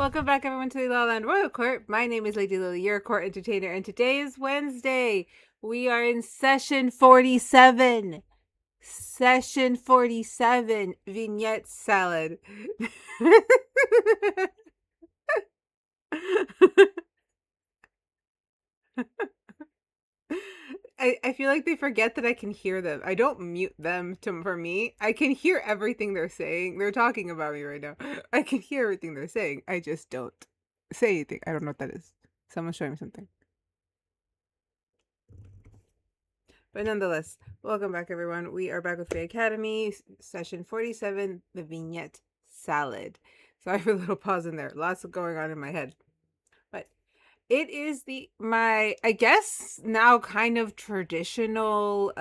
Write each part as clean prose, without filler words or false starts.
Welcome back, everyone, to the Lala Land Royal Court. My name is Lady Lily, your court entertainer, and today is Wednesday. We are in session 47. Session 47, Vignette Salad. I feel like they forget that I can hear them. I don't mute them for me. I can hear everything they're saying. They're talking about me right now. I can hear everything they're saying. I just don't say anything. I don't know what that is. Someone's showing me something. But nonetheless, welcome back, everyone. We are back with the Academy, session 47, the Vignette Salad. Sorry for a little pause in there. Lots going on in my head. But it is I guess now kind of traditional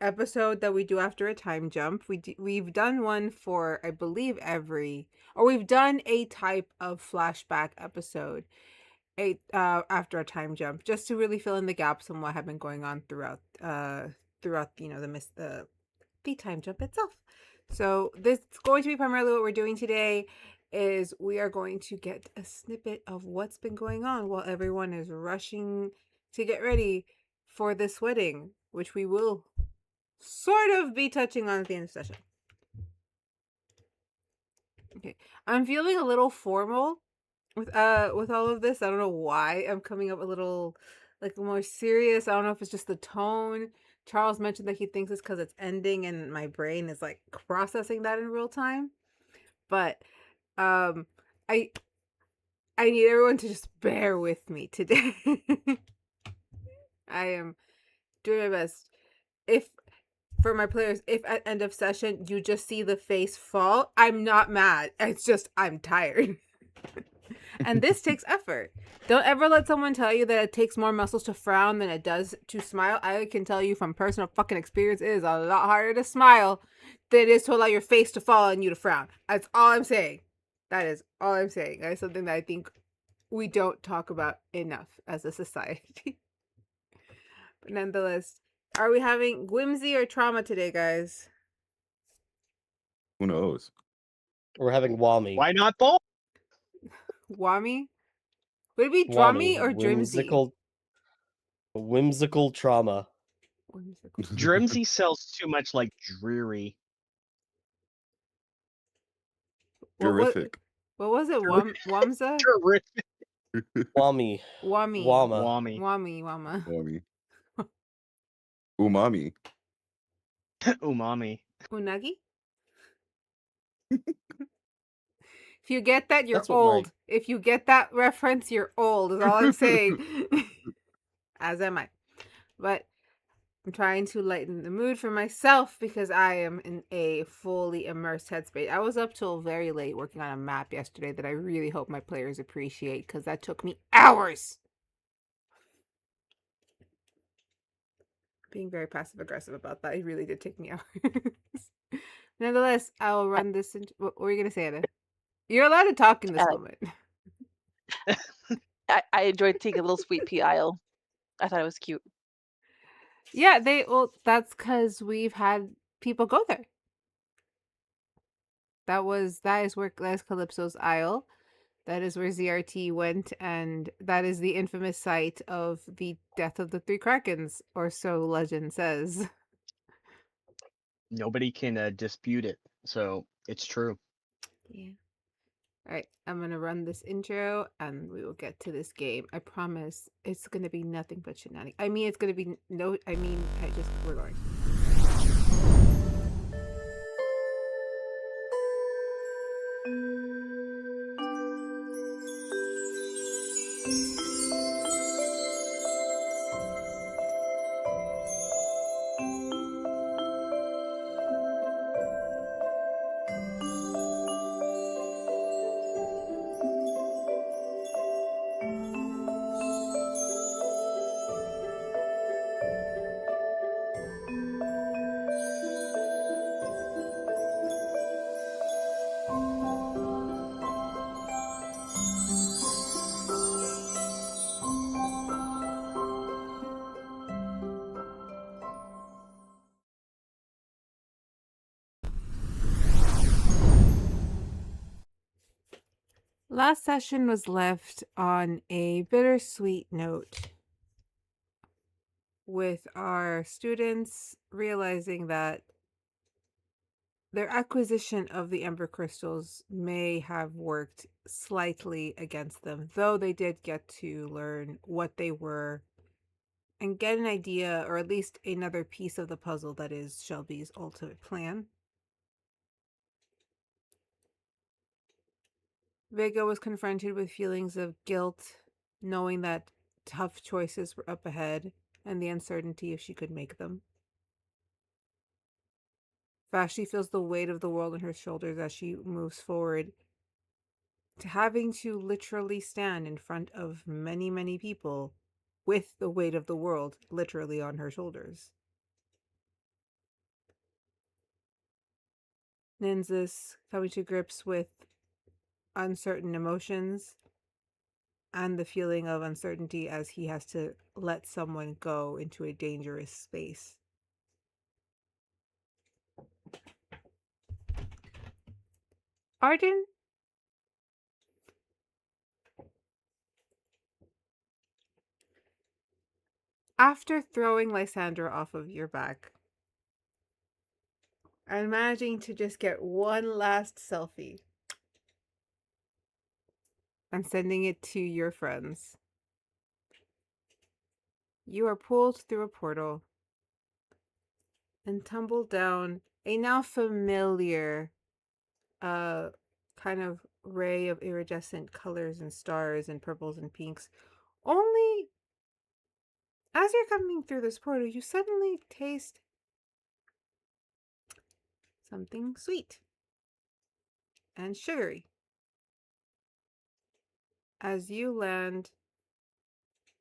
episode that we do after a time jump. We've done one for, I believe, we've done a type of flashback episode after a time jump, just to really fill in the gaps on what had been going on throughout the time jump itself. So this is going to be primarily what we're doing today. Is we are going to get a snippet of what's been going on while everyone is rushing to get ready for this wedding, which we will sort of be touching on at the end of the session. Okay, I'm feeling a little formal with all of this. I don't know why I'm coming up a little like more serious. I don't know if it's just the tone. Charles mentioned that he thinks it's because it's ending and my brain is like processing that in real time. But I need everyone to just bear with me today. I am doing my best. For my players, if at end of session you just see the face fall, I'm not mad. It's just I'm tired. And this takes effort. Don't ever let someone tell you that it takes more muscles to frown than it does to smile. I can tell you from personal fucking experience, it is a lot harder to smile than it is to allow your face to fall and you to frown. That's all I'm saying. That is all I'm saying. That is something that I think we don't talk about enough as a society. But nonetheless, are we having whimsy or trauma today, guys? Who knows? We're having Wami. Why not both? Wami? Would it be Drammy or Whimsical trauma. Drimsy sells too much like dreary. Terrific. What was it? Wamza? Terrific. Wami. Wami. Wama. Wami. Wama. Umami. Umami. Umami. Unagi? If you get that, you're That's what old. If you get that reference, you're old, is all I'm saying. As am I. But I'm trying to lighten the mood for myself because I am in a fully immersed headspace. I was up till very late working on a map yesterday that I really hope my players appreciate because that took me hours. Being very passive aggressive about that. It really did take me hours. Nonetheless, I will run this. What were you going to say, Anna? You're allowed to talk in this moment. I enjoyed taking a little sweet pea aisle. I thought it was cute. Yeah, that's because we've had people go there. That is Calypso's Isle. That is where ZRT went, and that is the infamous site of the death of the three Krakens, or so legend says. Nobody can dispute it, so it's true. Yeah. Alright, I'm gonna run this intro, and we will get to this game. I promise it's gonna be nothing but shenanigans. I mean, it's gonna be we're going. Last session was left on a bittersweet note, with our students realizing that their acquisition of the Ember Crystals may have worked slightly against them, though they did get to learn what they were and get an idea, or at least another piece of the puzzle that is Shelby's ultimate plan. Vega was confronted with feelings of guilt, knowing that tough choices were up ahead and the uncertainty if she could make them. Vashley feels the weight of the world on her shoulders as she moves forward to having to literally stand in front of many, many people with the weight of the world literally on her shoulders. Nynzus coming to grips with uncertain emotions and the feeling of uncertainty as he has to let someone go into a dangerous space. Ardyn, after throwing Lysandra off of your back and managing to just get one last selfie and sending it to your friends, you are pulled through a portal and tumble down a now familiar kind of ray of iridescent colors and stars and purples and pinks. Only as you're coming through this portal, you suddenly taste something sweet and sugary as you land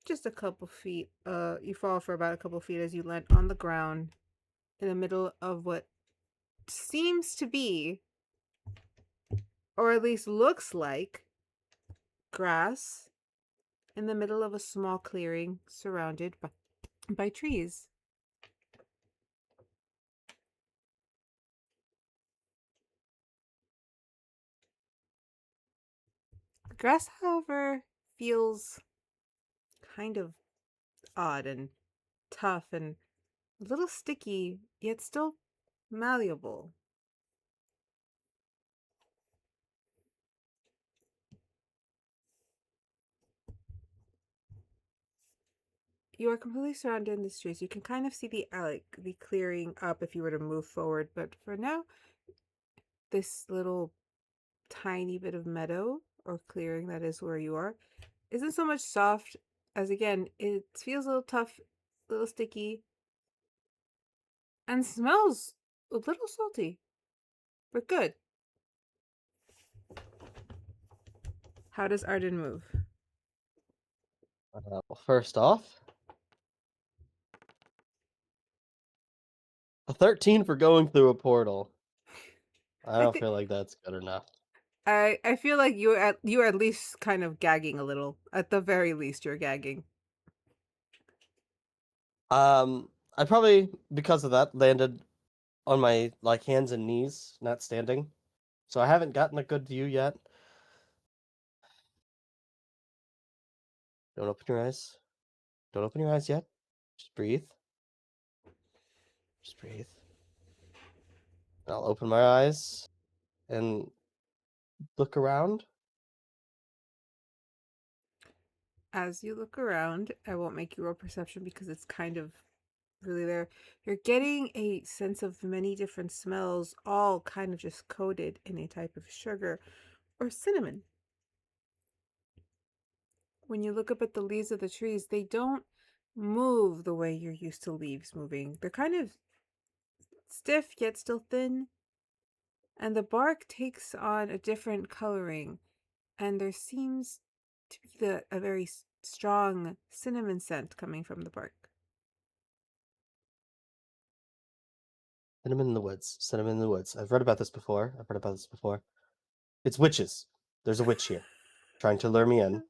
just a couple feet. You fall for about a couple feet as you land on the ground in the middle of what seems to be, or at least looks like, grass in the middle of a small clearing surrounded by trees. The grass, however, feels kind of odd and tough and a little sticky, yet still malleable. You are completely surrounded in the trees. You can kind of see the the clearing up if you were to move forward, but for now, this little tiny bit of meadow or clearing that is where you are isn't so much soft as, again, it feels a little tough, a little sticky, and smells a little salty, but good. How does Ardyn move? Well, first off, a 13 for going through a portal. I don't feel like that's good enough. I feel like you're at least kind of gagging a little. At the very least, you're gagging. I probably, because of that, landed on my hands and knees, not standing. So I haven't gotten a good view yet. Don't open your eyes. Don't open your eyes yet. Just breathe. Just breathe. I'll open my eyes and look around. As you look around, I won't make you roll perception because it's kind of really there. You're getting a sense of many different smells, all kind of just coated in a type of sugar or cinnamon. When you look up at the leaves of the trees, they don't move the way you're used to leaves moving. They're kind of stiff yet still thin, and the bark takes on a different coloring, and there seems to be a very strong cinnamon scent coming from the bark. Cinnamon in the woods. Cinnamon in the woods. I've read about this before. It's witches. There's a witch here, trying to lure me in.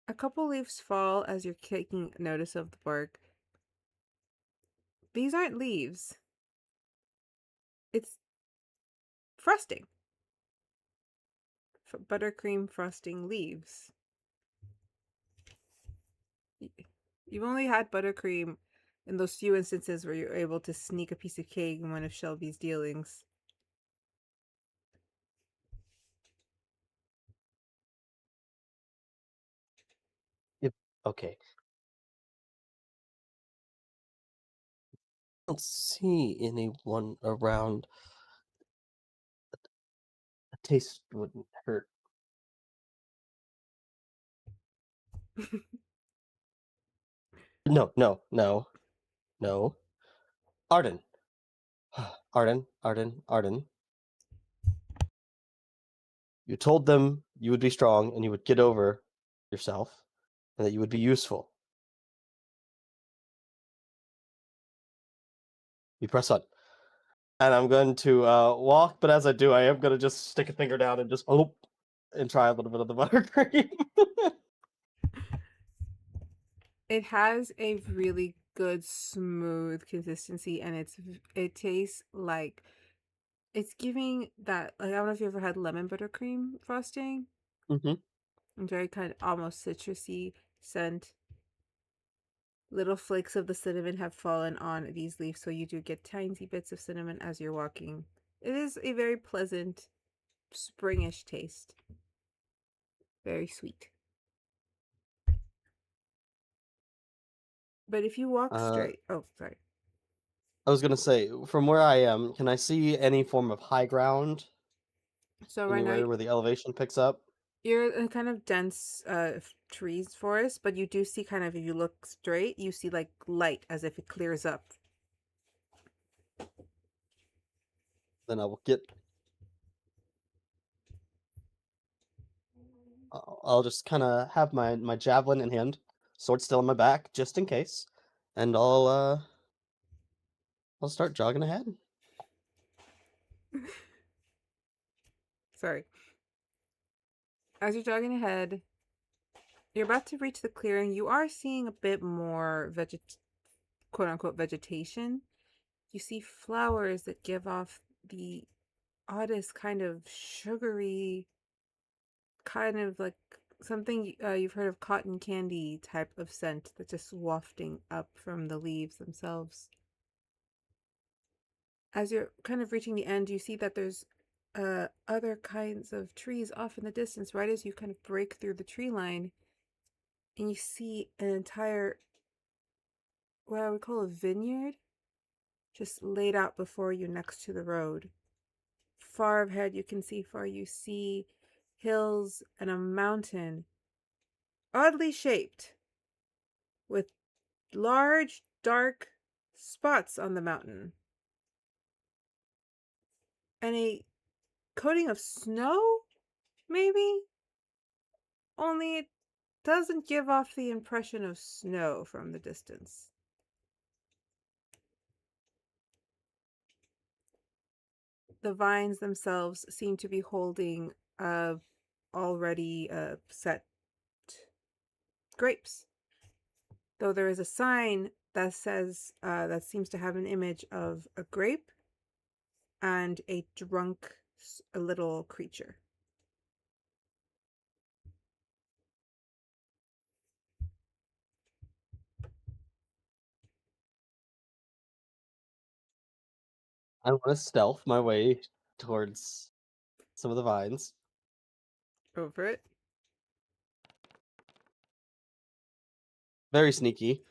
A couple leaves fall as you're taking notice of the bark. These aren't leaves. It's frosting. Buttercream frosting leaves. You've only had buttercream in those few instances where you're able to sneak a piece of cake in one of Shelby's dealings. Yep. Okay. I don't see anyone around. A taste wouldn't hurt. No. Ardyn. Ardyn. You told them you would be strong and you would get over yourself and that you would be useful. You press on. And I'm going to walk, but as I do, I am going to just stick a finger down and just and try a little bit of the buttercream. It has a really good smooth consistency, and it tastes like it's giving that, like, I don't know if you ever had lemon buttercream frosting. Mm-hmm. Very kind of almost citrusy scent. Little flakes of the cinnamon have fallen on these leaves, so you do get tiny bits of cinnamon as you're walking. It is a very pleasant, springish taste. Very sweet. But if you walk straight... Oh, sorry. I was going to say, from where I am, can I see any form of high ground? So right now, Anywhere where the elevation picks up? you're in kind of dense trees forest, but you do see kind of, if you look straight, you see like light as if it clears up. Then I will get... I'll just kind of have my javelin in hand, sword still in my back, just in case, and I'll start jogging ahead. Sorry. As you're jogging ahead, you're about to reach the clearing. You are seeing a bit more quote-unquote vegetation. You see flowers that give off the oddest kind of sugary, kind of like something you've heard of cotton candy type of scent that's just wafting up from the leaves themselves. As you're kind of reaching the end, you see that there's other kinds of trees off in the distance, right as you kind of break through the tree line, and you see an entire, what I would call a vineyard, just laid out before you next to the road. Far ahead, you see hills and a mountain, oddly shaped, with large, dark spots on the mountain, and a coating of snow, maybe? Only it doesn't give off the impression of snow from the distance. The vines themselves seem to be holding already set grapes, though there is a sign that says that seems to have an image of a grape and a drunk little creature. I want to stealth my way towards some of the vines. Over it. Very sneaky.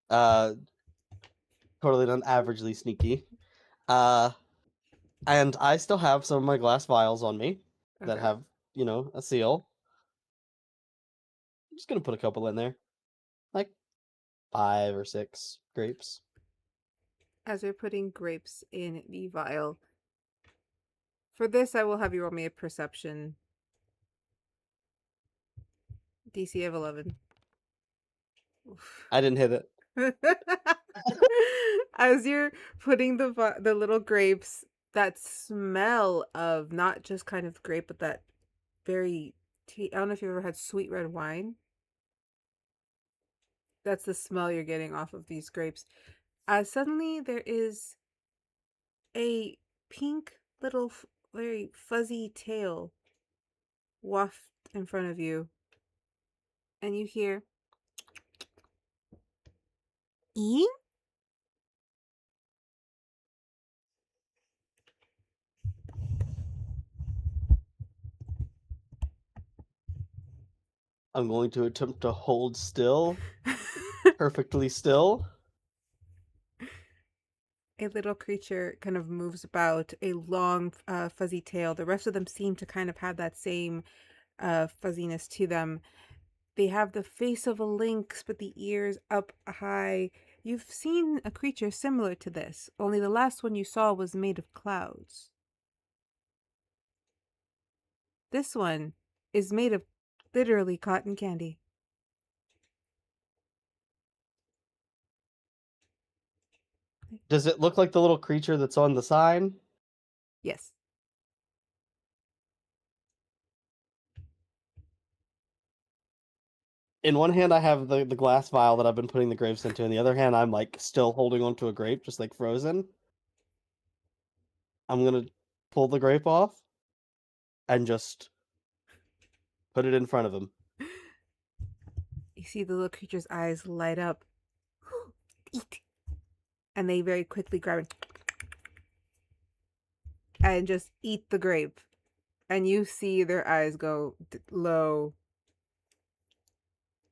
Totally not averagely sneaky. And I still have some of my glass vials on me that Okay. have, a seal. I'm just gonna put a couple in there. Like 5 or 6 grapes. As we're putting grapes in the vial, for this I will have you roll me a perception. DC of 11. Oof. I didn't hit it. As you're putting the little grapes, that smell of not just kind of grape, but that very I don't know if you ever had sweet red wine. That's the smell you're getting off of these grapes. Suddenly there is a pink little, very fuzzy tail waft in front of you. And you hear, "Eeing?" I'm going to attempt to hold still, perfectly still. A little creature kind of moves about, a long, fuzzy tail. The rest of them seem to kind of have that same fuzziness to them. They have the face of a lynx, but the ears up high. You've seen a creature similar to this, only the last one you saw was made of clouds. This one is made of literally cotton candy. Does it look like the little creature that's on the sign? Yes. In one hand, I have the glass vial that I've been putting the grapes into. In the other hand, I'm like still holding onto a grape, just like frozen. I'm gonna pull the grape off and just put it in front of him. You see the little creature's eyes light up. Eat. And they very quickly grab it and just eat the grape. And you see their eyes go low.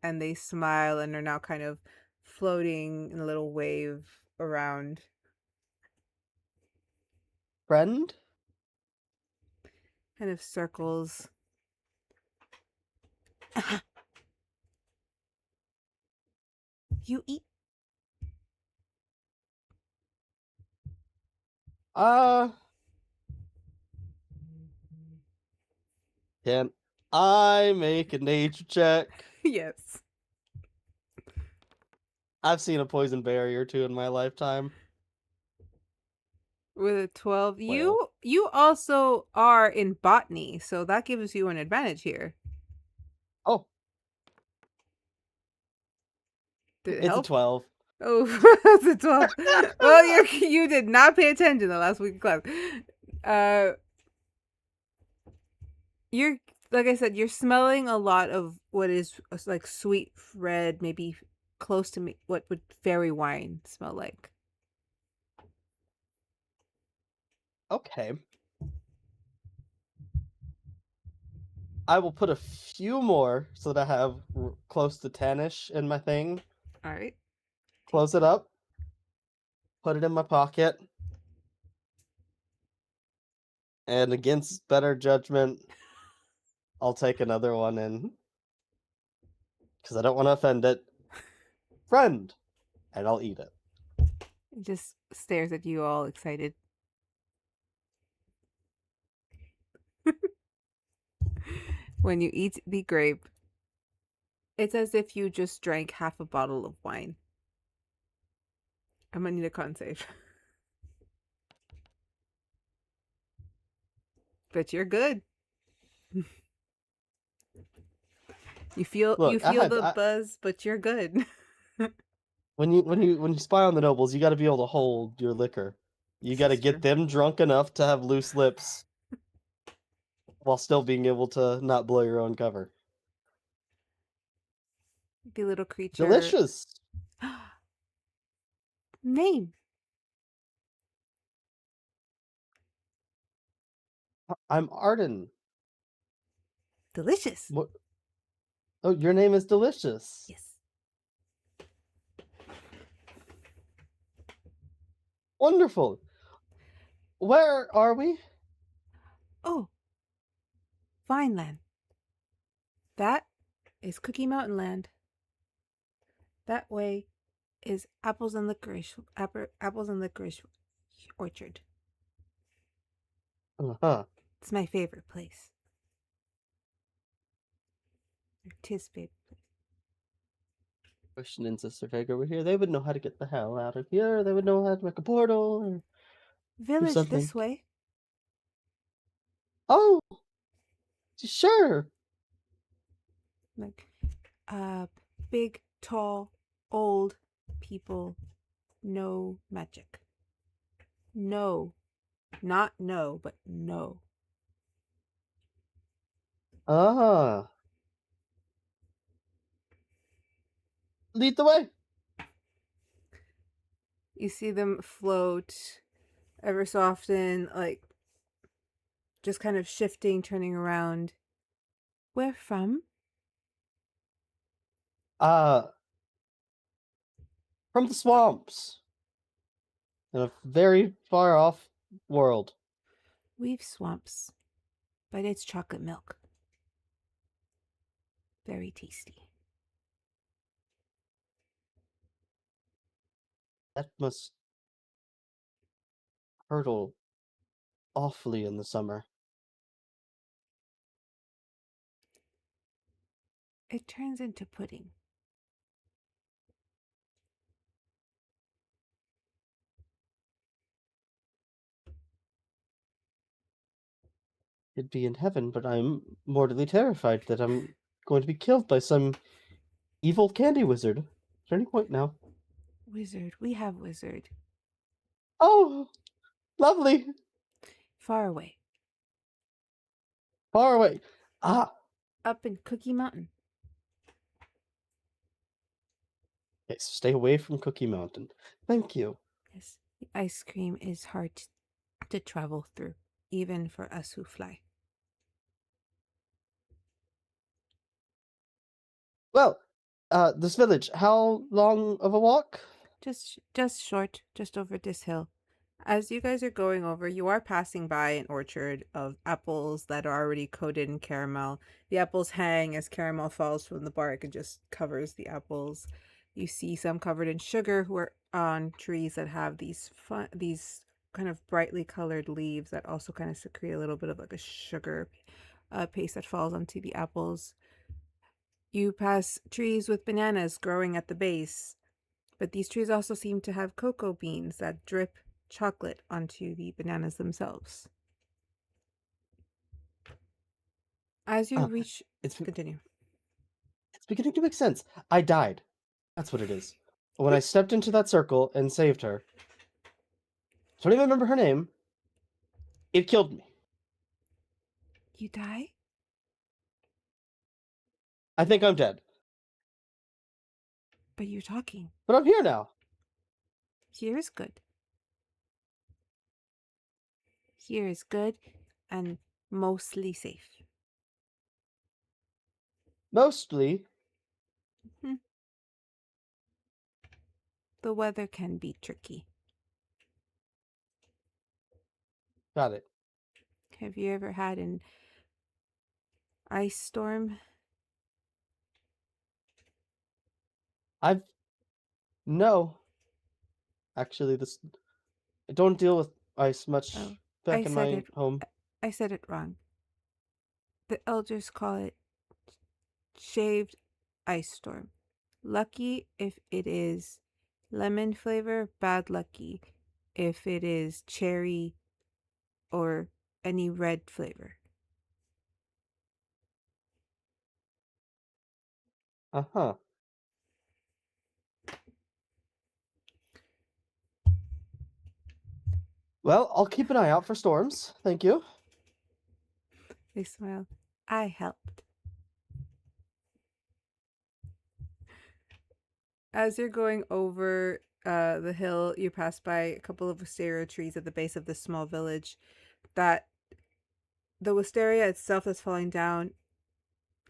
And they smile and are now kind of floating in a little wave around. Friend? Kind of circles. You eat. Can I make a nature check? Yes. I've seen a poison berry or two in my lifetime. With a 12. Well. You also are in botany, so that gives you an advantage here. Oh, Did it it's help? a 12. Oh, it's a 12. Well, you did not pay attention the last week of class. You're, like I said, you're smelling a lot of what is like sweet red, maybe close to me, what would fairy wine smell like. Okay. I will put a few more so that I have close to 10-ish in my thing. All right. Close it up. Put it in my pocket. And against better judgment, I'll take another one in. Because I don't want to offend it. Friend! And I'll eat it. It just stares at you all excited. When you eat the grape, it's as if you just drank half a bottle of wine. I'm gonna need a con save. But you're good. You feel Look, the buzz, but you're good. when you spy on the nobles, you got to be able to hold your liquor. You got to That's get true. them drunk enough to have loose lips, while still being able to not blow your own cover. The little creature. Delicious. Name. I'm Ardyn. Delicious. What? Oh, your name is Delicious. Yes. Wonderful. Where are we? Oh. Vineland. That is Cookie Mountain Land. That way is apples and licorice orchard. Uh-huh. It's my favorite place. Tis favorite place. Wish Nynzus or Vega were here. They would know how to get the hell out of here. They would know how to make a portal or Village something. this way. Oh, sure. Like, big, tall, old people. No magic. No Not no, but no. Ah. Lead the way. You see them float ever so often, like just kind of shifting, turning around. Where from? From the swamps. In a very far off world. We've swamps, but it's chocolate milk. Very tasty. That must hurtle awfully in the summer. It turns into pudding. It'd be in heaven, but I'm mortally terrified that I'm going to be killed by some evil candy wizard. Is there any point now? Wizard. We have wizard. Oh, lovely. Far away. Far away. Ah, Up in Cookie Mountain. okay, so stay away from Cookie Mountain. Thank you. Yes. The ice cream is hard to travel through, even for us who fly. Well, this village, how long of a walk? Just short, just over this hill. As you guys are going over, you are passing by an orchard of apples that are already coated in caramel. The apples hang as caramel falls from the bark and just covers the apples. You see some covered in sugar who are on trees that have these kind of brightly colored leaves that also kind of secrete a little bit of like a sugar paste that falls onto the apples. You pass trees with bananas growing at the base, but these trees also seem to have cocoa beans that drip chocolate onto the bananas themselves. As you reach... Continue. It's beginning to make sense. I died. That's what it is. When I stepped into that circle and saved her, I don't even remember her name, it killed me. You die? I think I'm dead. But you're talking. But I'm here now. Here is good. Here is good and mostly safe. Mostly. The weather can be tricky. Got it. Have you ever had an ice storm? No. Actually, I don't deal with ice much back in my home. I said it wrong. The elders call it shaved ice storm. Lucky if it is lemon flavor, bad lucky if it is cherry or any red flavor. Uh-huh. Well, I'll keep an eye out for storms. Thank you. They smile. I helped. As you're going over the hill, you pass by a couple of wisteria trees at the base of this small village. That the wisteria itself that's falling down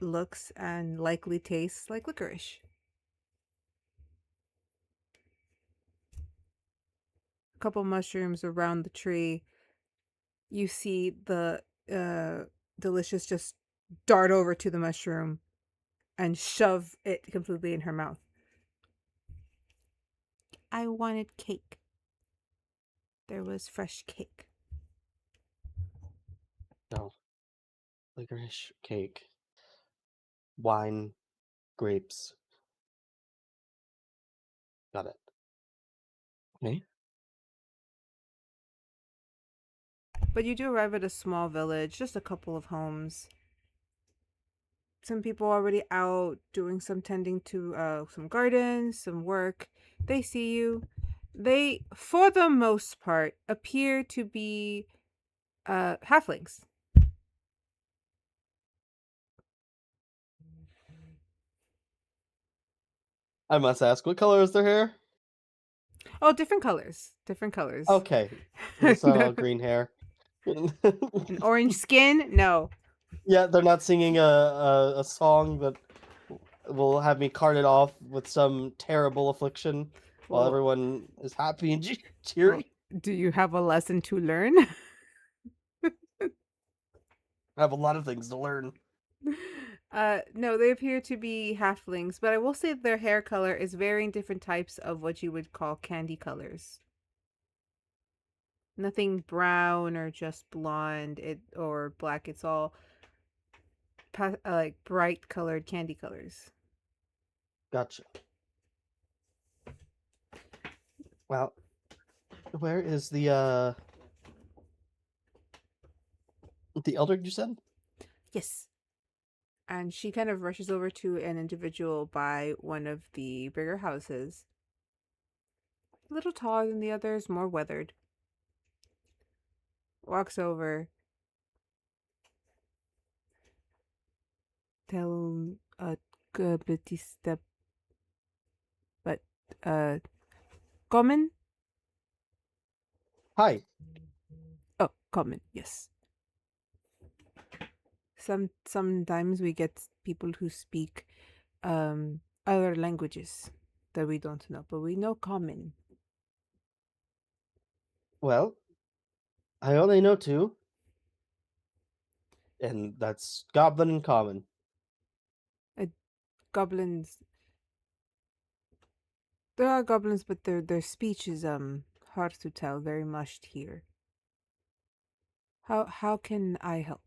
looks and likely tastes like licorice. A couple mushrooms around the tree. You see the Delicious just dart over to the mushroom and shove it completely in her mouth. I wanted cake. There was fresh cake. No. Licorice cake. Wine. Grapes. Got it. Okay. But you do arrive at a small village, just a couple of homes. Some people already out doing some tending to some gardens, some work. They see you. They, for the most part, appear to be halflings. I must ask, what color is their hair? Oh, different colors. Different colors. Okay. So green hair. An orange skin? No. Yeah, they're not singing a song that will have me carted off with some terrible affliction while Well, everyone is happy and cheery. do you have a lesson to learn? I have a lot of things to learn. No, they appear to be halflings, but I will say their hair color is varying different types of what you would call candy colors. Nothing brown or just blonde or black. It's all like bright colored candy colors. Gotcha. Well, where is the elder you said? Yes. And she kind of rushes over to an individual by one of the bigger houses. A little taller than the others, more weathered. Walks over. Tell Batista, but common? Hi. Oh, common, yes. Sometimes we get people who speak other languages that we don't know, but we know common. Well, I only know two. And that's Goblin and Common. Goblins. There are goblins, but their speech is hard to tell, very mushed here. How can I help?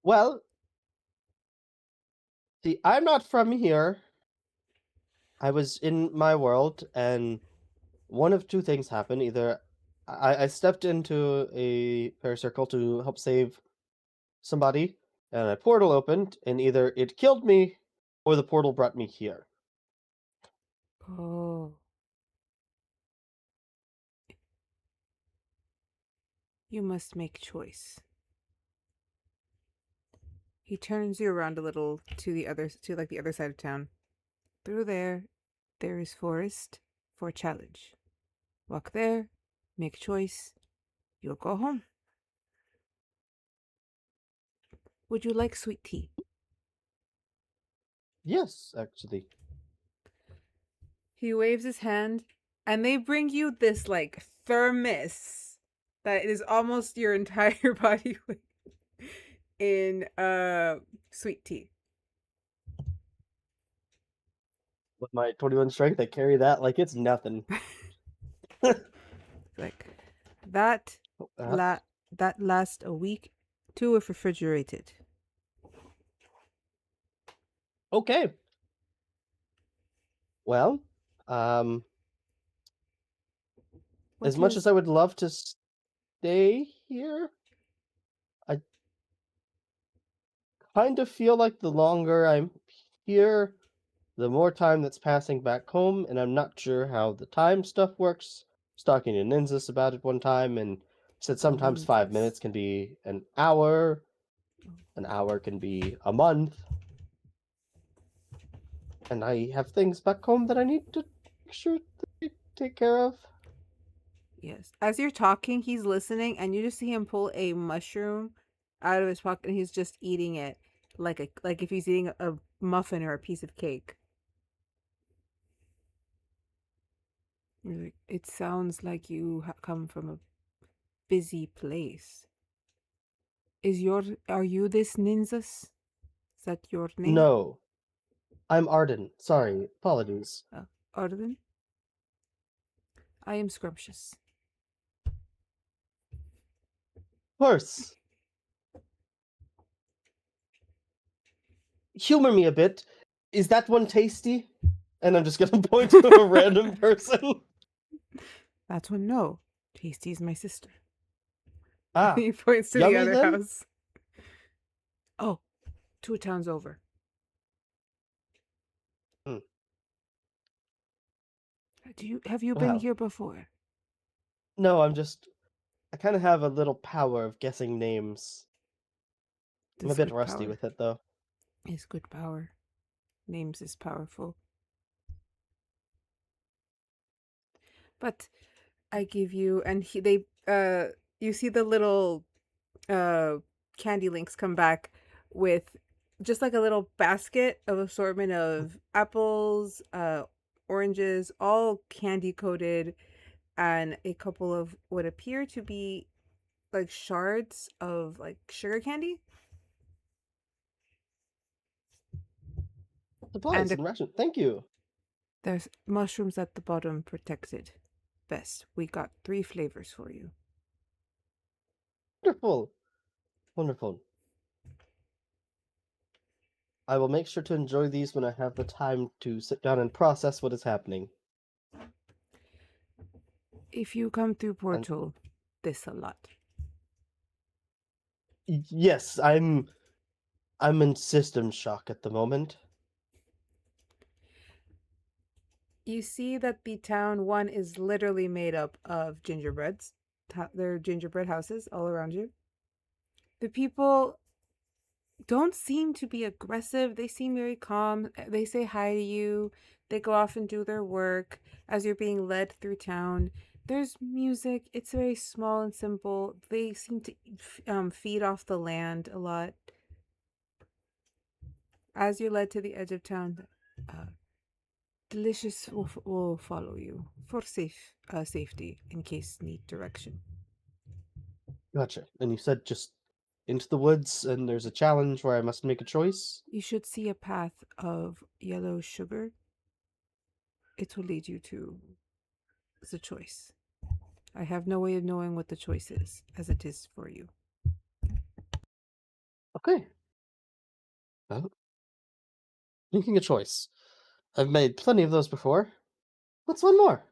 Well, see, I'm not from here. I was in my world, and one of two things happened. Either I stepped into a prayer circle to help save somebody, and a portal opened, and either it killed me or the portal brought me here. Oh. You must make choice. He turns you around a little to the other side of town. Through there is forest for challenge. Walk there, make choice, you'll go home. Would you like sweet tea? Yes, actually. He waves his hand, and they bring you this like thermos that is almost your entire body weight in sweet tea. With my 21 strength, I carry that like it's nothing. Like that that lasts a week, too, if refrigerated. Okay. Well, as much as I would love to stay here, I kind of feel like the longer I'm here, the more time that's passing back home, and I'm not sure how the time stuff works. I was talking to Nynzus about it one time, and said sometimes 5 minutes can be an hour can be a month, and I have things back home that I need to make sure they take care of. Yes. As you're talking, he's listening, and you just see him pull a mushroom out of his pocket, and he's just eating it like if he's eating a muffin or a piece of cake. It sounds like you come from a busy place. Are you this Nynzus? Is that your name? No. I'm Ardyn. Sorry. Apologies. Ardyn? I am scrumptious. Horse. Humor me a bit. Is that one tasty? And I'm just gonna point to a random person. That one, no. Tasty's my sister. Ah. He points to yummy, the other then? house. Oh, 2 towns over. Have you been Well. here before? No, I kind of have a little power of guessing names. I'm a This bit good rusty power with it, though. is good power. Names is powerful. But I give you, and you see the little candy links come back with just like a little basket of assortment of apples, oranges, all candy coated, and a couple of what appear to be like shards of like sugar candy. Supplies And and ration. Thank you. there's mushrooms at the bottom protected. Best. We got 3 flavors for you. Wonderful. Wonderful. I will make sure to enjoy these when I have the time to sit down and process what is happening. If you come through And portal, this a lot. yes, I'm in system shock at the moment. You see that the town one is literally made up of gingerbreads. There are gingerbread houses all around you. The people don't seem to be aggressive. They seem very calm. They say hi to you. They go off and do their work as you're being led through town. There's music. It's very small and simple. They seem to feed off the land a lot. As you're led to the edge of town, Delicious will follow you for safety in case need direction. Gotcha. And you said just into the woods, and there's a challenge where I must make a choice? You should see a path of yellow sugar. It will lead you to the choice. I have no way of knowing what the choice is, as it is for you. Okay. Well, making a choice. I've made plenty of those before. What's one more?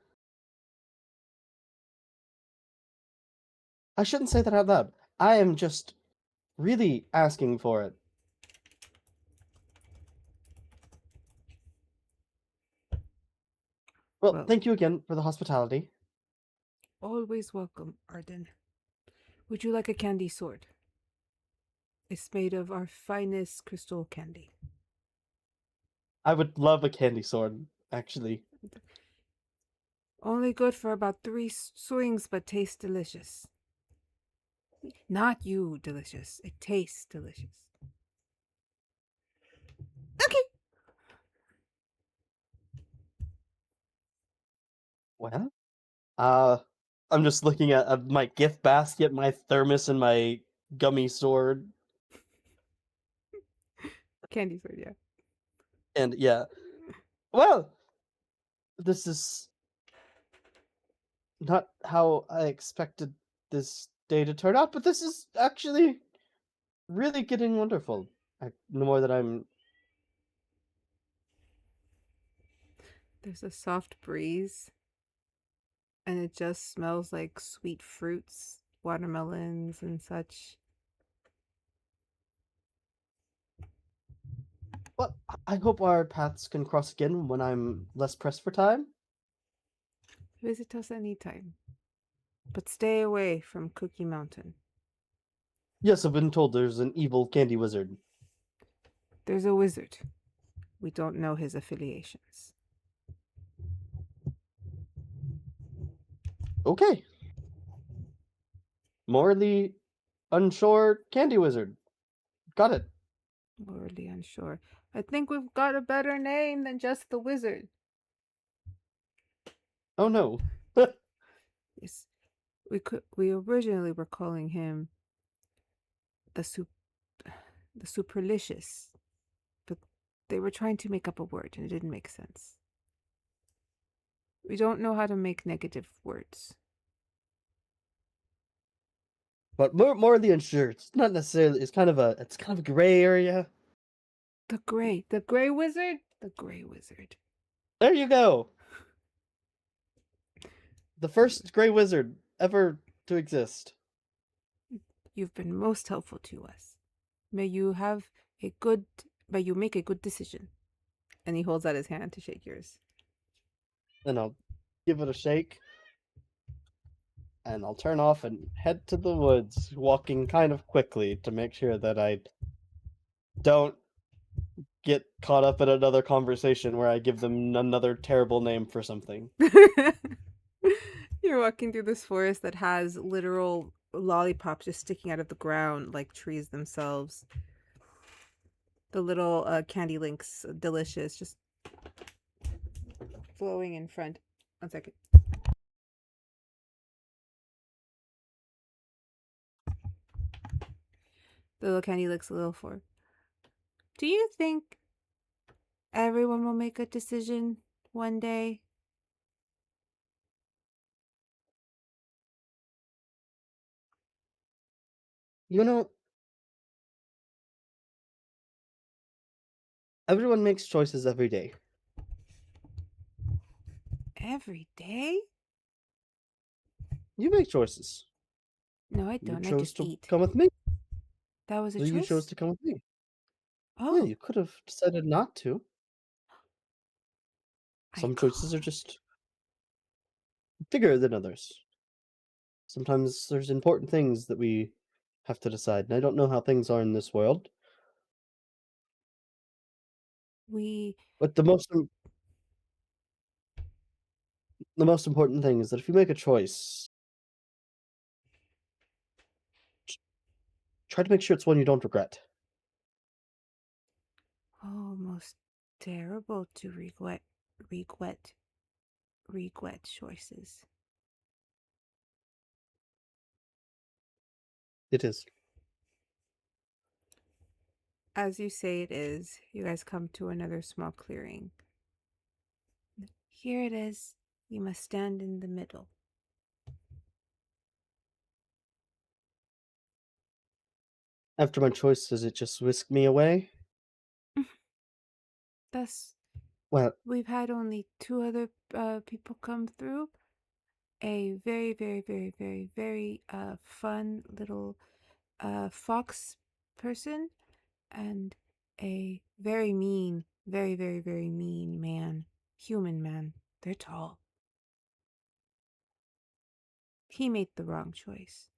I shouldn't say that out loud. I am just really asking for it. Well, thank you again for the hospitality. Always welcome, Ardyn. Would you like a candy sword? It's made of our finest crystal candy. I would love a candy sword, actually. Only good for about 3 swings, but tastes delicious. Not you, delicious. It tastes delicious. Okay. Well, I'm just looking at my gift basket, my thermos, and my gummy sword. Candy sword, yeah. And yeah. Well, this is not how I expected this day to turn out, but this is actually really getting wonderful. The more that I'm... There's a soft breeze, and it just smells like sweet fruits, watermelons, and such. Well, I hope our paths can cross again when I'm less pressed for time. Visit us anytime. But stay away from Cookie Mountain. Yes, I've been told there's an evil candy wizard. There's a wizard. We don't know his affiliations. Okay. Morally unsure candy wizard. Got it. Morally unsure. I think we've got a better name than just the wizard. Oh no. Yes. We originally were calling him the superlicious, but they were trying to make up a word and it didn't make sense. We don't know how to make negative words. But morally unsure. It's not necessarily. It's kind of a gray area. The gray wizard. The gray wizard. There you go. The first gray wizard ever to exist. You've been most helpful to us. May you make a good decision. And he holds out his hand to shake yours. And I'll give it a shake, and I'll turn off and head to the woods, walking kind of quickly to make sure that I don't get caught up in another conversation where I give them another terrible name for something. You're walking through this forest that has literal lollipops just sticking out of the ground like trees themselves. The little candy links, delicious, just flowing in front. 1 second. The little candy licks a little for. Do you think everyone will make a decision one day? You know, everyone makes choices every day. Every day? You make choices. No, I You don't. I chose just to eat. come with me. That was a So you choice? chose to come with me. Oh, Yeah, you could have decided not to. I Some choices are just bigger than others. Sometimes there's important things that we have to decide, and I don't know how things are in this world. we But the most important thing is that if you make a choice, try to make sure it's one you don't regret. almost terrible to regret choices. It is. As you say it is, you guys come to another small clearing. Here it is. You must stand in the middle. After my choice, does it just whisk me away? Thus, Well, we've had only 2 other people come through. A very, very, very, very, very fun little fox person and a very mean, very, very, very mean man. Human man. They're tall. He made the wrong choice.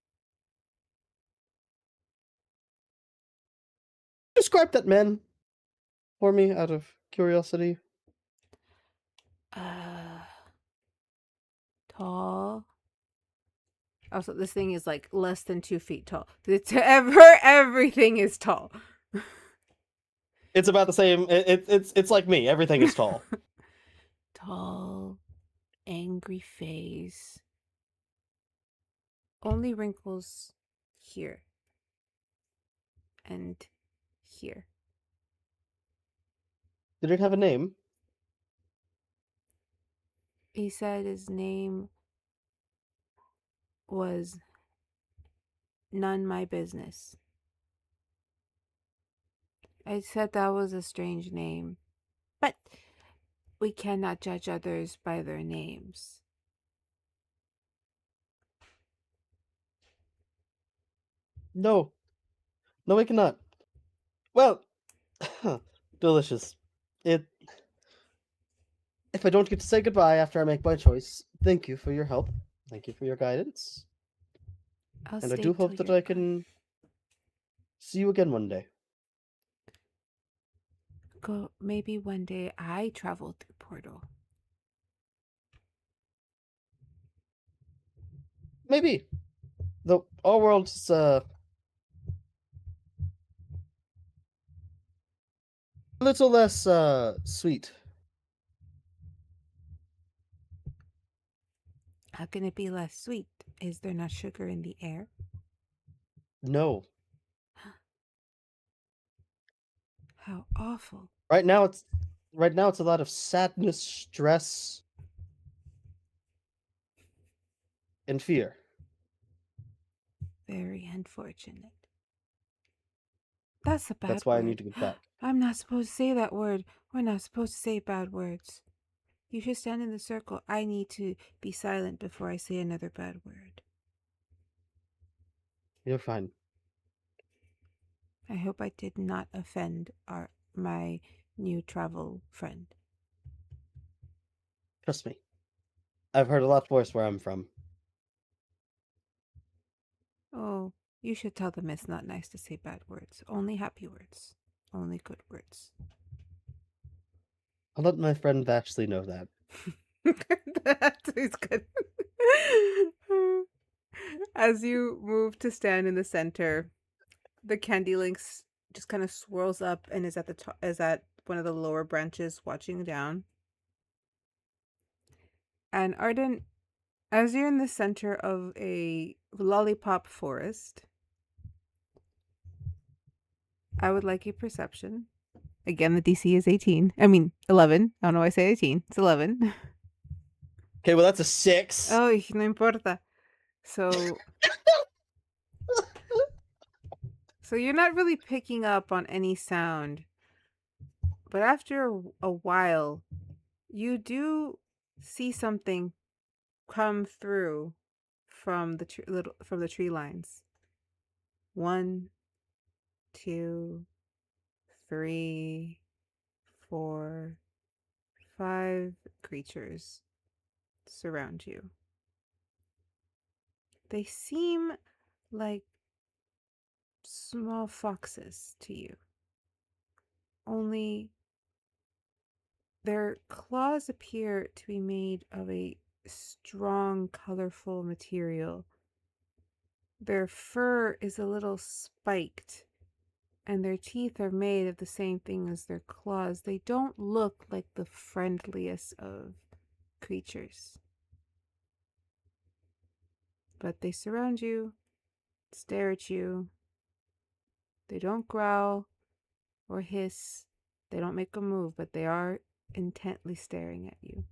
describe that man for me out of curiosity. Tall. Also, this thing is like less than 2 feet tall. Everything is tall. It's about the same. It's like me. Everything is tall. Tall, angry face. Only wrinkles here and here. Did it have a name? He said his name was none my business. I said that was a strange name, but we cannot judge others by their names. No, we cannot. Well, delicious. It. If I don't get to say goodbye after I make my choice, thank you for your help. Thank you for your guidance. I'll And I stay do till hope that you're I gone. can see you again one day. Maybe one day I travel through portal. Maybe. Though our world's a little less sweet. How can it be less sweet? Is there not sugar in the air? No. How awful. Right now it's a lot of sadness, stress, and fear. Very unfortunate. That's a bad That's why word. I need to get back. I'm not supposed to say that word. We're not supposed to say bad words. You should stand in the circle. I need to be silent before I say another bad word. You're fine. I hope I did not offend my new travel friend. Trust me. I've heard a lot worse where I'm from. Oh, you should tell them it's not nice to say bad words. Only happy words. Only good words. I'll let my friend Vashley know that. That is good. As you move to stand in the center, the candy lynx just kind of swirls up and is at the top, is at one of the lower branches watching down. And Ardyn, as you're in the center of a lollipop forest, I would like a perception. Again, the DC is 18. I mean, 11. I don't know why I say 18. It's 11. Okay, well that's a 6. Oh, no importa. So you're not really picking up on any sound. But after a while, you do see something come through from the tree lines. 1, 2, 3, 4, 5 creatures surround you. They seem like small foxes to you. Only their claws appear to be made of a strong, colorful material. Their fur is a little spiked, and their teeth are made of the same thing as their claws. They don't look like the friendliest of creatures. But they surround you, stare at you. They don't growl or hiss. They don't make a move, but they are intently staring at you.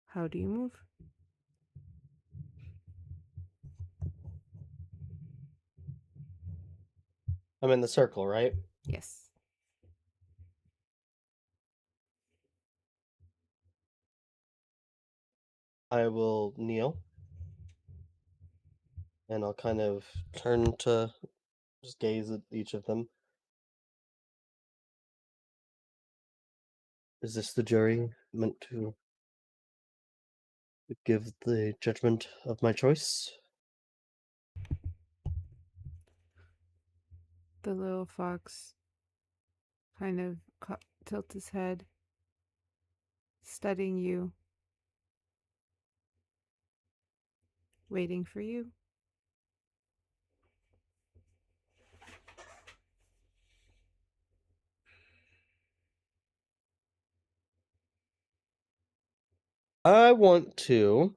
How do you move? I'm in the circle, right? Yes. I will kneel. And I'll kind of turn to just gaze at each of them. Is this the jury meant to give the judgment of my choice? The little fox kind of tilts his head, studying you, waiting for you. I want to.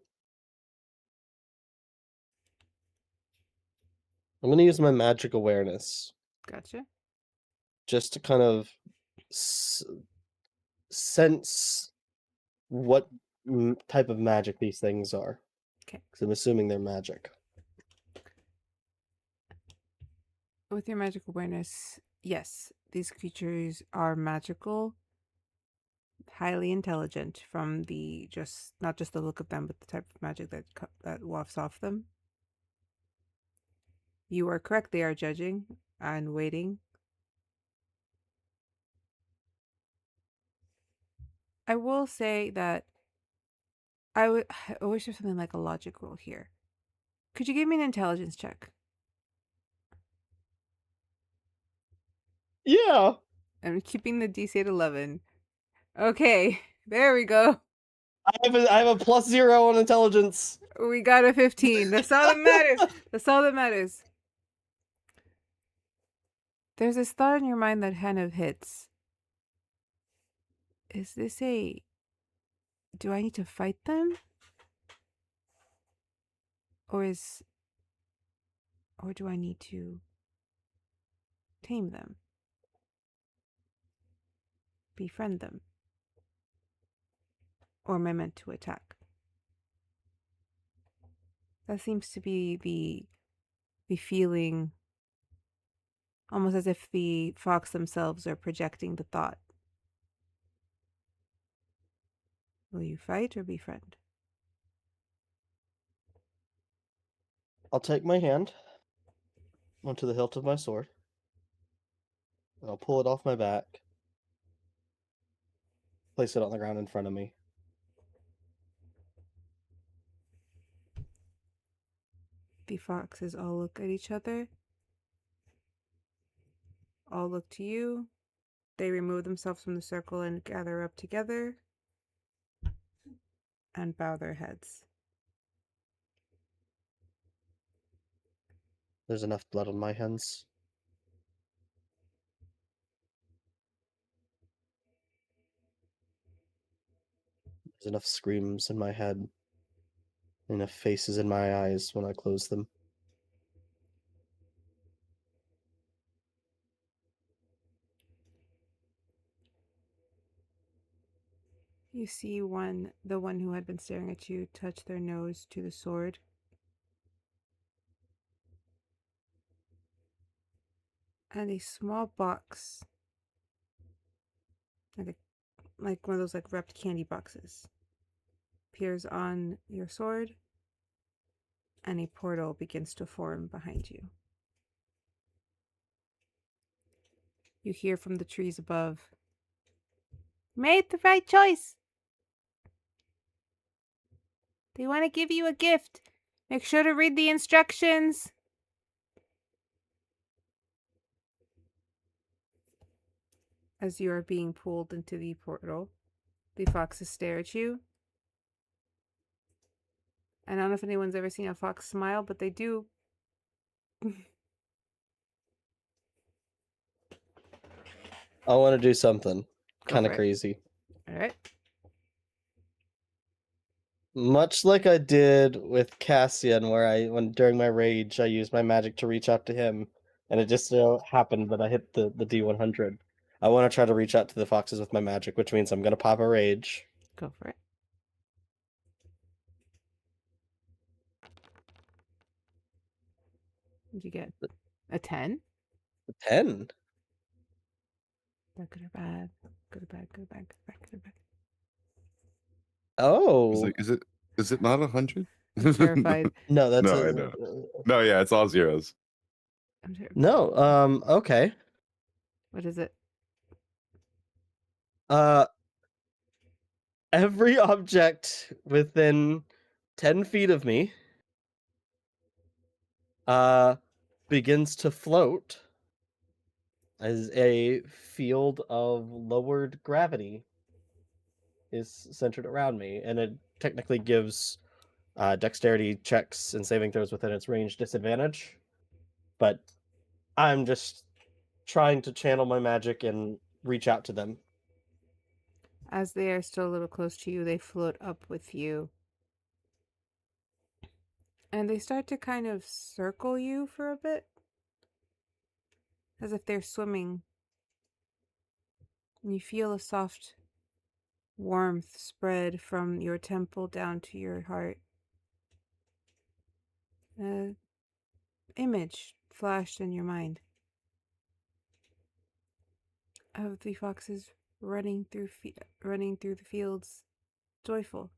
I'm going to use my magic awareness Gotcha. just to kind of sense what type of magic these things are. Okay. Because I'm assuming they're magic. With your magic awareness, yes, these creatures are magical, highly intelligent from the not just the look of them, but the type of magic that wafts off them. You are correct. They are judging and waiting. I will say that I wish there's something like a logic roll here. Could you give me an intelligence check? Yeah. I'm keeping the DC at 11. Okay, there we go. I have a +0 on intelligence. We got a 15. That's all that matters. That's all that matters. There's this thought in your mind that kind of hits. Is this do I need to fight them? Or do I need to tame them? Befriend them? Or am I meant to attack? That seems to be the feeling, almost as if the fox themselves are projecting the thought. Will you fight or befriend? I'll take my hand onto the hilt of my sword. And I'll pull it off my back. place it on the ground in front of me. The foxes all look at each other. All look to you. They remove themselves from the circle and gather up together and bow their heads. There's enough blood on my hands. There's enough screams in my head. Enough faces in my eyes when I close them. You see the one who had been staring at you, touch their nose to the sword. And a small box, like one of those like wrapped candy boxes, appears on your sword, and a portal begins to form behind you. You hear from the trees above, "Made the right choice. They want to give you a gift. Make sure to read the instructions." As you are being pulled into the portal, the foxes stare at you. And I don't know if anyone's ever seen a fox smile, but they do. I want to do something kind of for it. crazy. All right. Much like I did with Cassian, where when during my rage I used my magic to reach out to him, and it just so happened that I hit the D100. I want to try to reach out to the foxes with my magic, which means I'm gonna pop a rage. Go for it. What'd you get? A 10? A 10. That good or bad? Good or bad? Good or bad? Good or bad? Good or bad? Oh. Is it not 100? I'm terrified. No, that's No, I know. No, yeah, it's all zeros. I'm terrified. No, okay. What is it? Every object within 10 feet of me begins to float as a field of lowered gravity is centered around me, and it technically gives dexterity checks and saving throws within its range disadvantage. But I'm just trying to channel my magic and reach out to them. As they are still a little close to you, they float up with you. And they start to kind of circle you for a bit. As if they're swimming. And you feel a soft warmth spread from your temple down to your heart. An image flashed in your mind of the foxes running through the fields, joyful.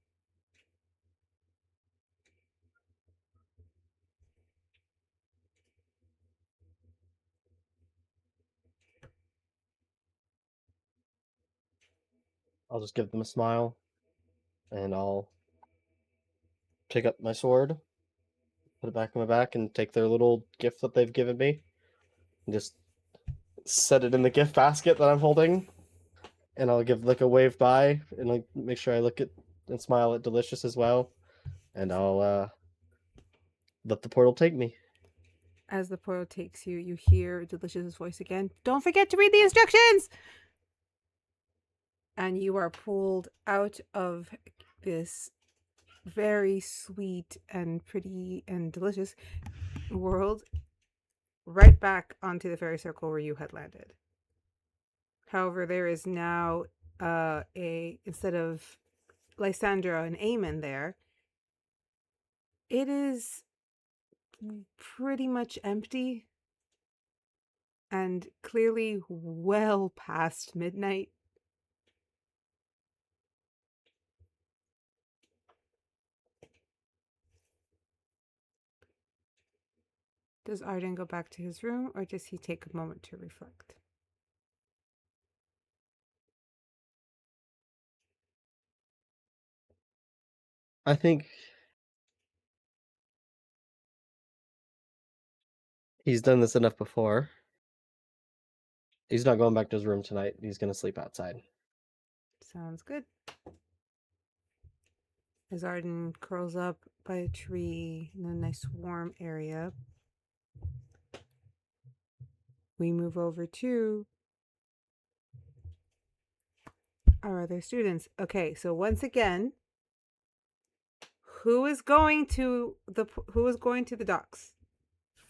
I'll just give them a smile, and I'll pick up my sword, put it back in my back, and take their little gift that they've given me, and just set it in the gift basket that I'm holding. And I'll give like a wave by, and like make sure I look at and smile at Delicious as well, and I'll let the portal take me. As the portal takes you, you hear Delicious's voice again. "Don't forget to read the instructions!" And you are pulled out of this very sweet and pretty and delicious world right back onto the fairy circle where you had landed. However, there is now instead of Lysandra and Eamon there, it is pretty much empty and clearly well past midnight. Does Ardyn go back to his room, or does he take a moment to reflect? I think he's done this enough before. He's not going back to his room tonight. He's gonna sleep outside. Sounds good. As Ardyn curls up by a tree in a nice warm area, we move over to our other students. Okay, so once again, who is going to the docks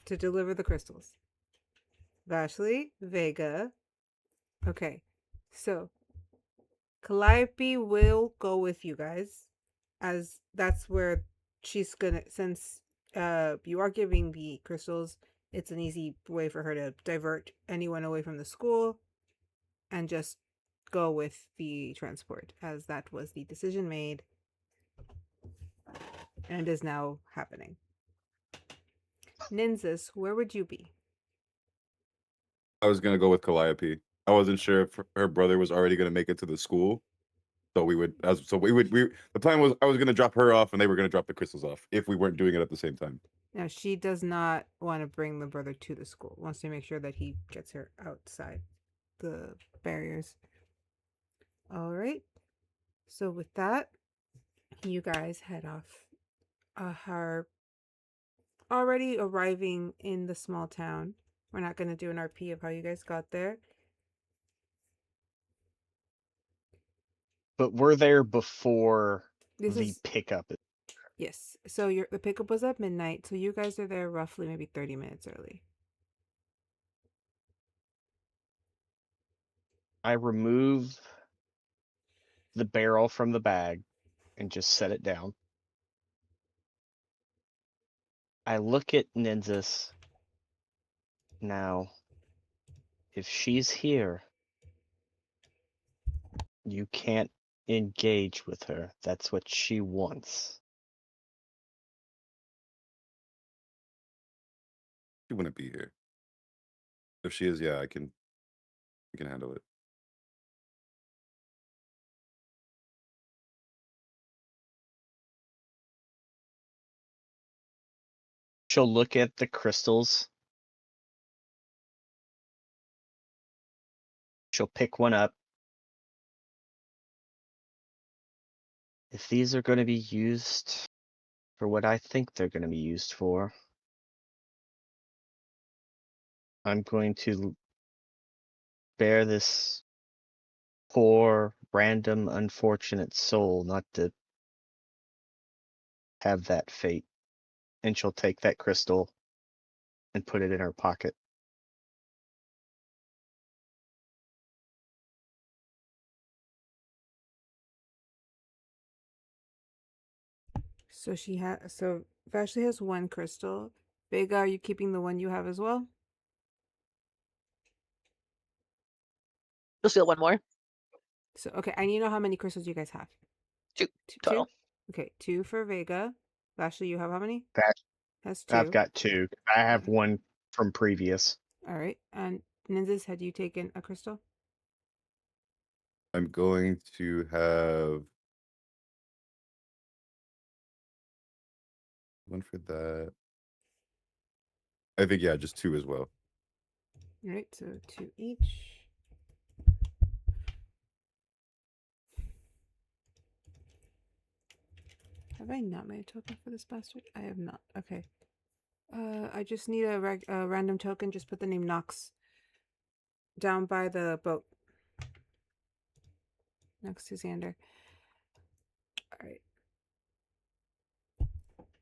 to deliver the crystals? Vashley, Vega. Okay, so Calliope will go with you guys, as that's where she's gonna, since you are giving the crystals, it's an easy way for her to divert anyone away from the school and just go with the transport, as that was the decision made and is now happening. Nynzus, where would you be? I was gonna go with Calliope. I wasn't sure if her brother was already gonna make it to the school, so the plan was I was gonna drop her off and they were gonna drop the crystals off if we weren't doing it at the same time. Now, she does not want to bring the brother to the school. Wants to make sure that he gets her outside the barriers. All right. So with that, you guys head off. Are already arriving in the small town. We're not going to do an RP of how you guys got there. But we're there before This the is pickup. yes. So the pickup was at midnight. So you guys are there roughly maybe 30 minutes early. I remove the barrel from the bag and just set it down. I look at Nynzus. Now, if she's here, you can't engage with her. That's what she wants. She wouldn't be here. If she is, yeah, I can handle it. She'll look at the crystals. She'll pick one up. If these are going to be used for what I think they're going to be used for, I'm going to bear this poor, random, unfortunate soul not to have that fate. And she'll take that crystal and put it in her pocket. So Vashley has one crystal. Vega, are you keeping the one you have as well? You'll steal one more. So okay, I need to know how many crystals you guys have. Two total. Two? Okay, 2 for Vega. Vashley, you have how many? That Has 2. I've got 2. I have one from previous. All right. And Nynzus, had you taken a crystal? I'm going to have one for that. I think, yeah, just 2 as well. All right, so 2 each. Have I not made a token for this bastard? I have not. Okay. I just need a random token. Just put the name Nox down by the boat next to Xander. All right.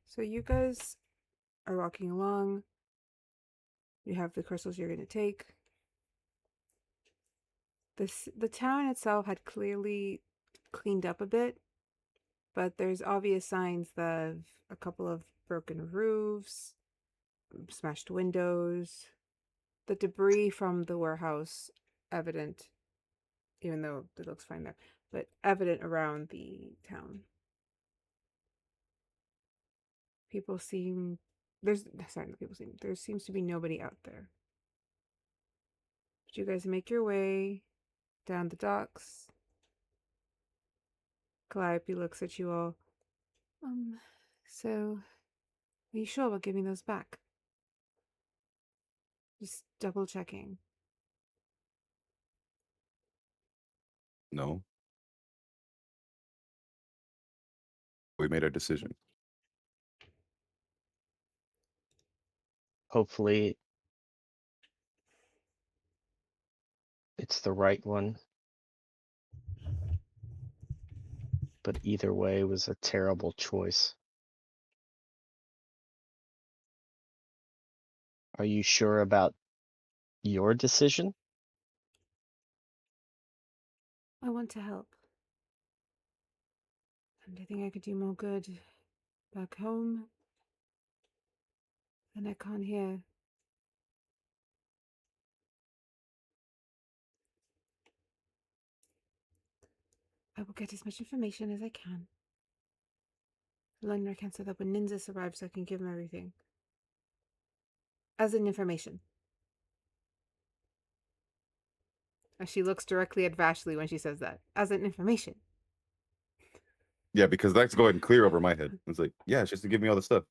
So you guys are walking along. You have the crystals you're going to take. The town itself had clearly cleaned up a bit, but there's obvious signs of a couple of broken roofs, smashed windows, the debris from the warehouse evident, even though it looks fine there, but evident around the town. There seems to be nobody out there. But you guys make your way down the docks. Calliope looks at you all. So, are you sure we're giving those back? Just double checking. No. We made our decision. Hopefully, it's the right one. But either way was a terrible choice. Are you sure about your decision? I want to help. And I think I could do more good back home than I can here. I will get as much information as I can. London, I can't set up when Nynzus arrives so I can give him everything. As an information. As she looks directly at Vashley when she says that. As an information. Yeah, because that's going clear over my head. It's like, yeah, it's just to give me all the stuff.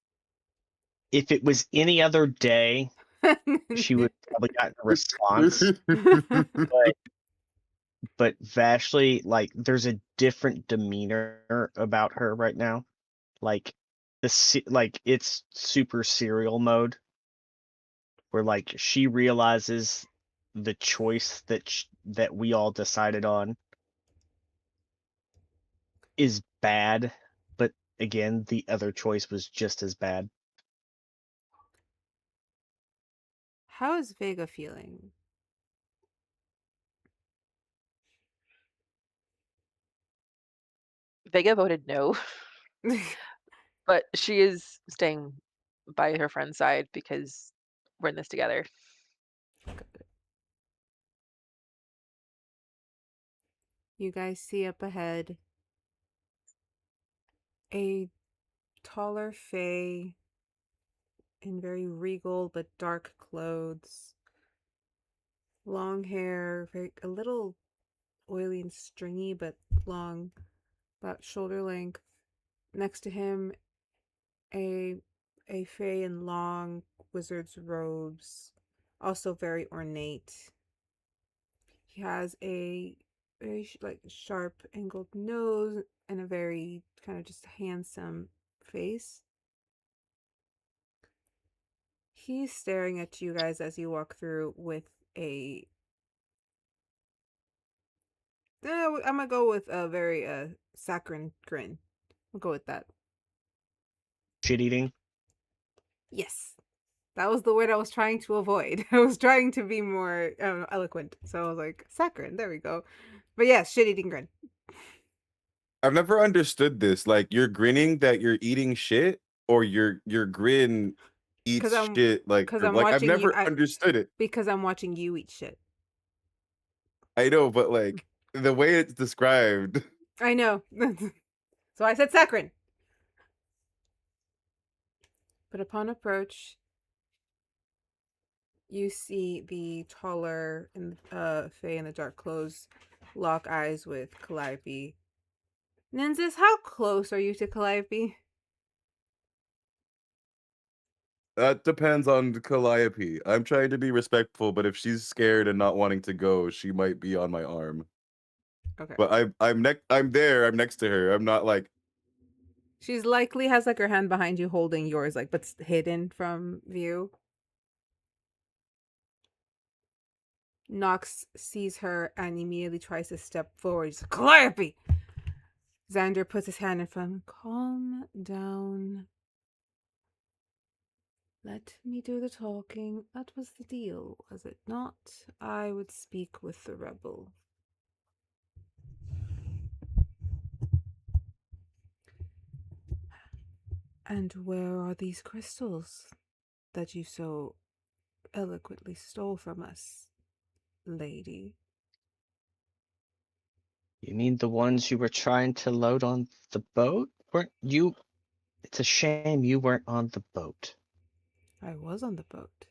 If it was any other day, she would probably gotten a response. But Vashley, like, there's a different demeanor about her right now. Like like it's super serial mode, where like she realizes the choice that we all decided on is bad, but again, the other choice was just as bad. How is Vega feeling? Vega voted no, but she is staying by her friend's side because we're in this together. You guys see up ahead a taller fae in very regal but dark clothes. Long hair, a little oily and stringy, but long, about shoulder length. Next to him, a fae in long wizard's robes, also very ornate. He has a very sharp angled nose and a very kind of just handsome face. He's staring at you guys as you walk through with a I'm gonna go with a very saccharine grin. I'll go with that. Shit eating. Yes. That was the word I was trying to avoid. I was trying to be more eloquent. So I was like, saccharine, there we go. But yes, shit-eating grin. I've never understood this. Like, you're grinning that you're eating shit, or your grin eats shit. Like, I'm like I've watching you. never understood it. Because I'm watching you eat shit. I know, but like the way it's described. I know. So I said saccharine. But upon approach, you see the taller and fae in the dark clothes lock eyes with Calliope. Nynzus, how close are you to Calliope? That depends on Calliope. I'm trying to be respectful, but if she's scared and not wanting to go, she might be on my arm. Okay. But I'm there. I'm next to her. I'm not like. She's likely has like her hand behind you holding yours, like, but hidden from view. Nox sees her and immediately tries to step forward. He's like, Calliope! Xander puts his hand in front of him. Calm down. Let me do the talking. That was the deal, was it not? I would speak with the rebel. And where are these crystals that you so eloquently stole from us, lady? You mean the ones you were trying to load on the boat? Weren't you? It's a shame you weren't on the boat. I was on the boat.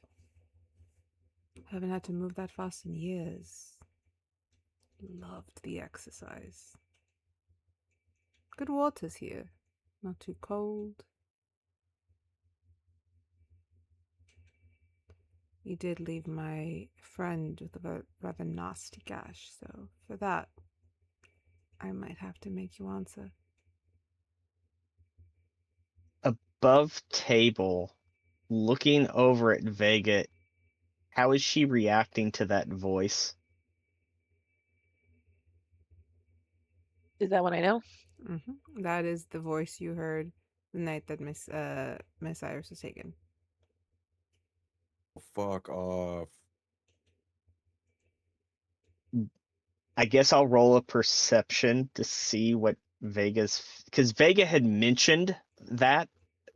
Haven't had to move that fast in years. Loved the exercise. Good waters here. Not too cold. You did leave my friend with a rather nasty gash, so for that, I might have to make you answer. Above table, looking over at Vega, how is she reacting to that voice? Is that what I know? That is the voice you heard the night that Miss Iris was taken. Fuck off. I guess I'll roll a perception to see what Vega's, because Vega had mentioned that,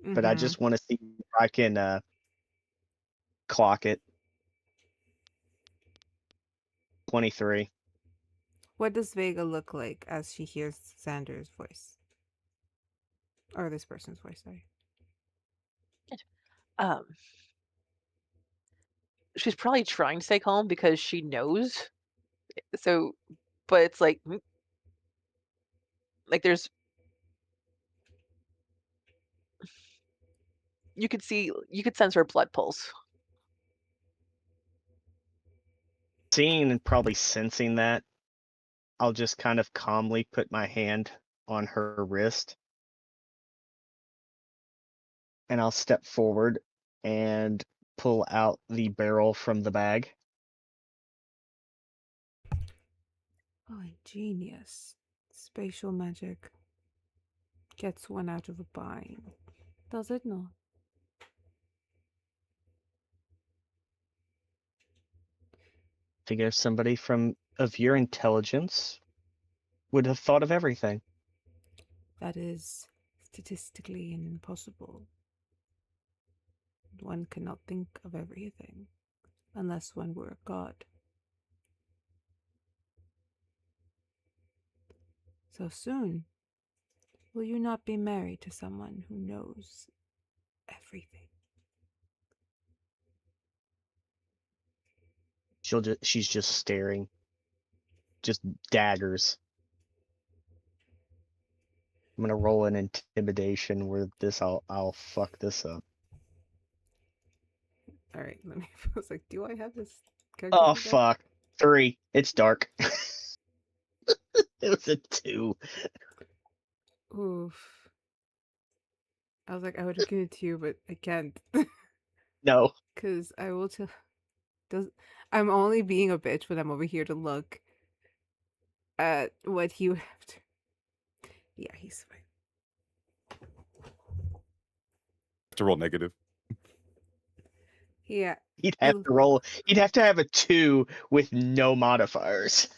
but I just want to see if I can clock it. 23. What does Vega look like as she hears Xander's voice? Or this person's voice, sorry. She's probably trying to stay calm because she knows. So, but it's like there's, you could sense her blood pulse. Seeing and probably sensing that, I'll just kind of calmly put my hand on her wrist. And I'll step forward and pull out the barrel from the bag. Oh, ingenious. Spatial magic gets one out of a bind. Does it not? Figure somebody of your intelligence would have thought of everything. That is statistically impossible. One cannot think of everything unless one were a god. So soon, will you not be married to someone who knows everything? She's just staring. Just daggers. I'm gonna roll an intimidation where I'll fuck this up. All right, let me. I was like, do I have this character? Oh sheet up? fuck. 3. It's dark. It was a 2. Oof. I was like, I would have given it to you, but I can't. No. Because I will tell. I'm only being a bitch when I'm over here to look at what he would have to. Yeah, he's fine. To roll negative. Yeah. He'd have to roll. He'd have to have a 2 with no modifiers.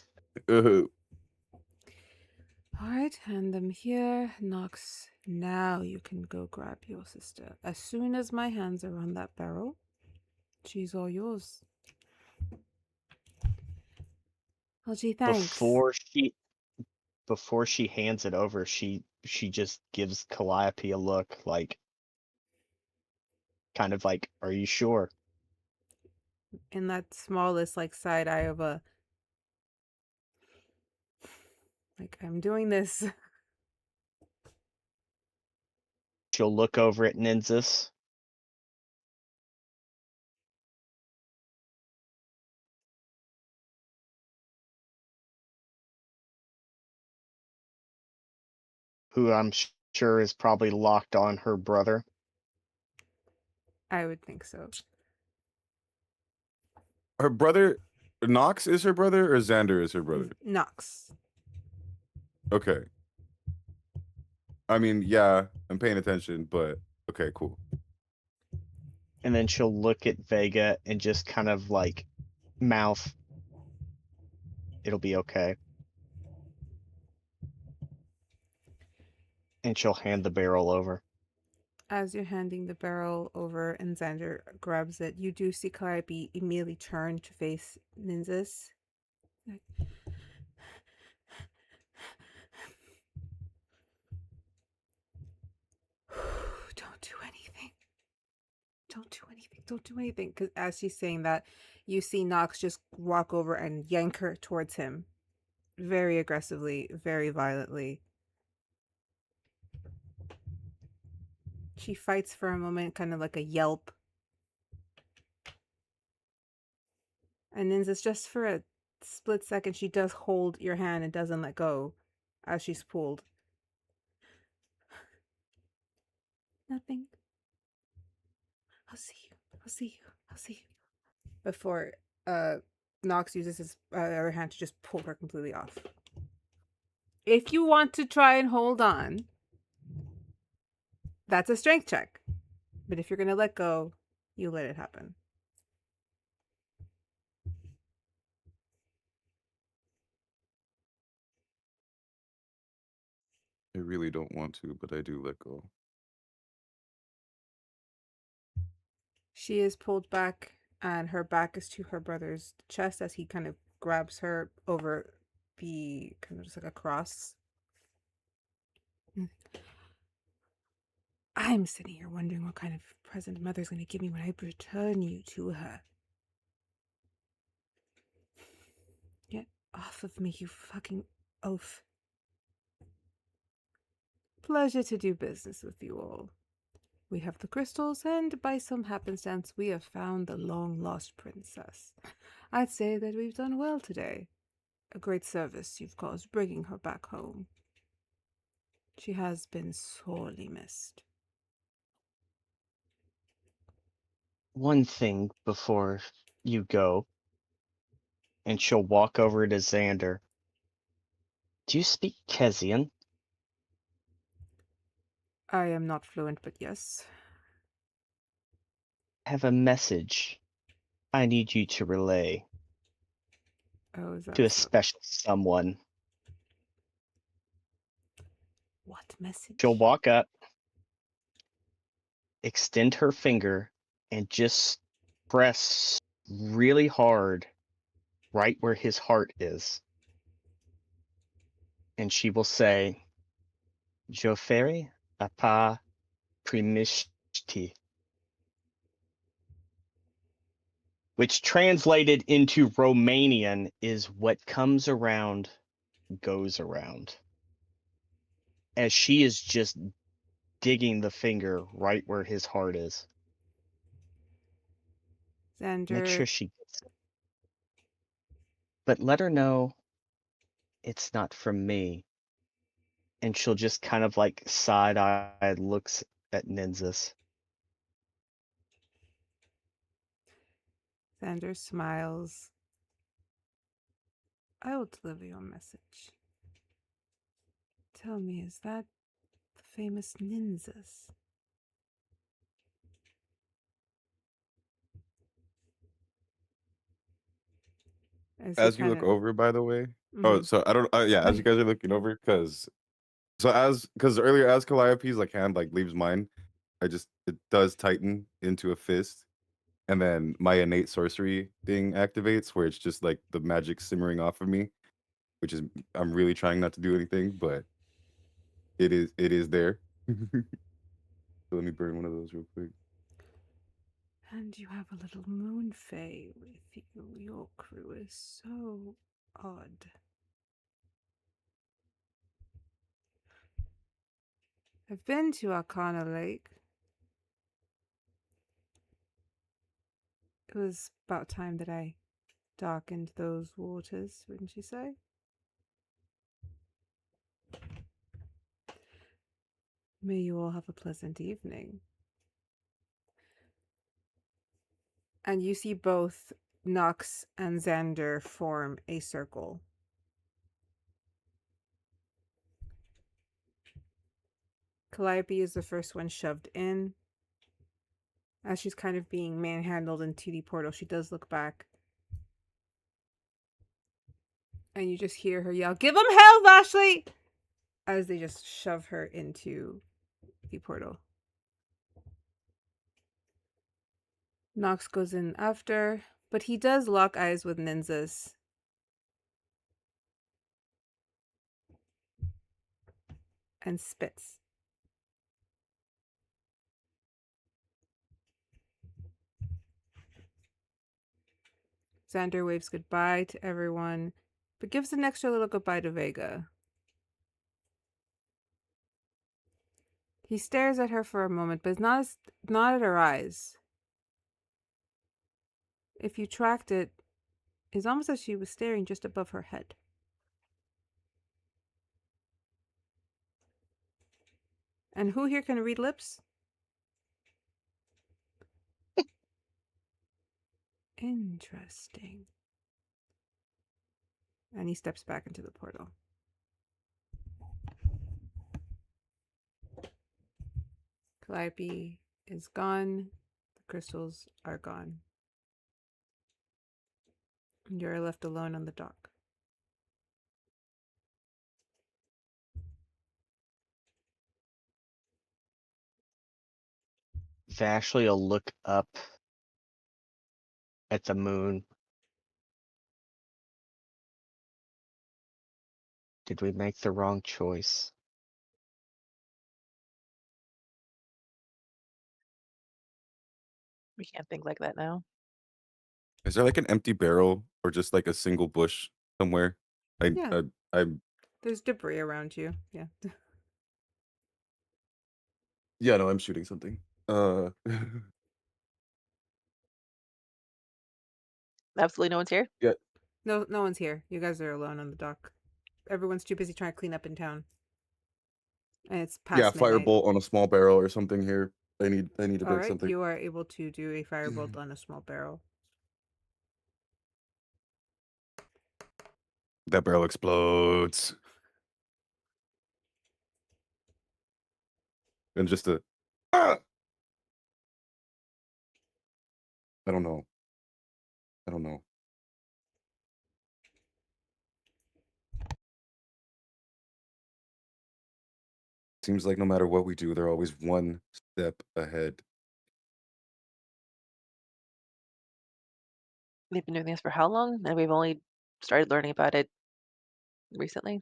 Alright, hand them here. Nox, now you can go grab your sister. As soon as my hands are on that barrel, she's all yours. Oh, gee, thanks. Before she hands it over, she just gives Calliope a look like, kind of like, are you sure? In that smallest, like, side eye of a... Like, I'm doing this. She'll look over at Nynzus. Who I'm sure is probably locked on her brother. I would think so. Her brother, Nox is her brother, or Xander is her brother? Nox. Okay. I mean, yeah, I'm paying attention, but okay, cool. And then she'll look at Vega and just kind of like mouth, it'll be okay. And she'll hand the barrel over. As you're handing the barrel over and Xander grabs it, you do see Calliope immediately turn to face Nynzus. Like, don't do anything. Don't do anything. Don't do anything. Because as she's saying that, you see Nox just walk over and yank her towards him. Very aggressively, very violently. She fights for a moment, kind of like a yelp. And Nynzus, just for a split second, she does hold your hand and doesn't let go as she's pulled. Nothing. I'll see you. I'll see you. I'll see you. Before Nox uses his other hand to just pull her completely off. If you want to try and hold on, that's a strength check. But if you're going to let go, you let it happen. I really don't want to, but I do let go. She is pulled back, and her back is to her brother's chest as he kind of grabs her over the kind of just like a cross. I'm sitting here wondering what kind of present Mother's going to give me when I return you to her. Get off of me, you fucking oaf. Pleasure to do business with you all. We have the crystals, and by some happenstance, we have found the long-lost princess. I'd say that we've done well today. A great service you've caused bringing her back home. She has been sorely missed. One thing before you go, and she'll walk over to Xander. Do you speak Kezian? I am not fluent, but yes. I have a message I need you to relay Oh, is that to a so? special someone. What message? She'll walk up, extend her finger, and just press really hard right where his heart is. And she will say, Joferi apa primishti. Which translated into Romanian is what comes around goes around. As she is just digging the finger right where his heart is. Xander. Make sure she gets it. But let her know it's not from me. And she'll just kind of like side-eyed looks at Nynzus. Xander smiles. I will deliver your message. Tell me, is that the famous Nynzus? As you look over, by the way. Oh, Mhm. so I don't. Yeah, as you guys are looking over, because earlier as Calliope's like hand like leaves mine, it does tighten into a fist, and then my innate sorcery thing activates, where it's just like the magic simmering off of me, which is I'm really trying not to do anything, but it is there. So let me burn one of those real quick. And you have a little moon fae with you. Your crew is so odd. I've been to Arcana Lake. It was about time that I darkened those waters, wouldn't you say? May you all have a pleasant evening. And you see both Nox and Xander form a circle. Calliope is the first one shoved in. As she's kind of being manhandled into the portal, she does look back. And you just hear her yell, "Give them hell, Vashley!" As they just shove her into the portal. Nox goes in after, but he does lock eyes with Nynzus. And spits. Xander waves goodbye to everyone, but gives an extra little goodbye to Vega. He stares at her for a moment, but not at her eyes. If you tracked it, it's almost as she was staring just above her head. And who here can read lips? Interesting. And he steps back into the portal. Calliope is gone. The crystals are gone. You're left alone on the dock. Vashley will look up at the moon. Did we make the wrong choice? We can't think like that now. Is there like an empty barrel or just like a single bush somewhere? Yeah. I'm There's debris around you. Yeah. yeah, no, I'm shooting something. Absolutely no one's here. Yeah. No one's here. You guys are alone on the dock. Everyone's too busy trying to clean up in town. And it's Yeah, past midnight. firebolt on a small barrel or something here. I need to All break right, something. you are able to do a firebolt on a small barrel. That barrel explodes. And just a ah! I don't know. Seems like no matter what we do, they're always one step ahead. They've been doing this for how long? And we've only started learning about it recently.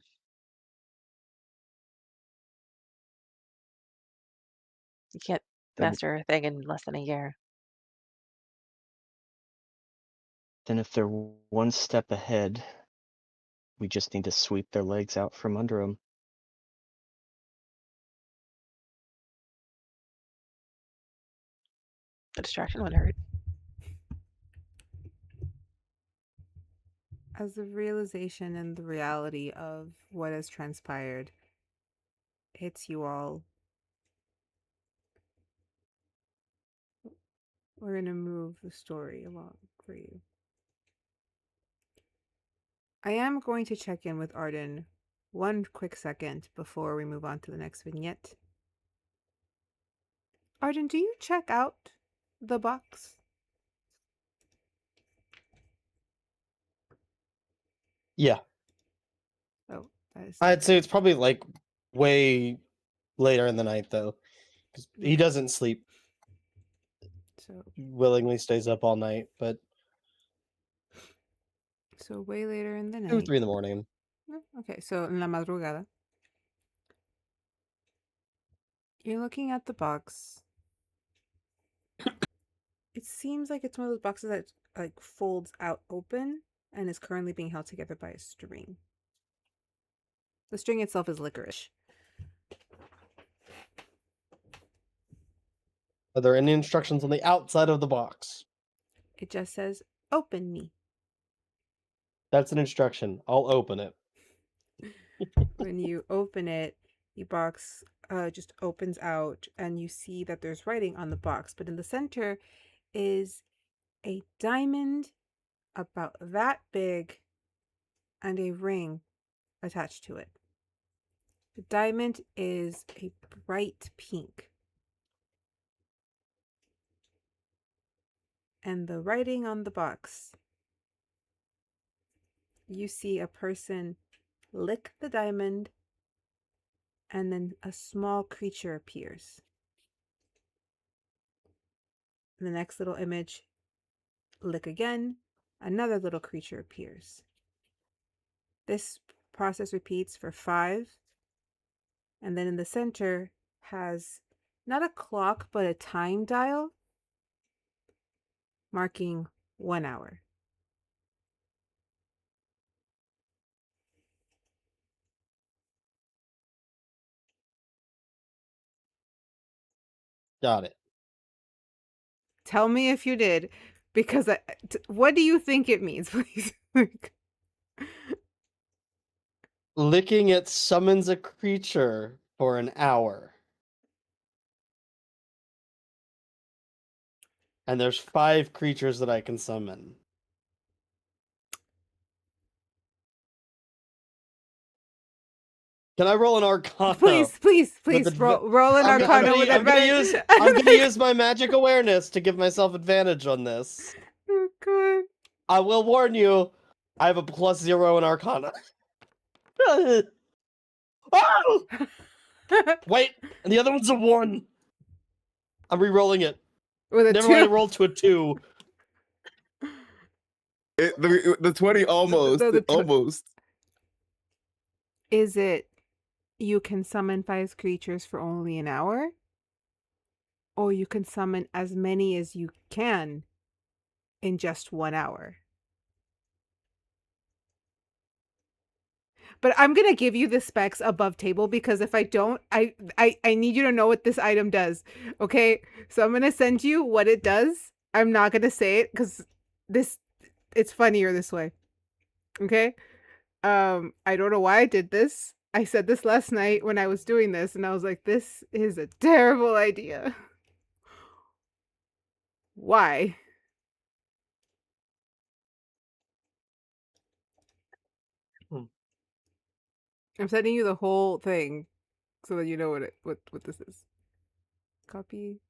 You can't Then, master a thing in less than a year. then if they're one step ahead, we just need to sweep their legs out from under them. A distraction wouldn't hurt. As the realization and the reality of what has transpired hits you all, we're going to move the story along for you. I am going to check in with Ardyn one quick second before we move on to the next vignette. Ardyn, do you check out the box? Yeah. Oh, that is. I'd say it's probably like way later in the night though. 'Cause he Okay. doesn't sleep. So, Willingly stays up all night, but way later in the 2 or night. 3 in the morning. Okay, so en la madrugada. You're looking at the box. It seems like it's one of those boxes that like folds out open and is currently being held together by a string. The string itself is licorice. Are there any instructions on the outside of the box? It just says, "Open me." That's an instruction. I'll open it. When you open it, the box just opens out and you see that there's writing on the box, but in the center is a diamond about that big and a ring attached to it. The diamond is a bright pink. And the writing on the box, you see a person lick the diamond and then a small creature appears. In the next little image, lick again, another little creature appears. This process repeats for 5, and then in the center has not a clock but a time dial marking 1 hour. Got it. Tell me if you did, because what do you think it means, please? Licking it summons a creature for an hour. And there's 5 creatures that I can summon. Can I roll an Arcana? Please, With roll an Arcana with advantage. I'm gonna use my magic awareness to give myself advantage on this. Oh, God. I will warn you, I have a +0 in Arcana. Oh! Wait, and the other one's a 1. I'm re-rolling it. With a Never 2. mind, I rolled to a 2. The 20 almost. Almost. Is it you can summon 5 creatures for only an hour? Or you can summon as many as you can in just 1 hour? But I'm going to give you the specs above table, because if I don't, I need you to know what this item does. Okay? So I'm going to send you what it does. I'm not going to say it because it's funnier this way. Okay? I don't know why I did this. I said this last night when I was doing this, and I was like, this is a terrible idea. Why? I'm sending you the whole thing so that you know what this is. Copy.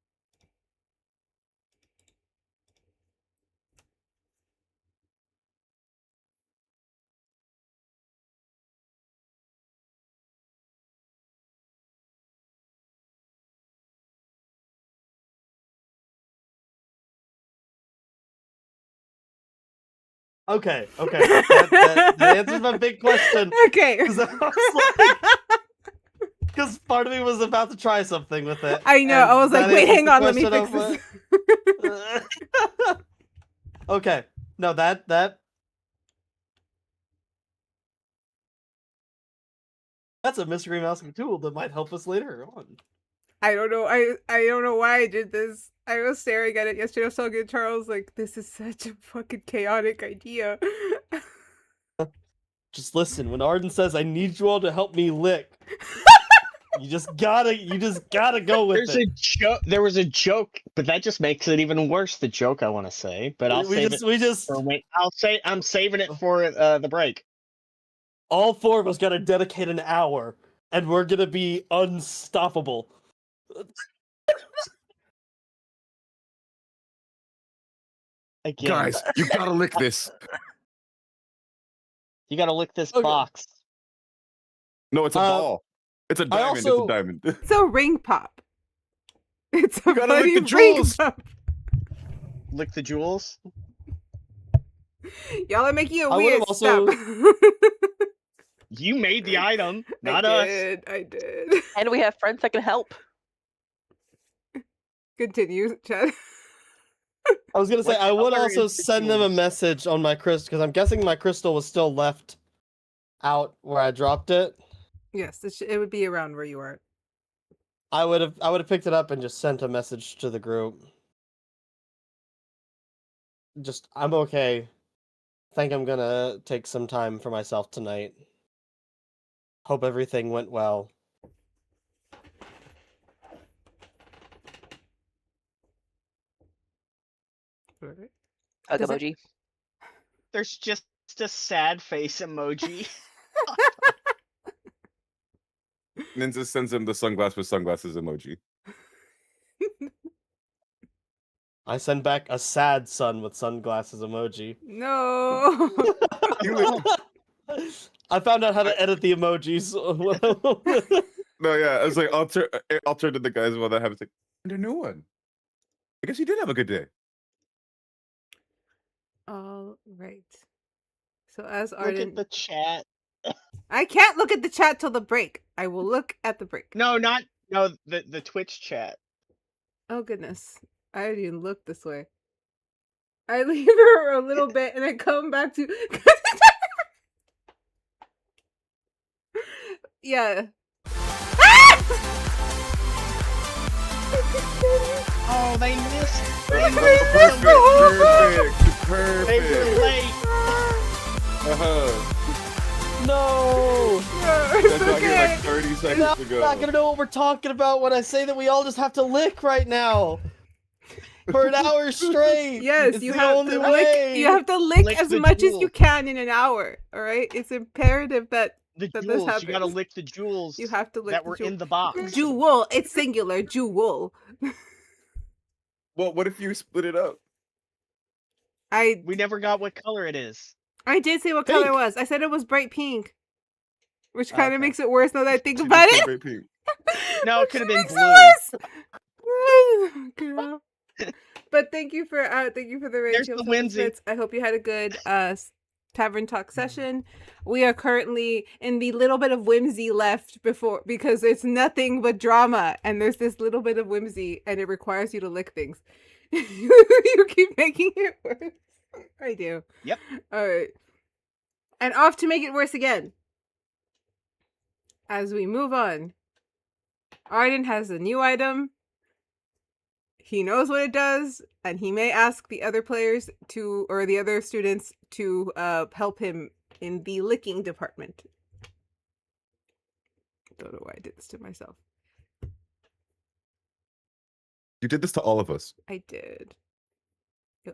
Okay. That answers my big question. Okay. Because part of me was about to try something with it. I know. I was like, wait, hang on, let me fix question this. Okay. No, that that's a mystery mousing tool that might help us later on. I don't know. I don't know why I did this. I was staring at it yesterday. I was talking to Charles like, this is such a fucking chaotic idea. Just listen, when Ardyn says, I need you all to help me lick, you just gotta go with it. There was a joke, but that just makes it even worse, the joke I want to say. But I'm saving it for the break. All 4 of us gotta dedicate an hour, and we're gonna be unstoppable. Again, Guys, you gotta lick this. you gotta lick this Okay. box. No, it's a ball. It's a diamond. It's a diamond. It's a ring pop. It's a You gotta lick bloody the ring jewels. pop. Lick the jewels. Y'all are making it I would've weird. also- Stop. You made the item, not us. I did. And we have friends that can help. Continue, Chad. I was gonna say, What I would color also is the send them a jewels? message on my crystal, because I'm guessing my crystal was still left out where I dropped it. Yes, it would be around where you are. I would have picked it up and just sent a message to the group. Just, I'm okay. Think I'm gonna take some time for myself tonight. Hope everything went well. Alright. Hug Does it- emoji. There's just a sad face emoji. Nynzus sends him the sunglass with sunglasses emoji. I send back a sad sun with sunglasses emoji. No. I found out how to edit the emojis. No, yeah, I was like, I'll turn to the guys while that happens. Like, and a new one. I guess you did have a good day. All right. So as Look Ardyn, at the chat. I can't look at the chat till the break. I will look at the break. No, the Twitch chat. Oh goodness, I didn't even look this way. I leave her a little bit and I come back to. Yeah. Ah! Oh, they missed. Perfect. They were late. No! It's That's like, okay. like 30 Now seconds I'm ago. not gonna know what we're talking about when I say that we all just have to lick right now. For an hour straight. Yes, It's you the have only to way. lick. You have to lick Lick as the much as you jewels. can in an hour. All right, it's imperative that The this jewels. happens. You gotta lick the jewels. You have to lick that the were jewel. in the box. Jewel. It's singular. Jewel. Well, what if you split it up? We never got what color it is. I did say what color it Pink. was. I said it was bright pink, which kind of Okay. makes it worse now that I think She about just said it. great pink. No, it Which could have been makes blue. it worse. Girl. But thank you for the There's Rachel the whimsy. I hope you had a good tavern talk session. We are currently in the little bit of whimsy left because it's nothing but drama, and there's this little bit of whimsy, and it requires you to lick things. You keep making it worse. I do. Yep. All right. And off to make it worse again. As we move on, Ardyn has a new item. He knows what it does, and he may ask the other players or the other students to help him in the licking department. Don't know why I did this to myself. You did this to all of us. I did.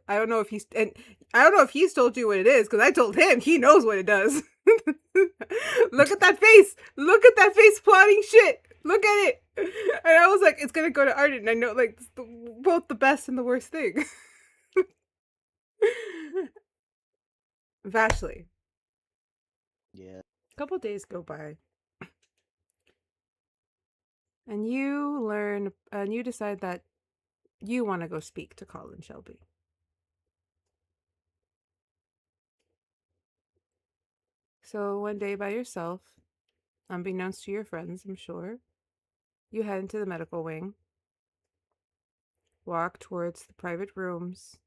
I don't know if he's told you what it is, because I told him. He knows what it does. Look at that face. Look at that face plotting shit. Look at it. And I was like, it's gonna go to Ardyn. And I know, like, both the best and the worst thing. Vashley. Yeah. A couple days go by. And you decide that you want to go speak to Colin Shelby. So one day by yourself, unbeknownst to your friends, I'm sure, you head into the medical wing, walk towards the private rooms.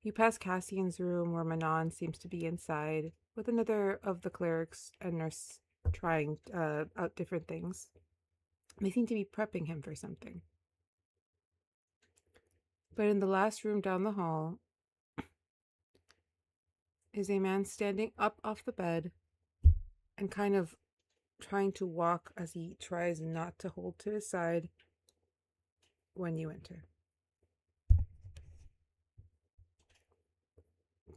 You pass Cassian's room where Manon seems to be inside with another of the clerics and nurse trying out different things. They seem to be prepping him for something. But in the last room down the hall is a man standing up off the bed and kind of trying to walk as he tries not to hold to his side when you enter.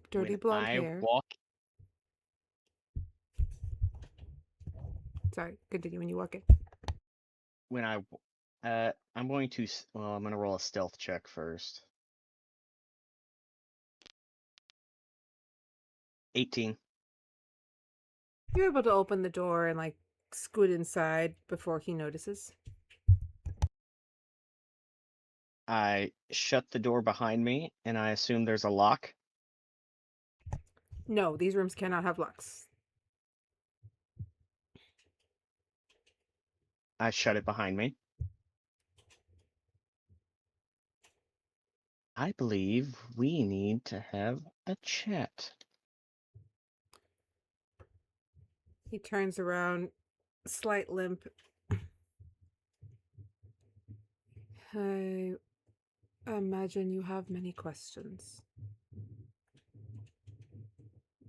Dirty blonde hair. Sorry, continue when you walk in. I'm going to roll a stealth check first. 18. You're able to open the door and like scoot inside before he notices. I shut the door behind me, and I assume there's a lock. No, these rooms cannot have locks. I shut it behind me. I believe we need to have a chat. He turns around, slight limp. I imagine you have many questions.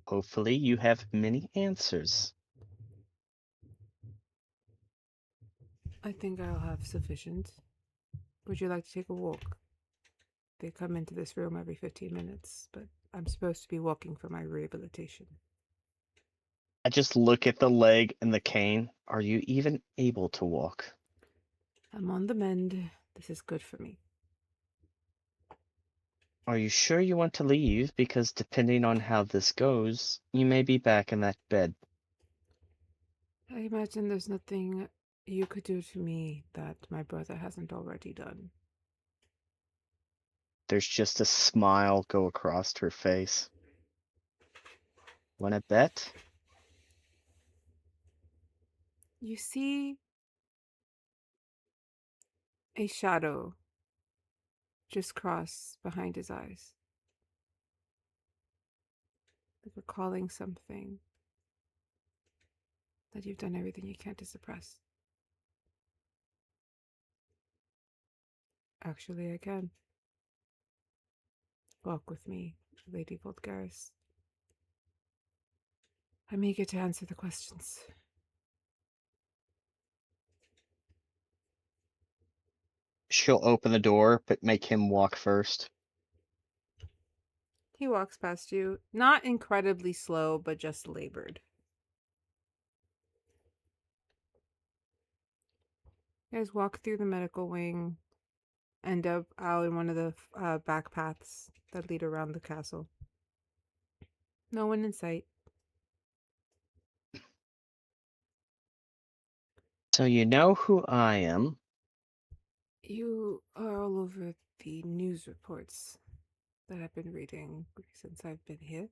Hopefully you have many answers. I think I'll have sufficient. Would you like to take a walk? They come into this room every 15 minutes, but I'm supposed to be walking for my rehabilitation. I just look at the leg and the cane. Are you even able to walk? I'm on the mend. This is good for me. Are you sure you want to leave? Because depending on how this goes, you may be back in that bed. I imagine there's nothing you could do to me that my brother hasn't already done. There's just a smile go across her face. Wanna bet? You see a shadow just cross behind his eyes. Like recalling something that you've done everything you can to suppress. Actually, I can. Walk with me, Lady Volgaris. I'm eager to answer the questions. She'll open the door, but make him walk first. He walks past you, not incredibly slow, but just labored. You guys walk through the medical wing, end up out in one of the back paths that lead around the castle. No one in sight. So you know who I am. You are all over the news reports that I've been reading since I've been here.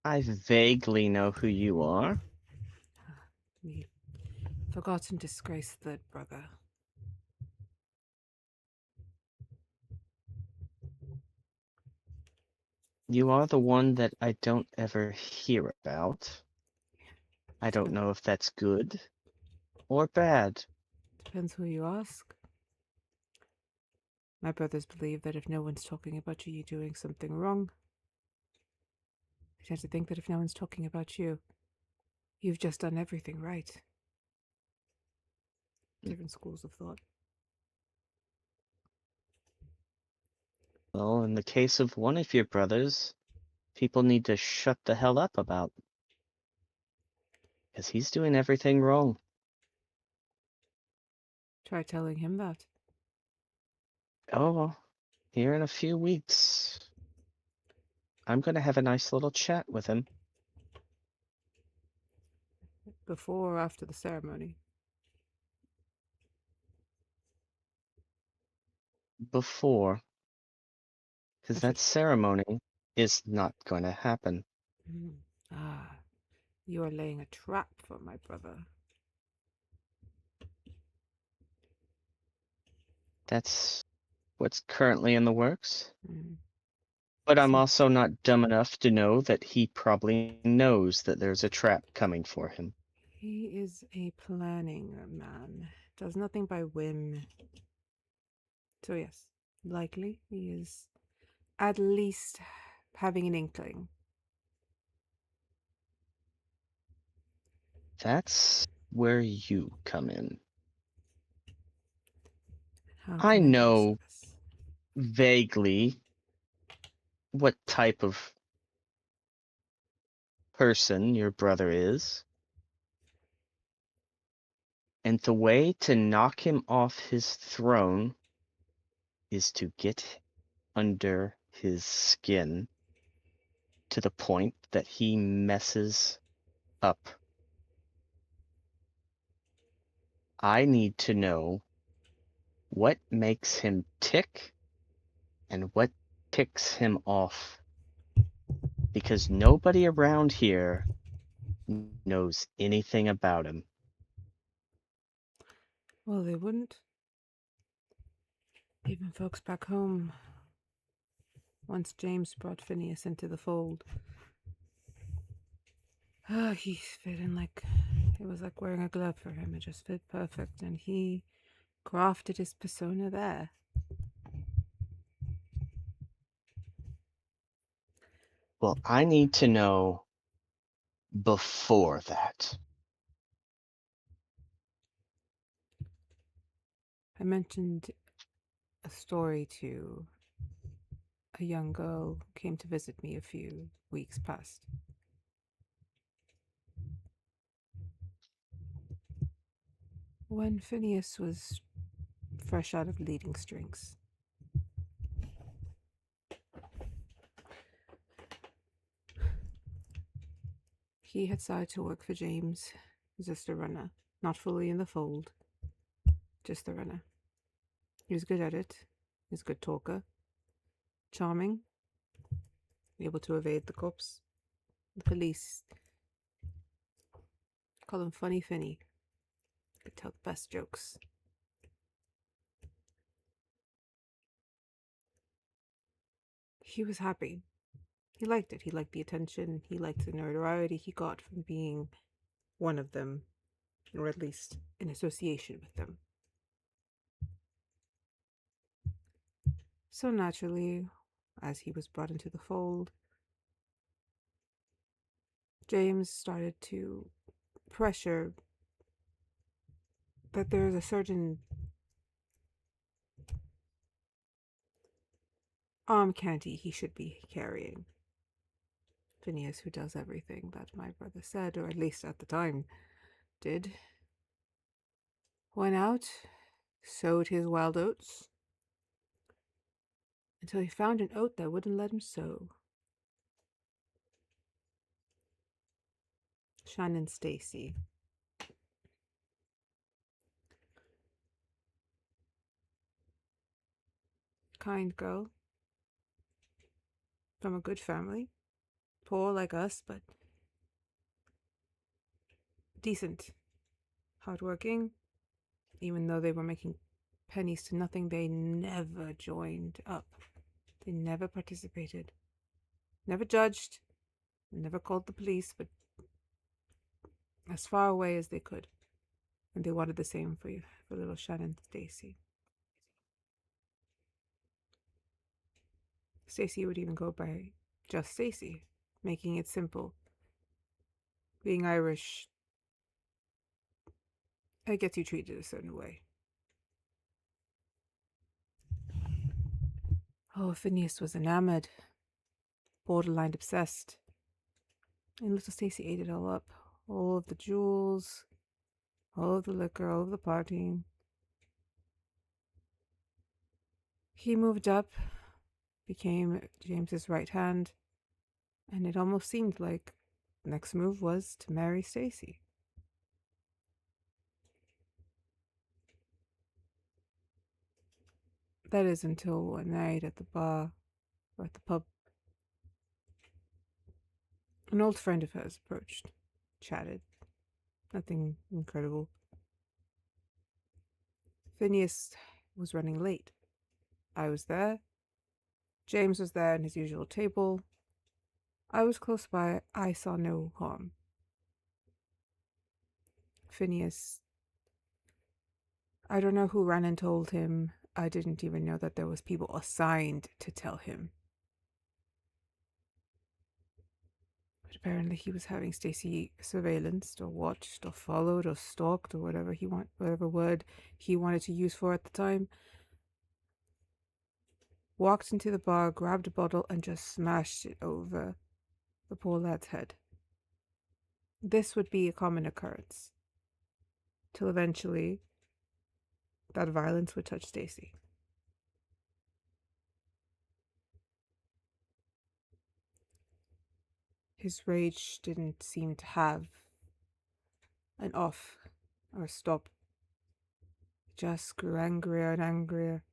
I vaguely know who you are. The forgotten disgraced third brother. You are the one that I don't ever hear about. I don't know if that's good or bad. Depends who you ask. My brothers believe that if no one's talking about you, you're doing something wrong. I tend to think that if no one's talking about you, you've just done everything right. Different schools of thought. Well, in the case of one of your brothers, people need to shut the hell up about. Because he's doing everything wrong. Try telling him that. Oh, here in a few weeks, I'm going to have a nice little chat with him. Before or after the ceremony. Before. Because That's that ceremony is not going to happen. Ah, you are laying a trap for my brother. That's what's currently in the works. Mm. But I'm So- also not dumb enough to know that he probably knows that there's a trap coming for him. He is a planning man. Does nothing by whim. So yes, likely he is at least having an inkling. That's where you come in. How I can I be of know service? vaguely what type of person your brother is. And the way to knock him off his throne is to get under his skin to the point that he messes up. I need to know what makes him tick and what ticks him off. Because nobody around here knows anything about him. Well, they wouldn't. Even folks back home. Once James brought Phineas into the fold. He fit in like it was like wearing a glove for him. It just fit perfect, and he crafted his persona there. Well, I need to know before that. I mentioned a story to a young girl who came to visit me a few weeks past. When Phineas was fresh out of leading strings. He had started to work for James, just a runner, not fully in the fold, just the runner. He was good at it. He was a good talker, charming, able to evade the cops, the police. Call him Funny Finny. Could tell the best jokes. He was happy. He liked it. He liked the attention. He liked the notoriety he got from being one of them. or at least in association with them. So naturally, as he was brought into the fold, James started to pressure that there is a certain arm candy he should be carrying. Phineas, who does everything that my brother said, or at least at the time did, went out, sowed his wild oats, until he found an oat that wouldn't let him sow. Shannon Stacy. Kind girl. From a good family. Poor like us, but decent. Hardworking. Even though they were making pennies to nothing, they never joined up. They never participated. Never judged. Never called the police, but as far away as they could. And they wanted the same for you, for little Shannon Stacy. Stacy would even go by just Stacy, making it simple. Being Irish, it gets you treated a certain way. Oh, Phineas was enamored, borderline obsessed. And little Stacy ate it all up. All of the jewels, all of the liquor, all of the partying. He moved up, became James's right hand, and it almost seemed like the next move was to marry Stacy. That is until one night at the bar, or at the pub, an old friend of hers approached, chatted. Nothing incredible. Phineas was running late. I was there. James was there in his usual table. I was close by. I saw no harm. Phineas, I don't know who ran and told him. I didn't even know that there was people assigned to tell him. But apparently he was having Stacy surveillanced or watched or followed or stalked or whatever word he wanted to use for at the time. Walked into the bar, grabbed a bottle, and just smashed it over the poor lad's head. This would be a common occurrence, till eventually that violence would touch Stacy. His rage didn't seem to have an off or a stop. It just grew angrier and angrier.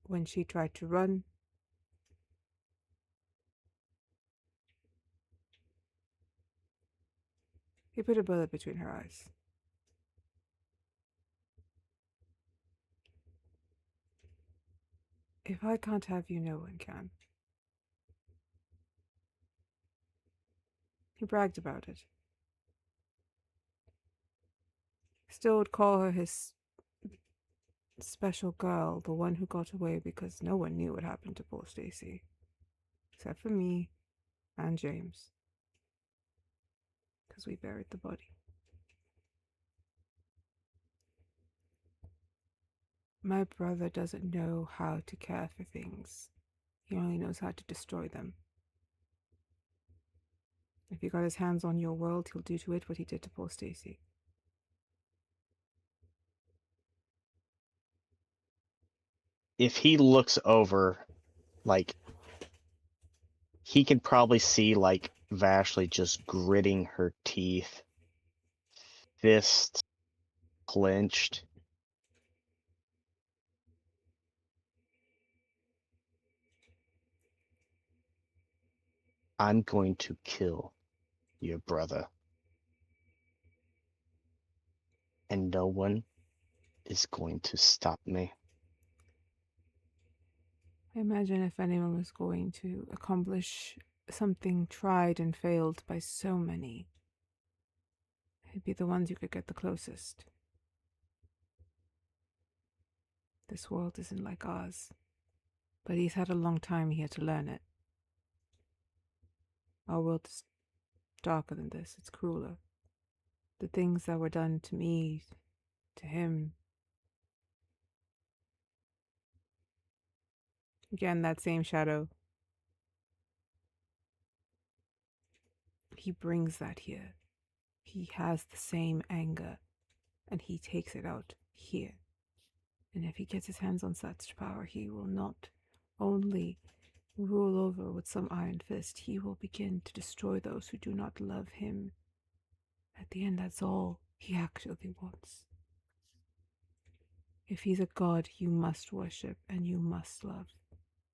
When she tried to run, he put a bullet between her eyes. If I can't have you, no one can. He bragged about it. Still would call her his special girl, the one who got away, because no one knew what happened to poor Stacy. Except for me and James. Because we buried the body. My brother doesn't know how to care for things. He only knows how to destroy them. If he got his hands on your world, he'll do to it what he did to poor Stacy. If he looks over, like, he can probably see, like, Vashley just gritting her teeth, fists clenched. I'm going to kill your brother. And no one is going to stop me. I imagine if anyone was going to accomplish something tried and failed by so many, it'd be the ones you could get the closest. This world isn't like ours, but he's had a long time here to learn it. Our world is darker than this. It's crueler. The things that were done to me, to him. Again, that same shadow. He brings that here. He has the same anger, and he takes it out here. And if he gets his hands on such power, he will not only rule over with some iron fist, he will begin to destroy those who do not love him. At the end, that's all he actually wants. If he's a god, you must worship and you must love.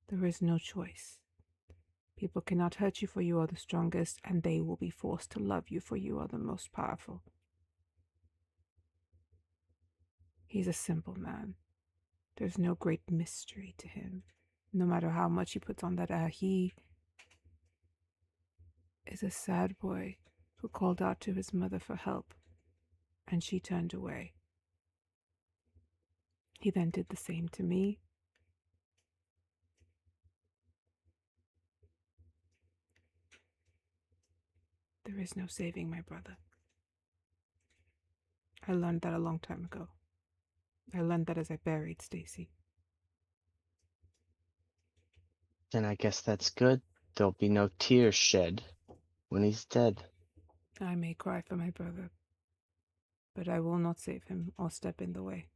There is no choice. People cannot hurt you, for you are the strongest, and they will be forced to love you, for you are the most powerful. He's a simple man. There's no great mystery to him. No matter how much he puts on that air, he is a sad boy who called out to his mother for help, and she turned away. He then did the same to me. There is no saving my brother. I learned that a long time ago. I learned that as I buried Stacy. Then I guess that's good. There'll be no tears shed when he's dead. I may cry for my brother, but I will not save him or step in the way.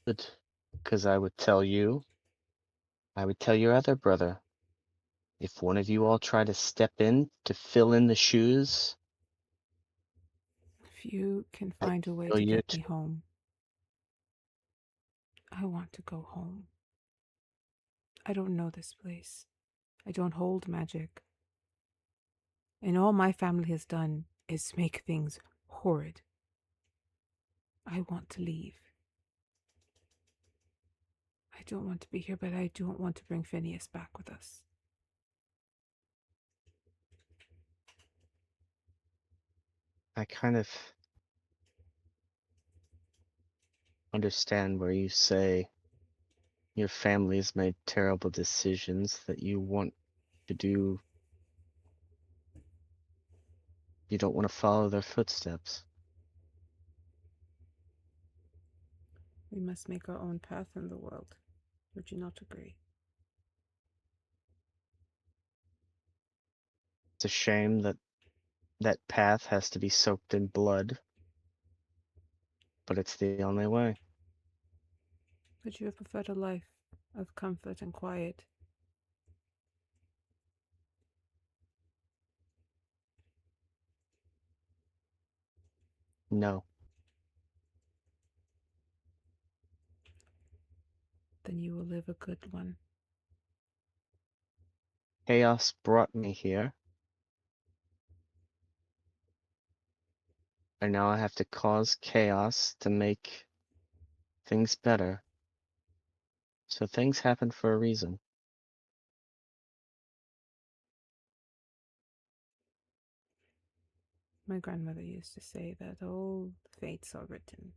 Good. Because I would tell your other brother, if one of you all try to step in to fill in the shoes, If you can I find a way kill to you get too. me home, I want to go home. I don't know this place. I don't hold magic. And all my family has done is make things horrid. I want to leave. I don't want to be here, but I don't want to bring Phineas back with us. I kind of understand where you say your family's made terrible decisions that you want to do. You don't want to follow their footsteps. We must make our own path in the world. Would you not agree? It's a shame that that path has to be soaked in blood, but it's the only way. Would you have preferred a life of comfort and quiet? No. Then you will live a good one. Chaos brought me here. And now I have to cause chaos to make things better. So things happen for a reason. My grandmother used to say that all fates are written.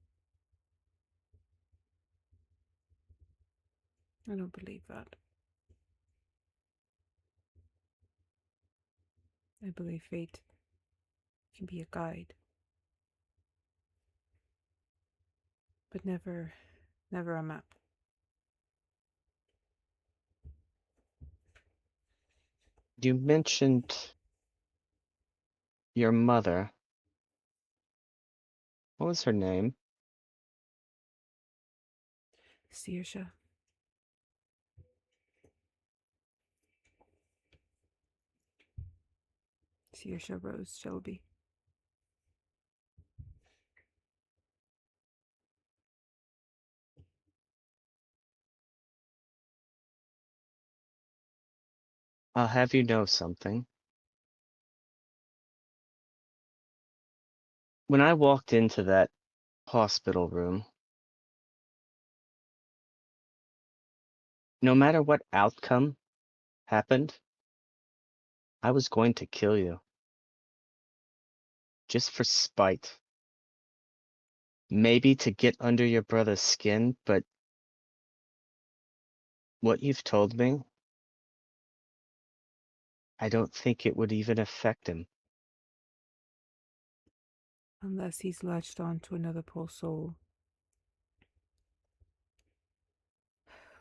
I don't believe that. I believe fate can be a guide, but never a map. You mentioned your mother. What was her name? Saoirse. Saoirse Rose Shelby. I'll have you know something. When I walked into that hospital room, no matter what outcome happened, I was going to kill you. Just for spite. Maybe to get under your brother's skin, but what you've told me, I don't think it would even affect him. Unless he's latched on to another poor soul.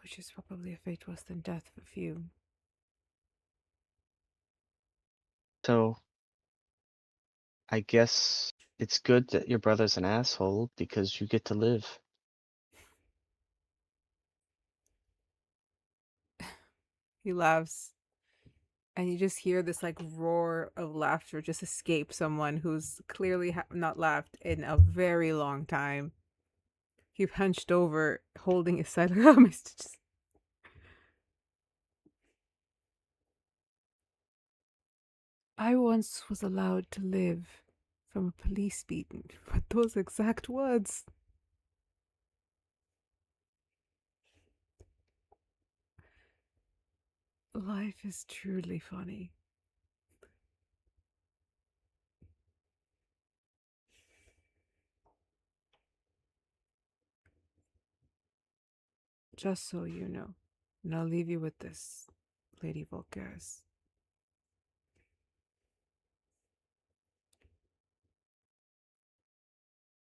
Which is probably a fate worse than death for few. So, I guess it's good that your brother's an asshole because you get to live. He laughs. And you just hear this like roar of laughter just escape someone who's clearly not laughed in a very long time. He hunched over, holding his side. I once was allowed to live from a police beating, but those exact words. Life is truly funny. Just so you know, and I'll leave you with this, Lady Volcaris.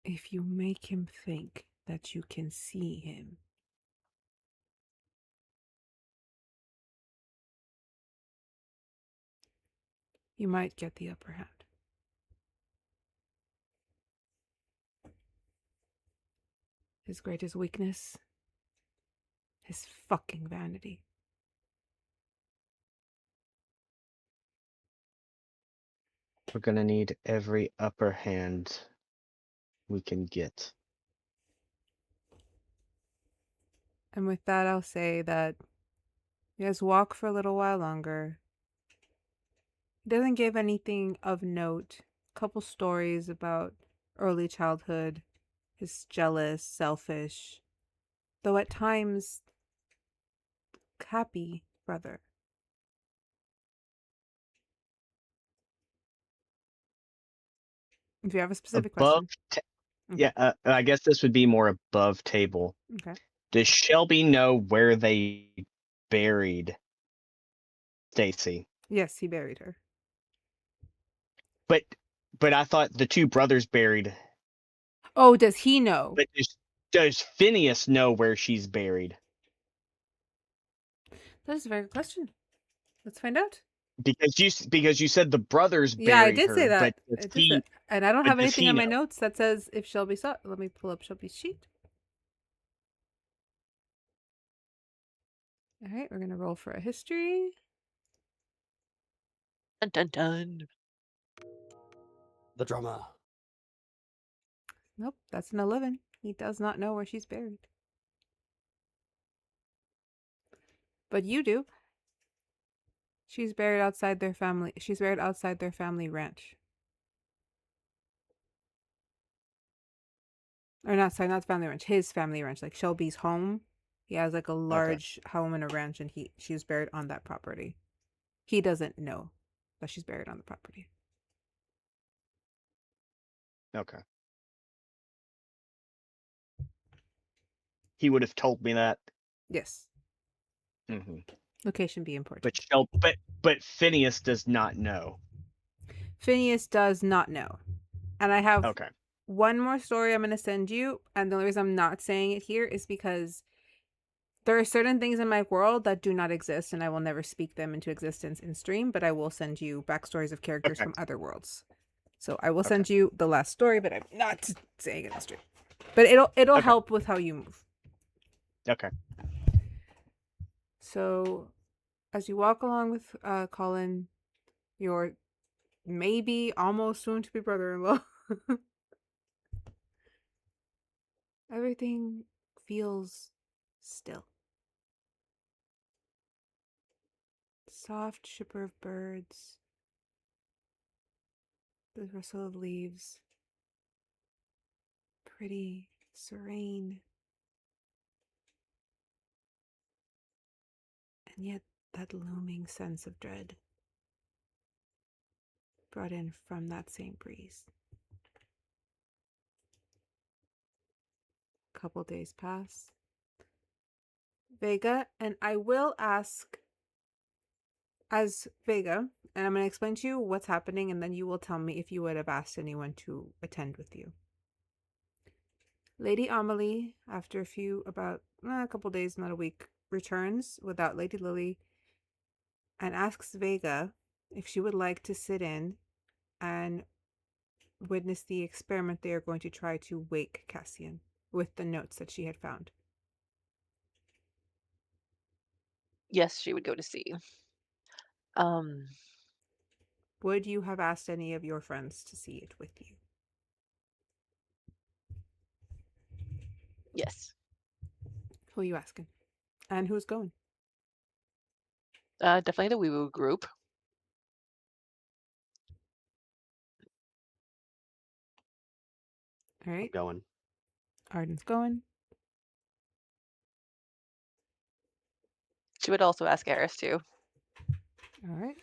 If you make him think that you can see him, you might get the upper hand. His greatest weakness? His fucking vanity. We're gonna need every upper hand we can get. And with that, I'll say that you guys walk for a little while longer. He doesn't give anything of note. A couple stories about early childhood, his jealous, selfish, though at times happy brother. If you have a specific Above, question. yeah, I guess this would be more above table. Okay. Does Shelby know where they buried Stacy? Yes, he buried her. But I thought the two brothers buried. Oh, does he know? But does Phineas know where she's buried? That is a very good question. Let's find out. Because you said the brothers Yeah, I buried did her, say that. but I did say, and I don't have does anything he on my know? notes that says if Shelby saw it. Let me pull up Shelby's sheet. All right, we're gonna roll for a history. Dun dun dun. The drama. Nope, that's an 11. He does not know where she's buried. But you do. She's buried outside their family. She's buried outside their family ranch. Or not, sorry, not family ranch. His family ranch, like Shelby's home. He has like a large home and a ranch, and she was buried on that property. He doesn't know that she's buried on the property. Okay. He would have told me that. Yes. Mm-hmm. Location be important. But Phineas does not know. Phineas does not know. And I have Okay. one more story I'm going to send you. And the only reason I'm not saying it here is because there are certain things in my world that do not exist, and I will never speak them into existence in stream, but I will send you backstories of characters from other worlds. So I will send you the last story, but I'm not saying it in the stream. But it'll help with how you move. Okay. So as you walk along with Colin, your maybe almost soon to be brother-in-law, everything feels still. Soft chipper of birds, the rustle of leaves, pretty, serene. And yet that looming sense of dread brought in from that same breeze. A couple days pass. Vega, and I will ask as Vega, and I'm going to explain to you what's happening, and then you will tell me if you would have asked anyone to attend with you. Lady Amelie, after a couple days, not a week, returns without Lady Lily and asks Vega if she would like to sit in and witness the experiment they are going to try to wake Cassian with the notes that she had found. Yes, she would go to see. Would you have asked any of your friends to see it with you? Yes. Who are you asking? And who's going? Definitely the Wee Woo group. All right. Going. Ardyn's going. She would also ask Eris too. All right.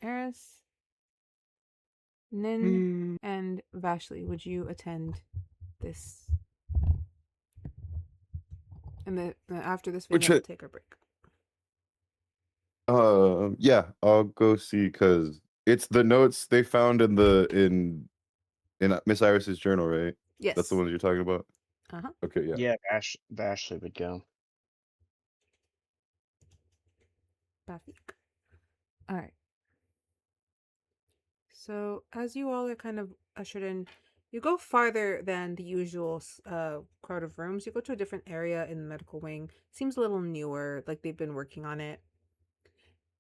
Eris, Nin, and Vashley, would you attend this? And after this video, we'll take our break. Yeah, I'll go see because it's the notes they found in Miss Iris's journal, right? Yes. That's the ones you're talking about. Uh-huh. Okay, yeah. Yeah, Vashley would go. Bafik. All right. So as you all are kind of ushered in, you go farther than the usual crowd of rooms. You go to a different area in the medical wing. Seems a little newer, like they've been working on it.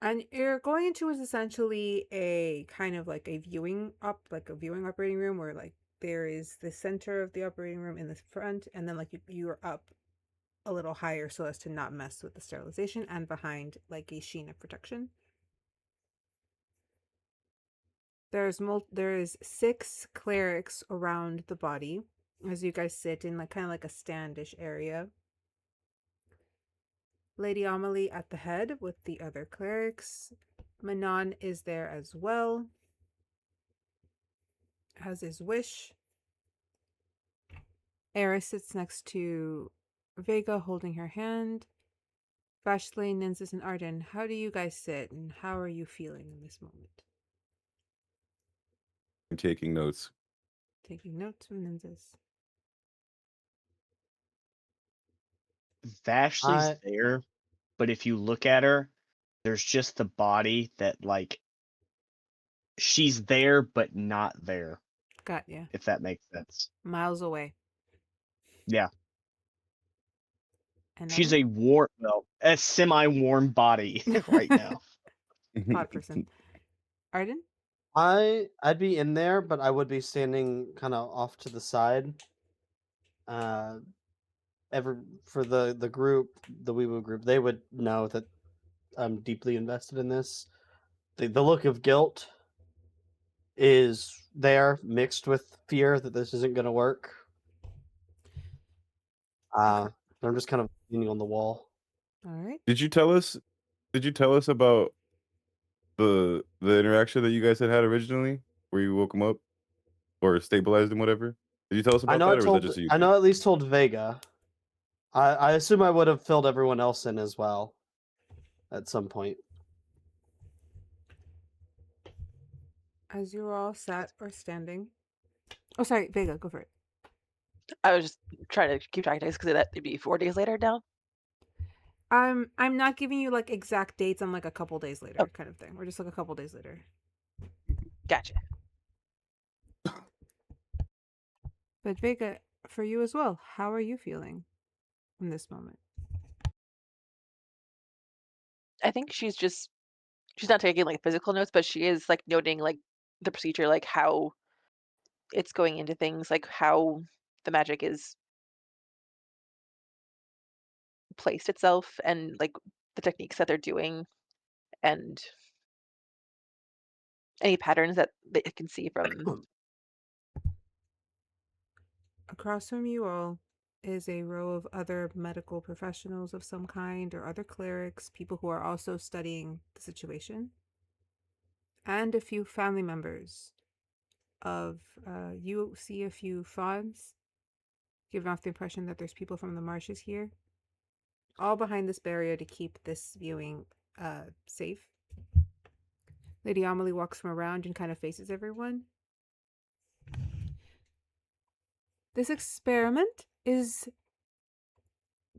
And you're going into is essentially a kind of like a viewing operating room where like there is the center of the operating room in the front, and then like you're up a little higher so as to not mess with the sterilization, and behind like a sheen of protection. There is 6 clerics around the body as you guys sit in like kind of like a standish area. Lady Amelie at the head with the other clerics. Manon is there as well, as is Wish. Eris sits next to Vega holding her hand. Vashley, Nynzus, and Ardyn, how do you guys sit and how are you feeling in this moment? I'm taking notes. Taking notes from Nynzus. Vashley's there, but if you look at her, there's just the body that like she's there but not there. Got ya. If that makes sense. Miles away. Yeah. And She's a semi-warm body right now. Pod person. Ardyn? I'd be in there, but I would be standing kind of off to the side. For the group, the Wee Woo group, they would know that I'm deeply invested in this. The look of guilt is there, mixed with fear that this isn't going to work. I'm just kind of leaning on the wall. All right. Did you tell us about the interaction that you guys had originally, where you woke him up or stabilized him, whatever? Did you tell us about that, or was that just you? I know at least told Vega. I assume I would have filled everyone else in as well at some point. As you're all sat or standing. Oh, sorry, Vega, go for it. I was just trying to keep track of days because it'd be 4 days later now. I'm not giving you like exact dates. I'm like a couple days later kind of thing. We're just like a couple days later. Gotcha. But Vega, for you as well, how are you feeling in this moment? I think she's not taking like physical notes, but she is like noting like the procedure, like how it's going into things, like how the magic is placed itself, and like the techniques that they're doing, and any patterns that they can see from. Across from you all is a row of other medical professionals of some kind or other clerics, people who are also studying the situation, and a few family members of, you see a few fawns, giving off the impression that there's people from the marshes here, all behind this barrier to keep this viewing safe. Lady Amelie walks from around and kind of faces everyone. This experiment is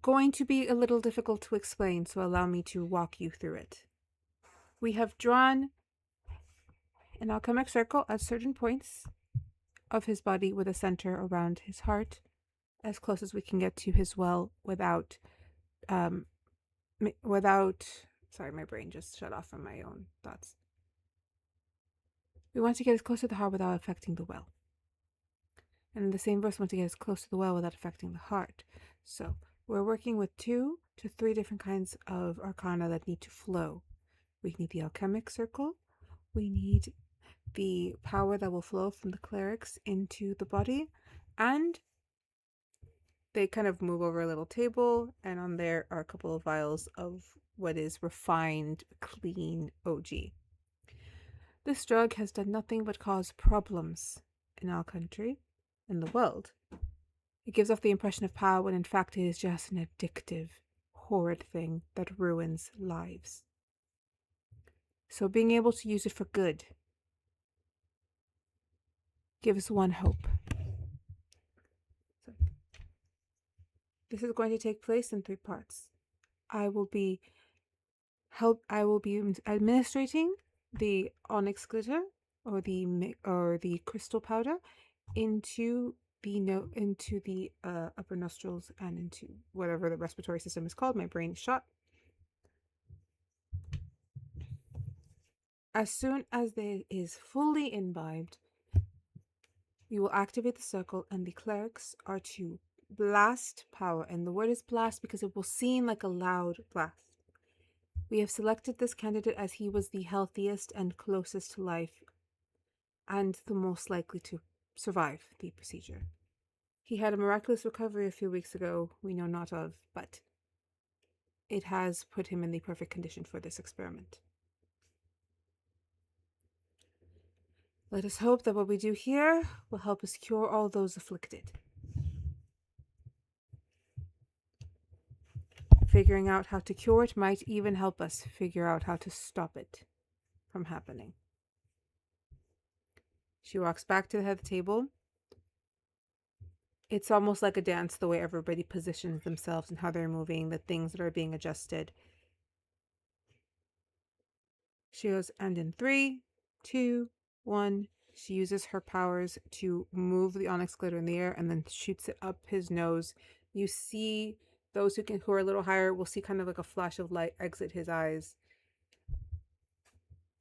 going to be a little difficult to explain, so allow me to walk you through it. We have drawn an alchemic circle at certain points of his body with a center around his heart, as close as we can get to his well without, sorry, my brain just shut off from my own thoughts. We want to get as close to the heart without affecting the well. And in the same verse, we want to get as close to the well without affecting the heart. So we're working with 2 to 3 different kinds of arcana that need to flow. We need the alchemic circle. We need the power that will flow from the clerics into the body. And they kind of move over a little table, and on there are a couple of vials of what is refined, clean OG. This drug has done nothing but cause problems in our country, in the world. It gives off the impression of power when in fact it is just an addictive, horrid thing that ruins lives. So being able to use it for good gives one hope. So, this is going to take place in 3 parts. I will be administrating the onyx glitter or the crystal powder into the upper nostrils and into whatever the respiratory system is called. My brain is shot. As soon as it is fully imbibed, we will activate the circle, and the clerics are to blast power. And the word is blast because it will seem like a loud blast. We have selected this candidate as he was the healthiest and closest to life and the most likely to survive the procedure. He had a miraculous recovery a few weeks ago, we know not of, but it has put him in the perfect condition for this experiment. Let us hope that what we do here will help us cure all those afflicted. Figuring out how to cure it might even help us figure out how to stop it from happening. She walks back to the head of the table. It's almost like a dance, the way everybody positions themselves and how they're moving, the things that are being adjusted. She goes, and in 3, 2, 1, she uses her powers to move the onyx glitter in the air and then shoots it up his nose. You see those who are a little higher will see kind of like a flash of light exit his eyes.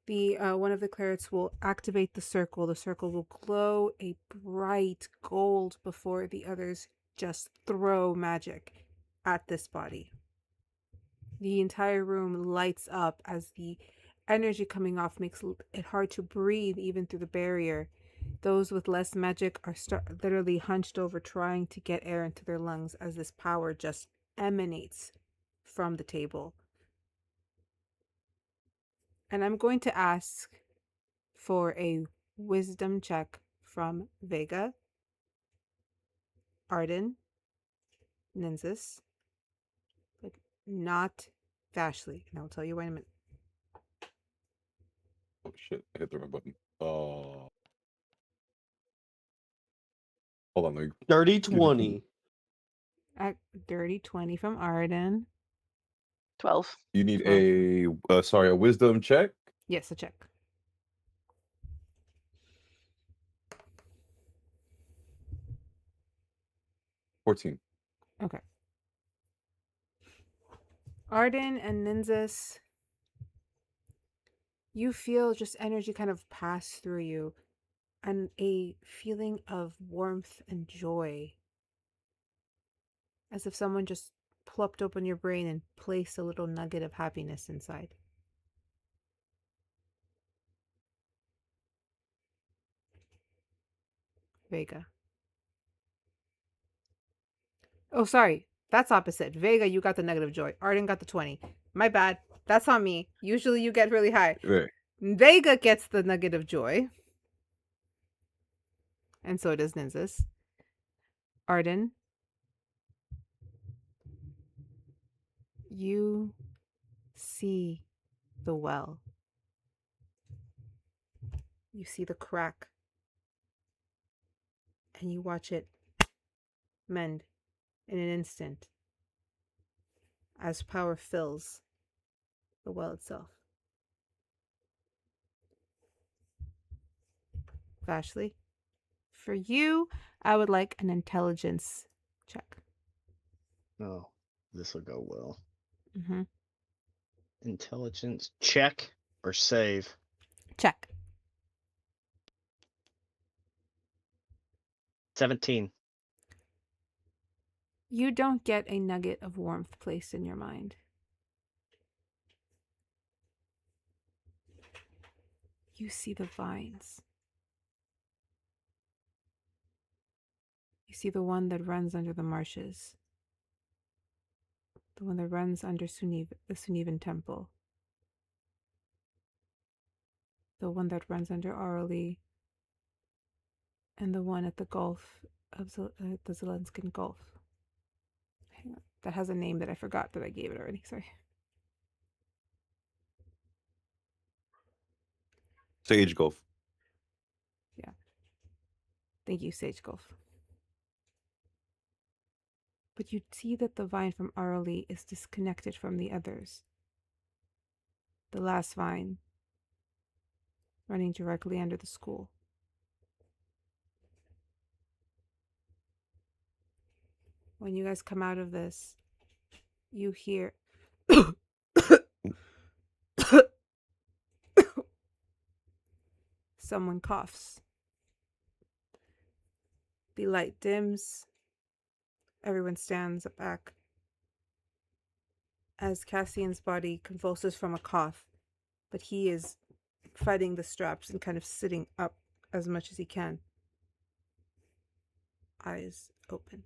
One of the clerics will activate the circle. The circle will glow a bright gold before the others just throw magic at this body. The entire room lights up as the energy coming off makes it hard to breathe even through the barrier. Those with less magic are literally hunched over trying to get air into their lungs as this power just emanates from the table. And I'm going to ask for a wisdom check from Vega, Ardyn, Nynzus, but not Vashley. And I'll tell you why in a minute. Oh shit, I hit the wrong button. Hold on, let me... Dirty 20. At dirty 20 from Ardyn. 12. You need a wisdom check. Yes, a check. $14. Okay. Ardyn and Nynzus, you feel just energy kind of pass through you and a feeling of warmth and joy. As if someone just plopped open your brain and placed a little nugget of happiness inside. Vega. Oh, sorry. That's opposite. Vega, you got the negative joy. Ardyn got the 20. My bad. That's on me. Usually you get really high. Right. Vega gets the negative joy. And so does Nynzus. Ardyn, you see the well. You see the crack. And you watch it mend in an instant as power fills the well itself. Vashley, for you, I would like an intelligence check. Oh, this will go well. Mm-hmm. Intelligence check or save? Check. 17. You don't get a nugget of warmth placed in your mind. You see the vines. You see the one that runs under the marshes. The one that runs under the Sunevan temple. The one that runs under Arali. And the one at the Gulf of the Zelenskin Gulf. Hang on. That has a name that I forgot that I gave it already. Sorry. Sage Gulf. Yeah. Thank you, Sage Gulf. But you see that the vine from Arali is disconnected from the others. The last vine running directly under the school. When you guys come out of this, you hear someone coughs. The light dims. Everyone stands back as Cassian's body convulses from a cough, but he is fighting the straps and kind of sitting up as much as he can. Eyes open.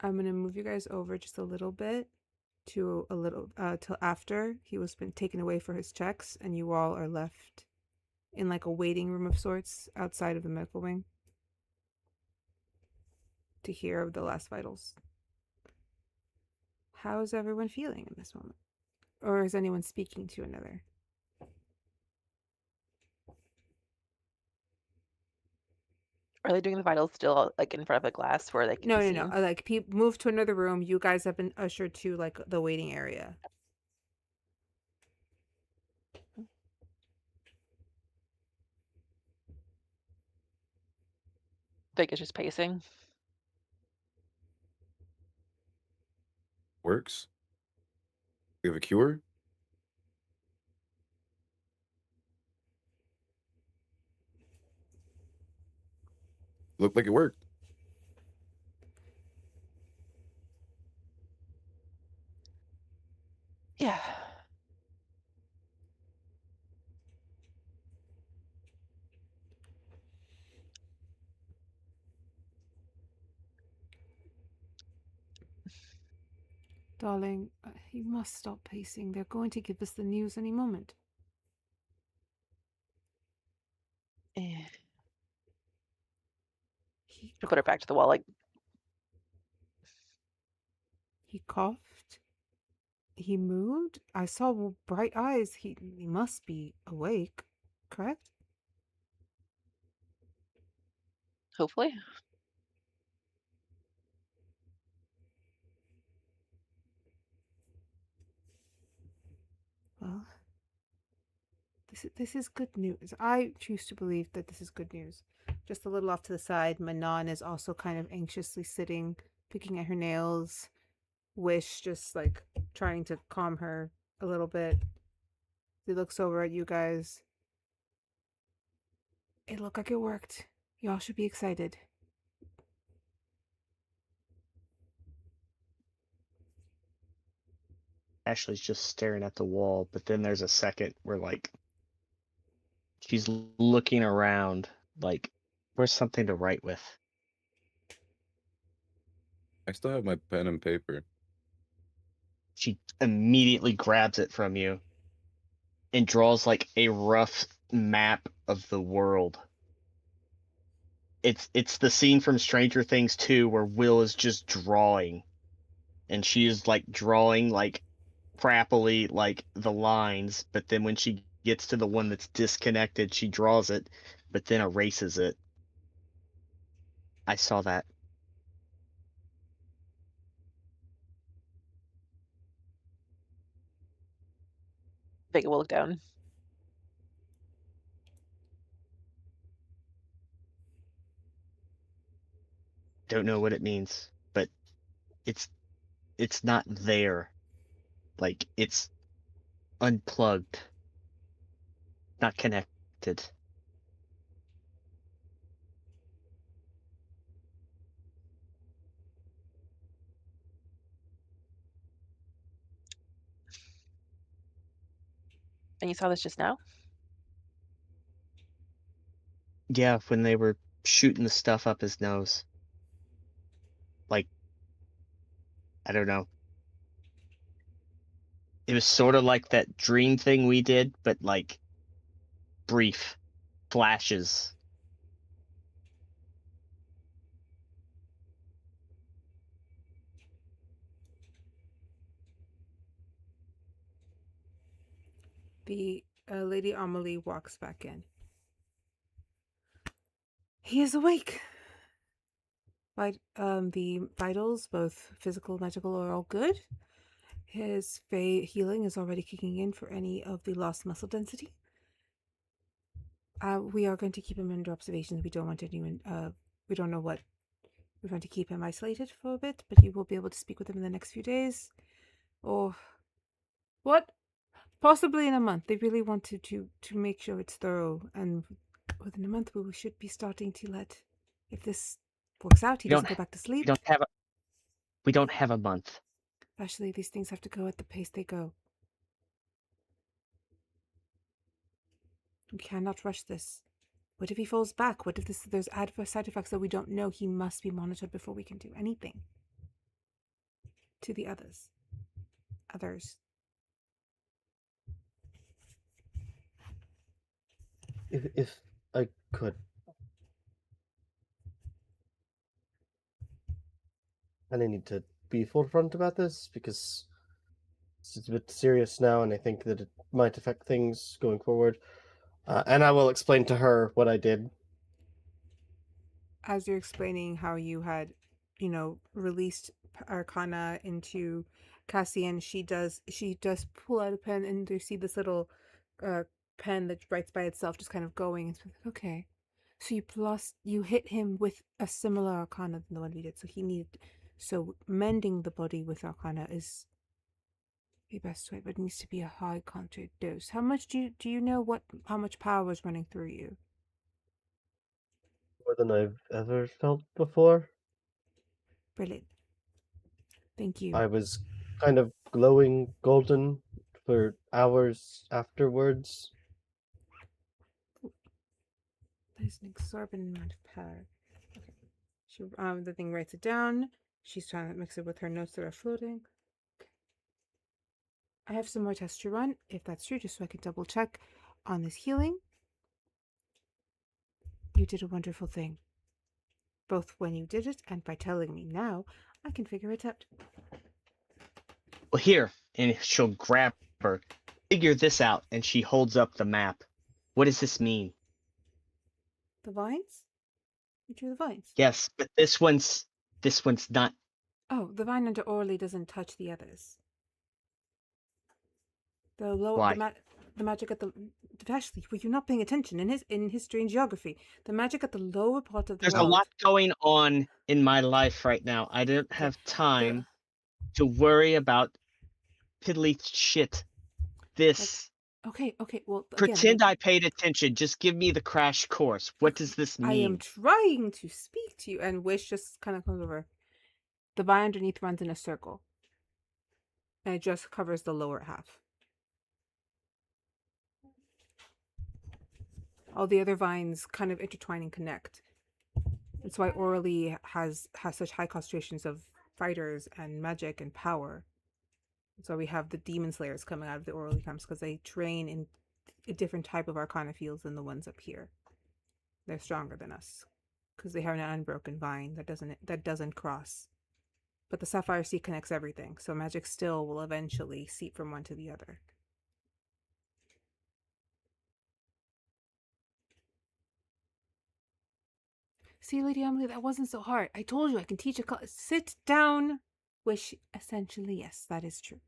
I'm going to move you guys over just a little bit to till after he was been taken away for his checks and you all are left in like a waiting room of sorts outside of the medical wing to hear of the last vitals. How is everyone feeling in this moment? Or is anyone speaking to another? Are they doing the vitals still like in front of a glass where they can No, be no, seen? no. Like, move to another room. You guys have been ushered to like the waiting area. Vega's just pacing. Works. We have a cure. Looked like it worked. Yeah. Darling, you must stop pacing. They're going to give us the news any moment. Eh. He She'll put it back to the wall like, coughed. He moved. I saw bright eyes. He must be awake, correct? hopefully. Well, this is good news. I choose to believe that this is good news. Just a little off to the side, Manon is also kind of anxiously sitting, picking at her nails. Wish just like trying to calm her a little bit. He looks over at you guys. It looked like it worked. Y'all should be excited. Ashley's just staring at the wall, but then there's a second where like She's looking around, like, where's something to write with? I still have my pen and paper. She immediately grabs it from you and draws like a rough map of the world. It's the scene from Stranger Things 2 where Will is just drawing, and she is like drawing like crappily like the lines, but then when she gets to the one that's disconnected, she draws it, but then erases it. I saw that. Vega will look down. Don't know what it means, but it's not there. Like, it's unplugged, not connected. And you saw this just now? Yeah, when they were shooting the stuff up his nose. Like, I don't know. It was sort of like that dream thing we did, but like brief flashes. The Lady Amelie walks back in. He is awake. The vitals, both physical and magical, are all good. His healing is already kicking in for any of the lost muscle density. We are going to keep him under observation. We don't want anyone. We don't know what. We're going to keep him isolated for a bit, but you will be able to speak with him in the next few days, or what? Possibly in a month. They really want to make sure it's thorough, and within a month we should be starting to let. If this works out, he doesn't go back to sleep. We don't have a month. Actually, these things have to go at the pace they go. We cannot rush this. What if he falls back? What if there's adverse side effects that we don't know? He must be monitored before we can do anything. To the others. If I could. I need to be forefront about this because it's a bit serious now, and I think that it might affect things going forward. And I will explain to her what I did. As you're explaining how you had, released Arcana into Cassian, she does pull out a pen, and you see this little pen that writes by itself just kind of going. It's like, okay. So you hit him with a similar Arcana than the one we did. So mending the body with Arcana is the best way, but it needs to be a high concentrated dose. How much do you know how much power was running through you? More than I've ever felt before. Brilliant. Thank you. I was kind of glowing golden for hours afterwards. There's an exorbitant amount of power. Okay. The thing writes it down. She's trying to mix it with her notes that are floating. Okay. I have some more tests to run, if that's true, just so I can double check on this healing. You did a wonderful thing. Both when you did it and by telling me now, I can figure it out. Well, here, and she'll grab her. Figure this out, and she holds up the map. What does this mean? The vines? You drew the vines? Yes, but this one's not. Oh, the vine under Orly doesn't touch the others. Why? The magic at the Vashley, were you not paying attention in his strange geography? The magic at the lower part of the There's world. a lot going on in my life right now. I don't have time to worry about piddly shit. This. Okay. Well, Pretend I paid attention. Just give me the crash course. What does this mean? I am trying to speak to you, and Wish just kind of comes over. The vine underneath runs in a circle, and it just covers the lower half. all the other vines kind of intertwine and connect. That's why Orally has such high concentrations of fighters and magic and power. So we have the demon slayers coming out of the Orally camps because they train in a different type of arcana fields than the ones up here. They're stronger than us because they have an unbroken vine that doesn't cross. But the Sapphire Sea connects everything, so magic still will eventually seep from one to the other. See, Lady Emily, that wasn't so hard. I told you I can teach a class. Sit down. Which, essentially, yes, that is true.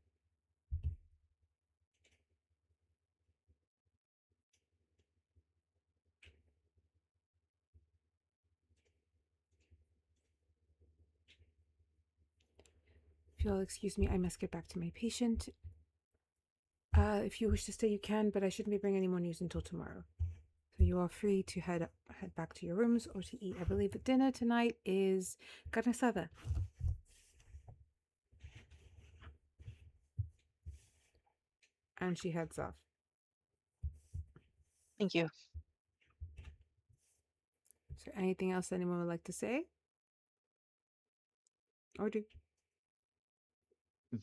If you'll excuse me, I must get back to my patient. If you wish to stay, you can, but I shouldn't be bringing any more news until tomorrow. So you are free to head back to your rooms or to eat. I believe that dinner tonight is carne asada. And she heads off. Thank you. Is there anything else anyone would like to say? Or do?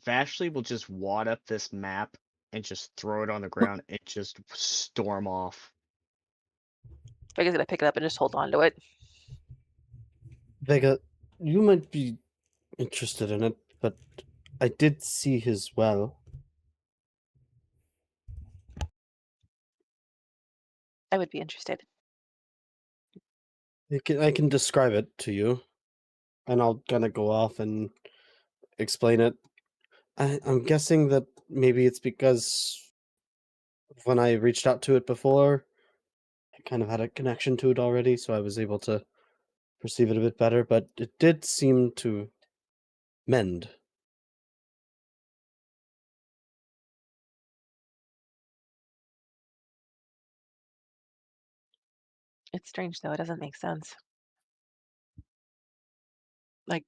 Vashley will just wad up this map and just throw it on the ground and just storm off. Vega's gonna pick it up and just hold on to it. Vega, you might be interested in it, but I did see his well. I would be interested. I can describe it to you, and I'll kind of go off and explain it. I'm guessing that maybe it's because when I reached out to it before, I kind of had a connection to it already, so I was able to perceive it a bit better, but it did seem to mend. It's strange though, it doesn't make sense. Like,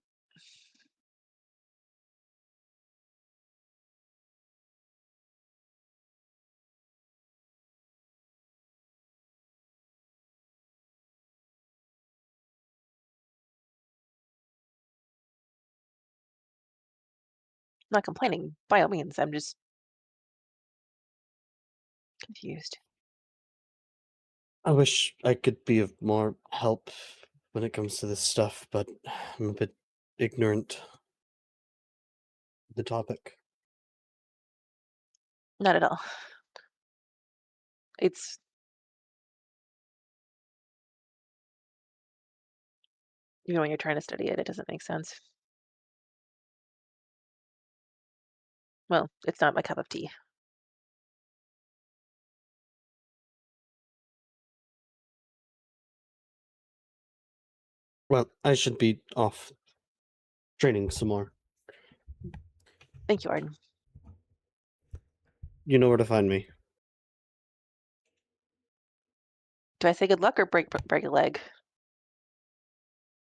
I'm not complaining, by all means. I'm just confused. I wish I could be of more help when it comes to this stuff, but I'm a bit ignorant of the topic. Not at all. It's when you're trying to study it, it doesn't make sense. Well, it's not my cup of tea. Well, I should be off training some more. Thank you, Ardyn. You know where to find me. Do I say good luck or break a leg?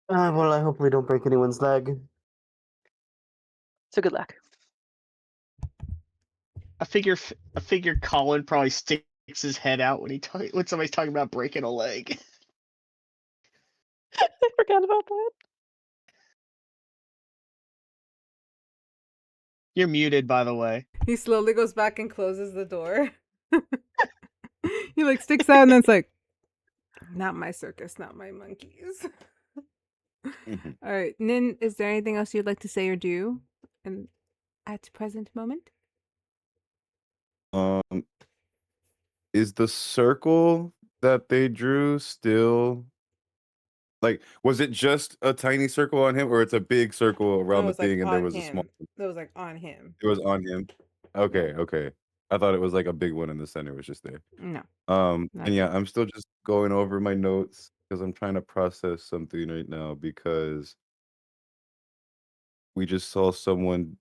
Well, I hope we don't break anyone's leg. So good luck. I figure Colin probably sticks his head out when when somebody's talking about breaking a leg. I forgot about that. You're muted, by the way. He slowly goes back and closes the door. He like sticks out and then it's like, not my circus, not my monkeys. Mhm. All right, Nin, is there anything else you'd like to say or do at present moment? Is the circle that they drew still like? Was it just a tiny circle on him, or it's a big circle around the was like thing, and there on was a small? him. That was like on him. It was on him. Okay, okay. I thought it was like a big one in the center. It was just there. No. And yeah, I'm still just going over my notes because I'm trying to process something right now because we just saw someone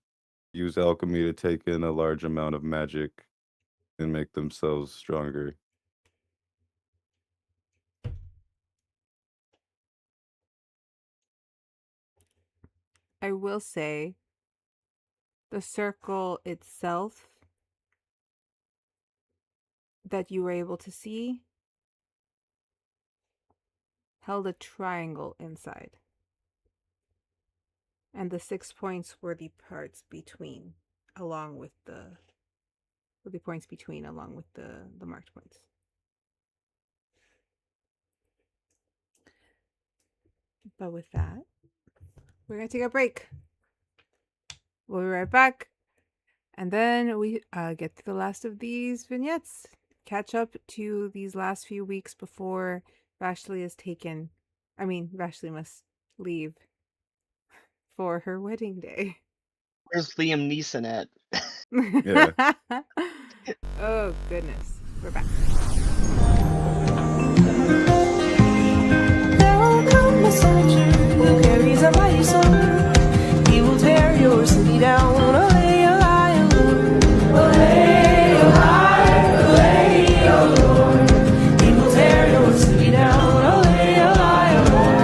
use alchemy to take in a large amount of magic and make themselves stronger. I will say the circle itself that you were able to see held a triangle inside. And the 6 points were the parts between, along with the points between, along with the marked points. But with that, we're going to take a break. We'll be right back. And then we get to the last of these vignettes. Catch up to these last few weeks before Vashley is taken. I mean, Vashley must leave for her wedding day. Where's Liam Neeson at? Yeah. Oh, goodness. We're back. There will come a soldier who carries a mighty sword. He will tear your city down. Olay, olay, Lord. Olay, olay, Lord. He will tear your city down. Olay, olay, Lord.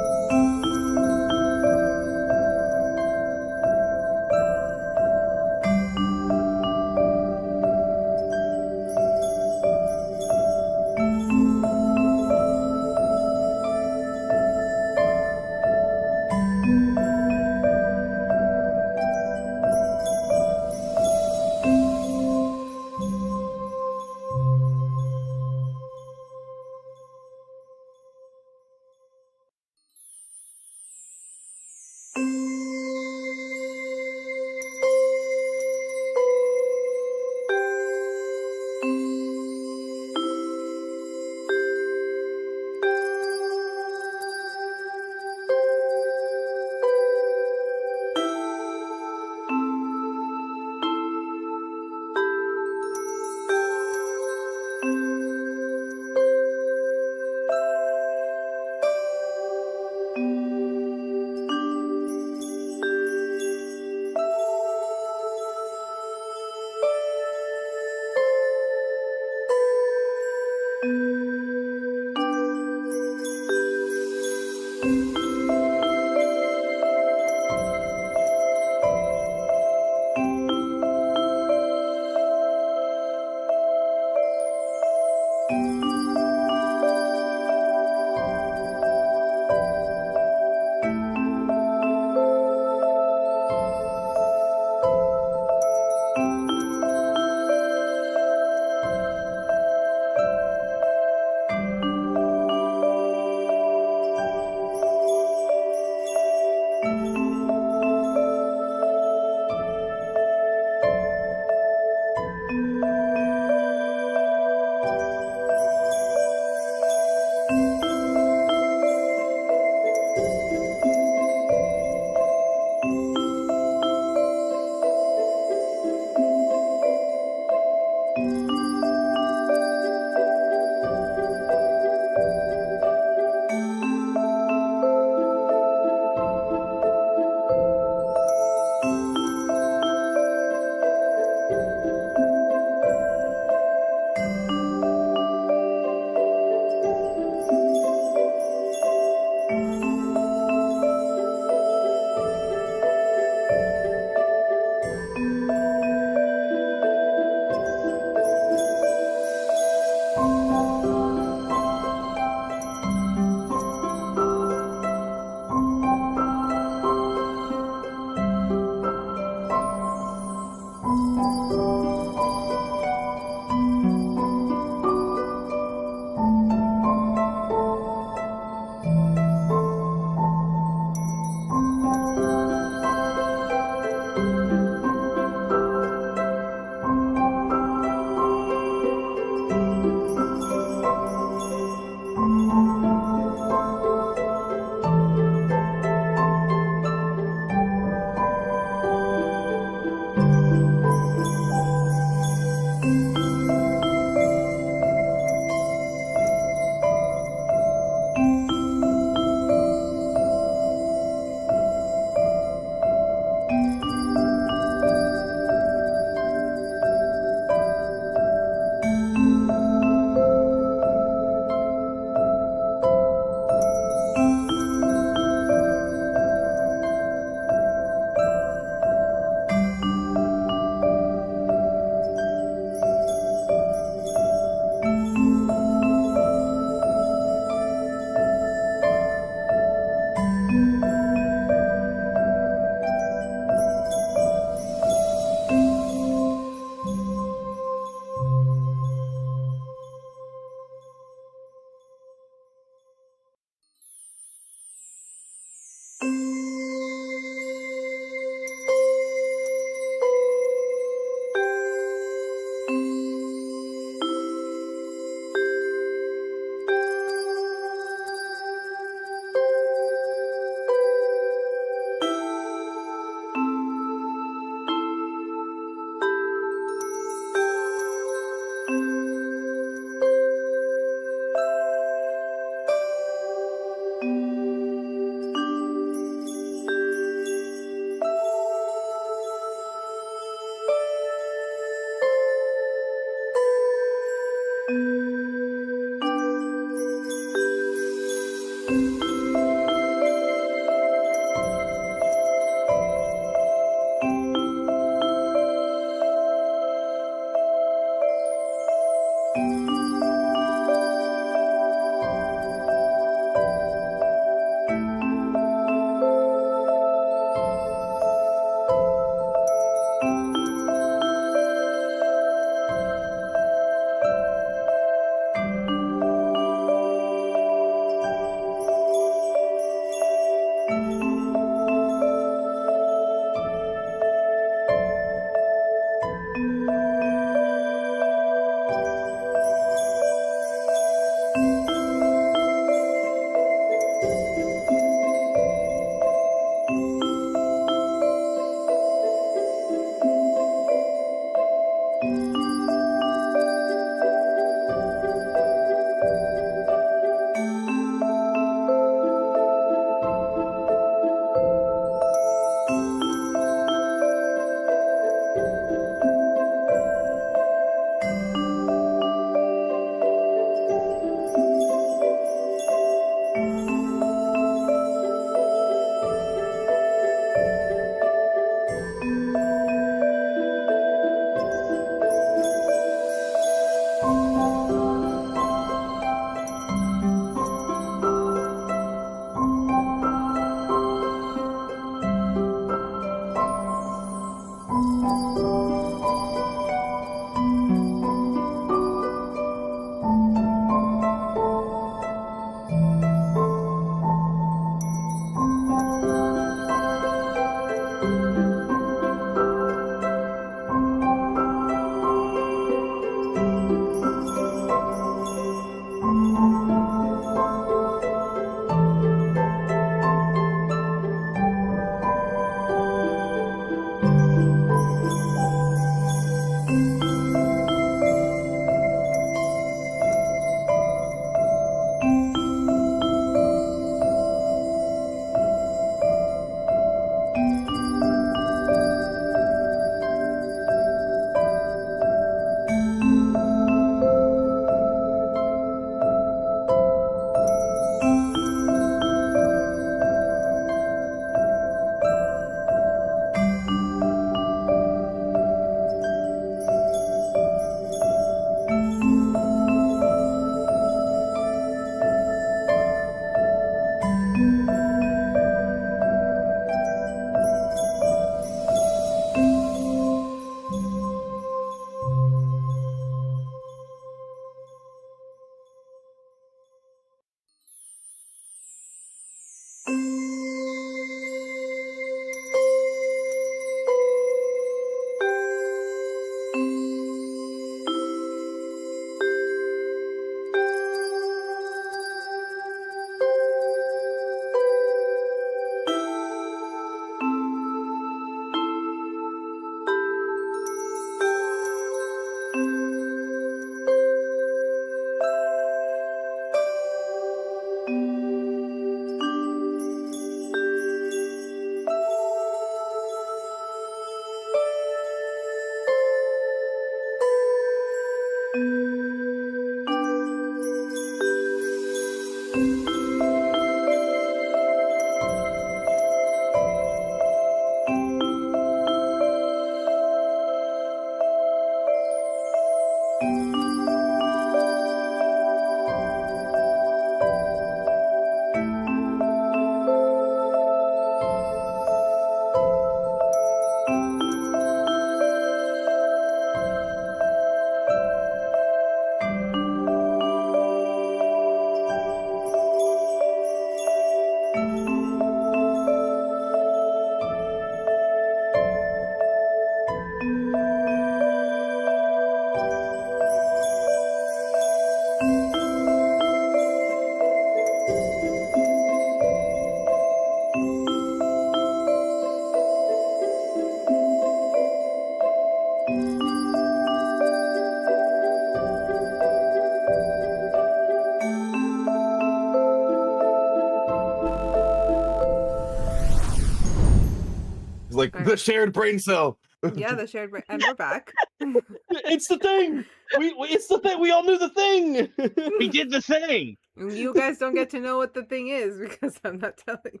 It's like Right. the shared brain cell. Yeah, the shared brain, and we're back. It's the thing. It's the thing. We all knew the thing. We did the thing. You guys don't get to know what the thing is because I'm not telling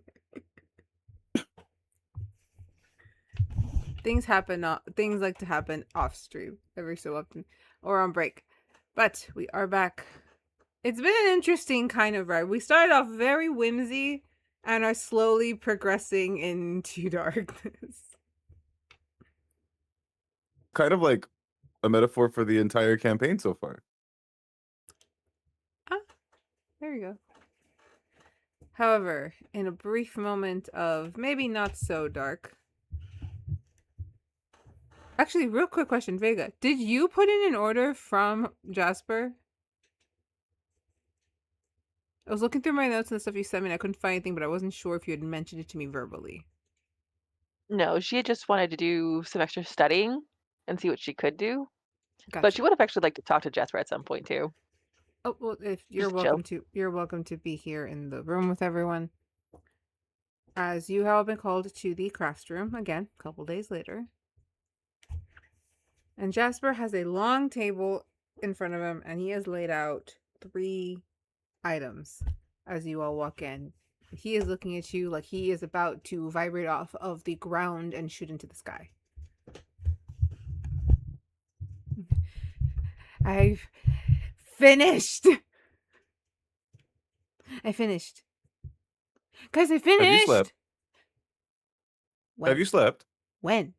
you. Things happen. Things like to happen off stream every so often, or on break. But we are back. It's been an interesting kind of ride. We started off very whimsy and are slowly progressing into darkness. Kind of like a metaphor for the entire campaign so far. There you go. However, in a brief moment of maybe not so dark. Actually, real quick question, Vega. Did you put in an order from Jasper? I was looking through my notes and the stuff you sent me and I couldn't find anything, but I wasn't sure if you had mentioned it to me verbally. No, she had just wanted to do some extra studying and see what she could do. Gotcha. But she would have actually liked to talk to Jasper at some point too. Oh, well, if you're Just welcome to be here in the room with everyone. As you have been called to the crafts room again, a couple days later. And Jasper has a long table in front of him and he has laid out 3 items as you all walk in. He is looking at you like he is about to vibrate off of the ground and shoot into the sky. I've finished. I finished. Guys, I finished. Have you slept? When? Have you slept? When?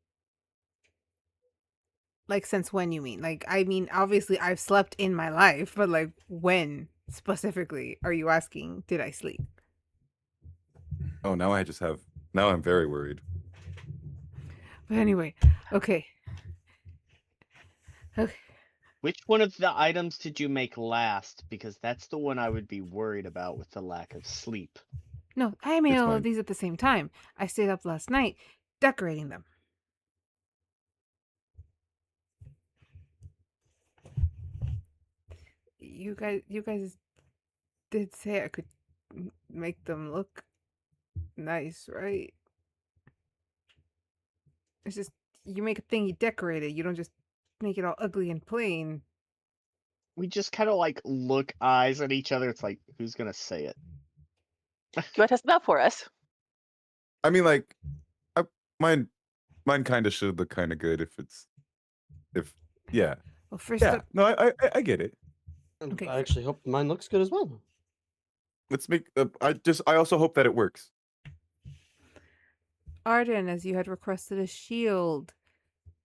Like, since when you mean? Like, I mean, obviously I've slept in my life, but like, when specifically are you asking, did I sleep? Oh, now I'm very worried. But anyway, okay. Okay. Which one of the items did you make last? Because that's the one I would be worried about with the lack of sleep. No, I made It's all fine. of these at the same time. I stayed up last night decorating them. You guys did say I could make them look nice, right? It's just, you make a thing, you decorate it. You don't just make it all ugly and plain. We just kind of like look eyes at each other. It's like, who's gonna say it? Do you want to test them out for us? I mean, like, mine kind of should look kind of good yeah. Well, first Yeah. up, No, I get it. Okay. I actually hope mine looks good as well. Let's make. I also hope that it works. Ardyn, as you had requested a shield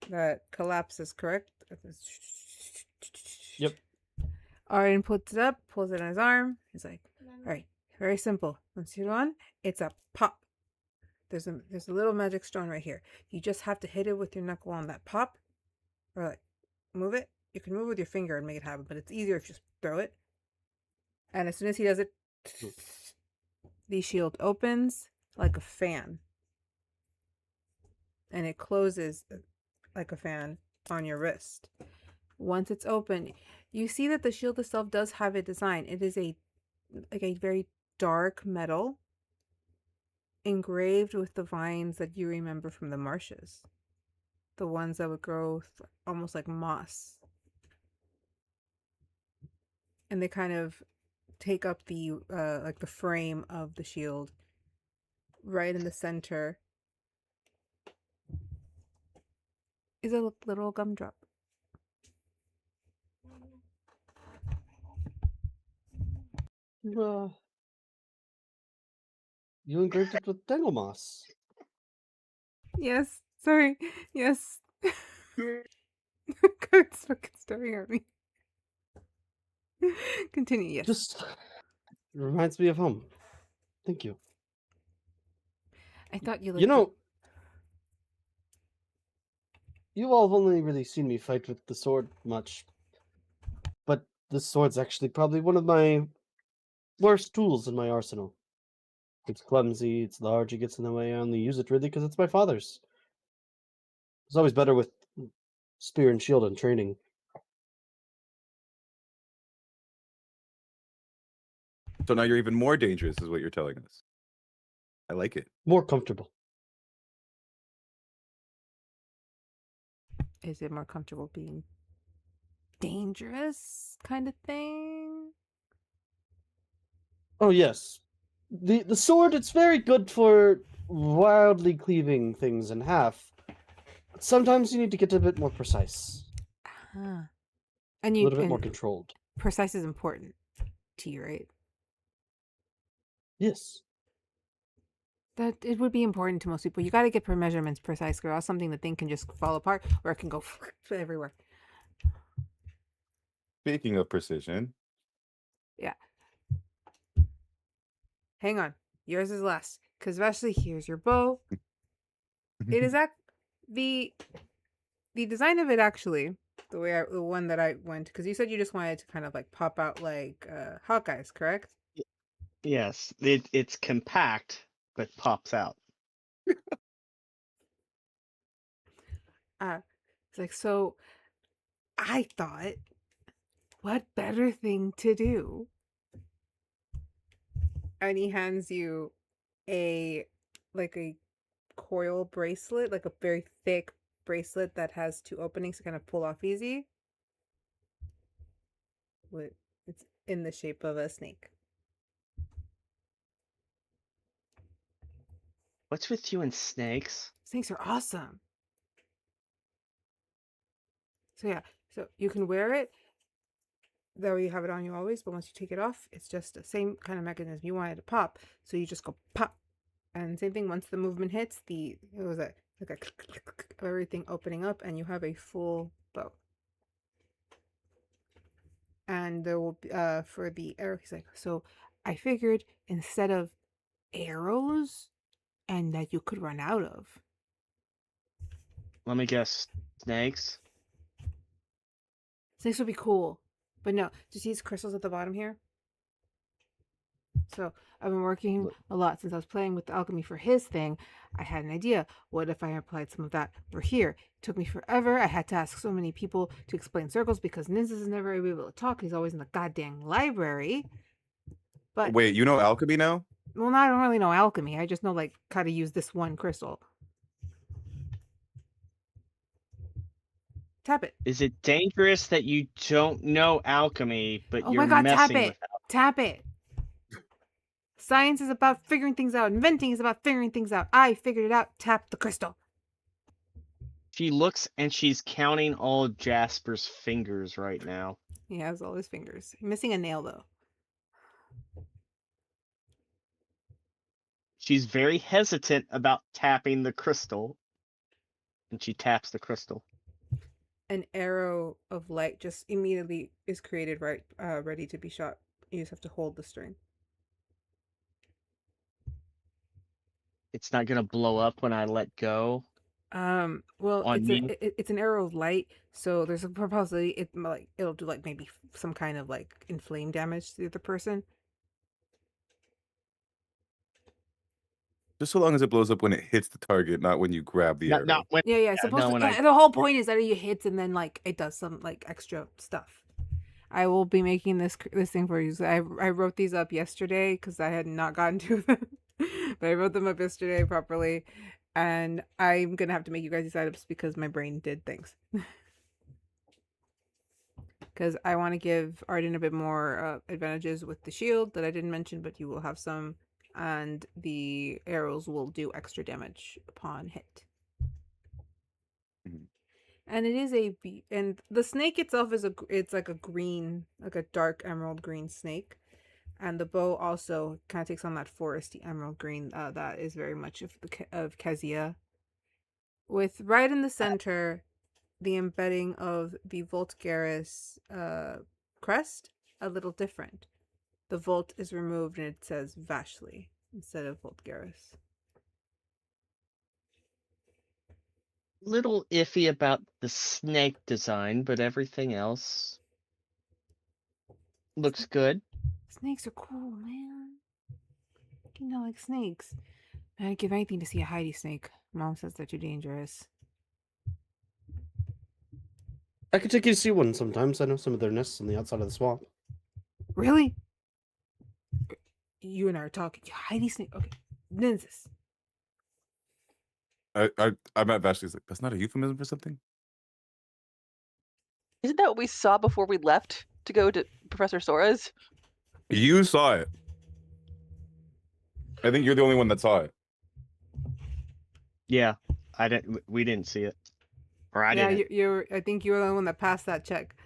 that collapses, correct? Yep. Ardyn puts it up, pulls it on his arm. He's like, all right, very simple. Once you're on, it's a pop. There's a little magic stone right here. You just have to hit it with your knuckle on that pop. Or like, move it. You can move with your finger and make it happen, but it's easier if you just throw it. And as soon as he does it, the shield opens like a fan. And it closes like a fan on your wrist. Once it's open, you see that the shield itself does have a design. It is a very dark metal engraved with the vines that you remember from the marshes. The ones that would grow almost like moss. And they kind of take up the like the frame of the shield. Right in the center is a little gumdrop. You engraved it with dangle moss. Yes. Sorry. Yes. Kurt's fucking staring at me. Continue, yes. Just reminds me of home. Thank you. I thought you looked You know, you all have only really seen me fight with the sword much, but this sword's actually probably one of my worst tools in my arsenal. It's clumsy, it's large, it gets in the way. I only use it really because it's my father's. It's always better with spear and shield and training. So now you're even more dangerous, is what you're telling us. I like it. More comfortable. Is it more comfortable being dangerous kind of thing? Oh yes. The sword, it's very good for wildly cleaving things in half. But sometimes you need to get a bit more precise. Huh. And A you little bit more and controlled. precise is important to you, right? Yes. That it would be important to most people. You got to get per measurements precise, or else something the thing can just fall apart, or it can go everywhere. Speaking of precision, Hang on, yours is last. Cause Vashley, here's your bow. It is the design of it actually the one that I went, because you said you just wanted to kind of like pop out like Hawkeyes, correct? Yes, it's compact but pops out. It's like, so I thought, what better thing to do? And he hands you a coil bracelet, like a very thick bracelet that has 2 openings to kind of pull off easy. It's in the shape of a snake. What's with you and snakes? Snakes are awesome. So yeah, so you can wear it. That way you have it on you always, but once you take it off, it's just the same kind of mechanism. You want it to pop, so you just go pop. And same thing, once the movement hits, it was like a click, click, click of everything opening up, and you have a full bow. And there will be, for the arrow, he's like, so I figured instead of arrows and that you could run out of. Let me guess. Snakes? Snakes would be cool. But no, do you see these crystals at the bottom here? So I've been working a lot since I was playing with the alchemy for his thing. I had an idea. What if I applied some of that for here? It took me forever. I had to ask so many people to explain circles because Nynzus is never able to talk. He's always in the goddamn library. But wait, you know alchemy now? well, I don't really know alchemy. I just know like how to use this one crystal. Tap it. Is it dangerous that you don't know alchemy, but Oh you're my god, tap messing it. with Tap it. Science is about figuring things out. Inventing is about figuring things out. I figured it out. Tap the crystal. She looks and she's counting all Jasper's fingers right now. He has all his fingers. Missing a nail though. She's very hesitant about tapping the crystal. And she taps the crystal. An arrow of light just immediately is created ready to be shot. You just have to hold the string. It's not gonna blow up when I let go. Well, On me? it's an arrow of light, so there's a possibility it'll do like maybe some kind of like inflamed damage to the other person. Just so long as it blows up when it hits the target, not when you grab the arrow. Not when, Yeah. Supposed no, to, when the whole point is that it hits and then like it does some like extra stuff. I will be making this thing for you. So I wrote these up yesterday because I had not gotten to them, but I wrote them up yesterday properly, and I'm gonna have to make you guys these items because my brain did things. Because I want to give Ardyn a bit more advantages with the shield that I didn't mention, but you will have some, and the arrows will do extra damage upon hit. Mhm. And it is and the snake itself is it's like a green, like a dark emerald green snake, and the bow also kind of takes on that foresty emerald green that is very much of Kezia. With right in the center, the embedding of the Voltgaris crest a little different. The Volt is removed and it says Vashley instead of Voltgaris. Little iffy about the snake design, but everything else looks good. Snakes are cool, man. You know, like snakes. I'd give anything to see a Heidi snake. Mom says they're too dangerous. I could take you to see one sometimes. I know some of their nests on the outside of the swamp. Really? You and I are talking. Heidi snake. Okay. Nynzus. I'm at Vashley's like, that's not a euphemism for something? Isn't that what we saw before we left to go to Professor Sora's? You saw it. I think you're the only one that saw it. Yeah, we didn't see it, or I Yeah, didn't. I think you were the one that passed that check.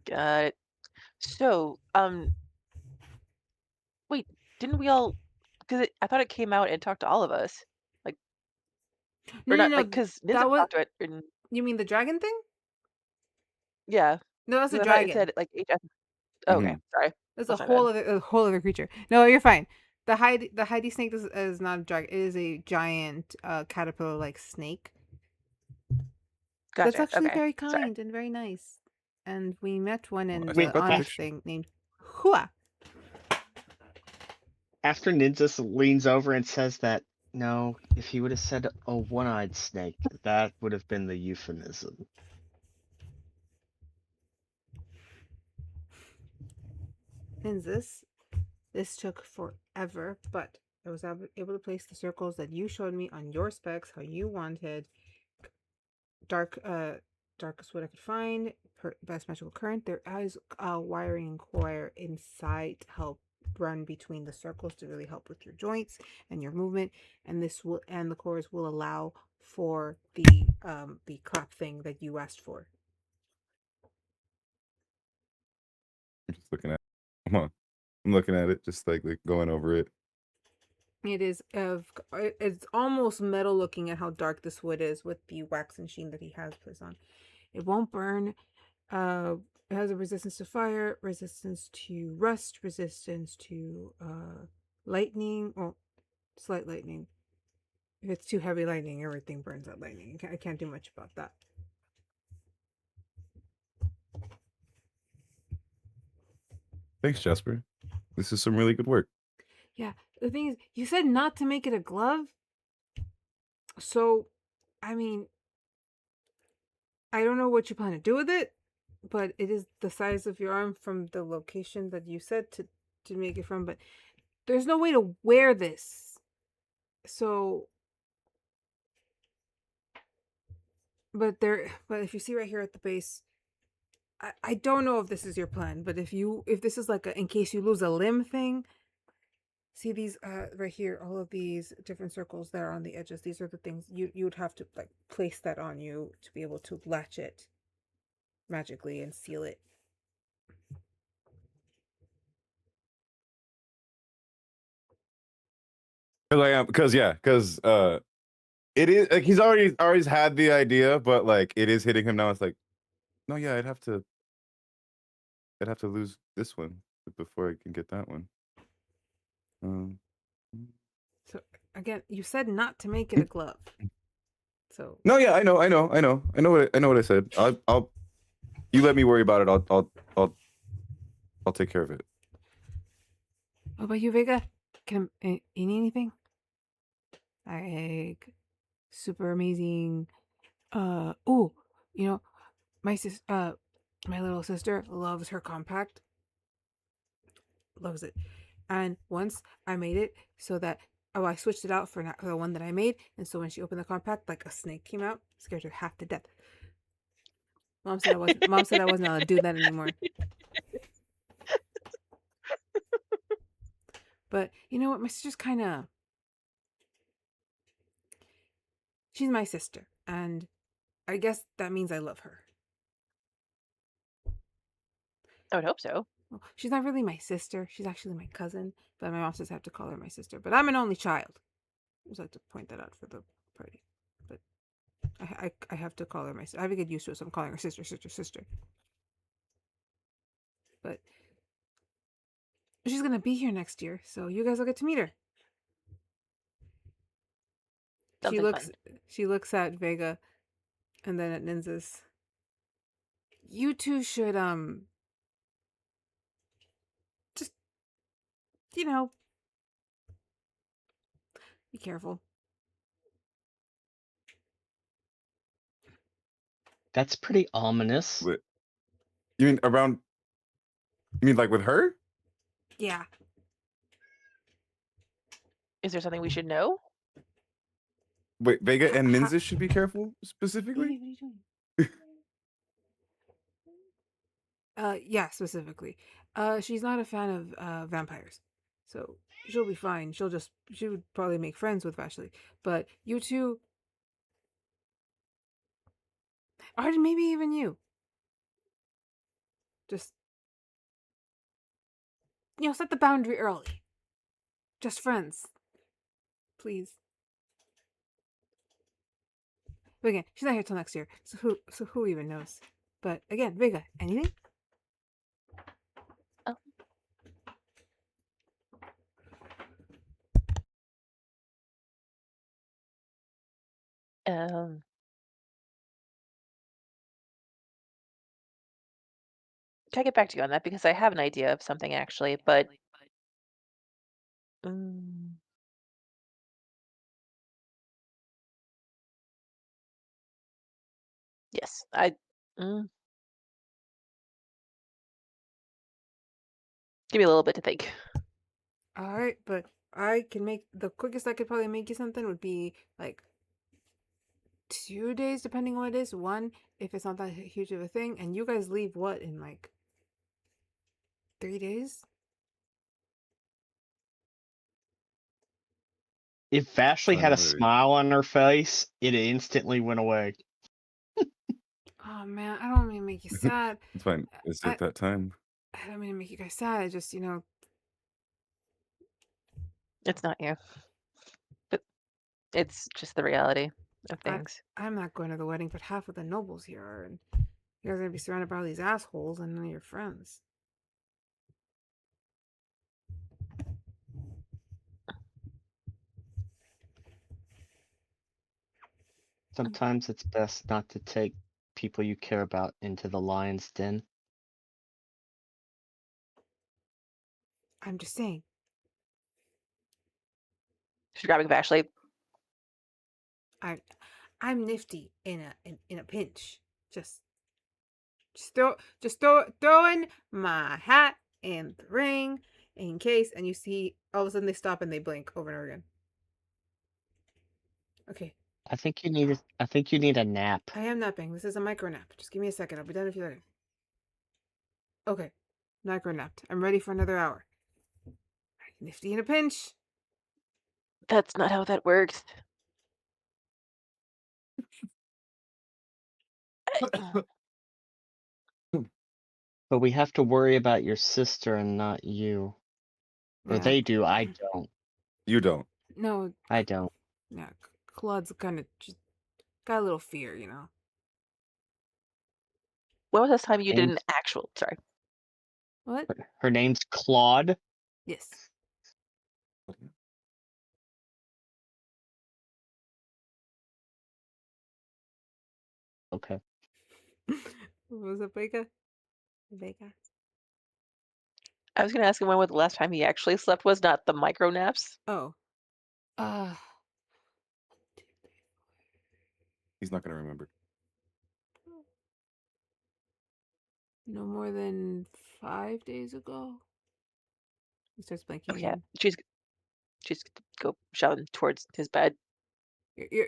Got it. So, wait, didn't we all? Because I thought it came out and talked to all of us, like, or not, like, because that Nynzus was. talked to it, and You mean the dragon thing? yeah, No, that's a 'cause I thought it dragon. said like HS. Oh, okay, sorry. That's That's my bad. a whole other creature. No, you're fine. The Heidi snake is not a dragon. It is a giant caterpillar like snake. That's Gotcha. actually Okay, very sorry. kind and very nice. And we met one in I the got the honest picture. thing named Hua. After Nynzus leans over and says that, no, if he would have said a one-eyed snake, that would have been the euphemism. Nynzus, this took forever, but I was able to place the circles that you showed me on your specs, how you wanted. Darkest what I could find. Best magical current. There is wiring and wire inside to help run between the circles to really help with your joints and your movement. And the cores will allow for the clap thing that you asked for. I'm just looking at it. Come on. I'm looking at it, just like going over it. It is it's almost metal looking at how dark this wood is with the wax and sheen that he has placed on. It won't burn. It has a resistance to fire, resistance to rust, resistance to lightning, or slight lightning. If it's too heavy lightning, everything burns out lightning. I can't do much about that. Thanks, Jasper. This is some really good work. Yeah, the thing is, you said not to make it a glove. So, I mean, I don't know what you plan to do with it, but it is the size of your arm from the location that you said to make it from, but there's no way to wear this. So, but if you see right here at the base, I don't know if this is your plan, but if this is like a in case you lose a limb thing, see these right here, all of these different circles that are on the edges, these are the things you would have to like place that on you to be able to latch it magically and seal it. Because it is like he's always had the idea, but like it is hitting him now. It's like, no, yeah, I'd have to lose this one before I can get that one. So again, you said not to make it a glove. So No, yeah, I know what I said. I'll you let me worry about it. I'll take care of it. what about you, Vega? You need anything? Like super amazing. Oh, you know, my sis. My little sister loves her compact. Loves it. And once I made it so that I switched it out for the one that I made, and so when she opened the compact, like a snake came out, scared her half to death. Mom said I wasn't. Mom said I wasn't allowed to do that anymore. But you know what? My sister's kind of. She's my sister, and I guess that means I love her. I would hope so. Well, she's not really my sister. She's actually my cousin, but my mom says I have to call her my sister. But I'm an only child. I just like to point that out for the party. But I have to call her my sister. I have to get used to it, so I'm calling her sister, sister, sister. But she's gonna be here next year, so you guys will get to meet her. Sounds like fun. She looks at Vega and then at Nynzus. You two should just be careful. That's pretty ominous. But you mean around? You mean like with her? Yeah. Is there something we should know? Wait, Vega and Ha- Nynzus should be careful specifically. What are you doing? Yeah, specifically. She's not a fan of vampires. So she'll be fine. She would probably make friends with Vashley. But you two, Ardyn, maybe even you. Just set the boundary early. Just friends. Please. But again, she's not here till next year. So who even knows? But again, Vega, anything? Oh. Can I get back to you on that because I have an idea of something actually, but yes, give me a little bit to think. All right, but I can make the quickest I could probably make you something would be like 2 days, depending on what it is. One, if it's not that huge of a thing, and you guys leave what in like 3 days? If Vashley had a Alright. smile on her face, it instantly went away. Oh man, I don't mean to make you sad. It's fine. It's I- at that time. I don't mean to make you guys sad. I just, It's not you, but it's just the reality of things. I'm not going to the wedding, but half of the nobles here are, and you guys are gonna be surrounded by all these assholes and none of your friends. Sometimes it's best not to take people you care about into the lion's den. I'm just saying. She's grabbing Vashley. I'm nifty in a pinch. Just throwing my hat and the ring in case, and you see all of a sudden they stop and they blink over and over again. Okay, I think you need a nap. I am napping. This is a micro nap. Just give me a second. I'll be done in a few seconds. Okay, micro napped. I'm ready for another hour. Nifty in a pinch. That's not how that works. But we have to worry about your sister and not you. Or Yeah. they do, I don't. You don't. No, I don't. yeah, Claude's kind of just got a little fear, When was the last time you did And- an actual? Sorry. What? Her name's Claude. Yes. Okay. What was it, Vega? Vega. I was gonna ask him when the last time he actually slept was, not the micro naps. Oh. He's not gonna remember. No more than 5 days ago. He starts blinking Oh yeah, again. she's go shoving towards his bed. You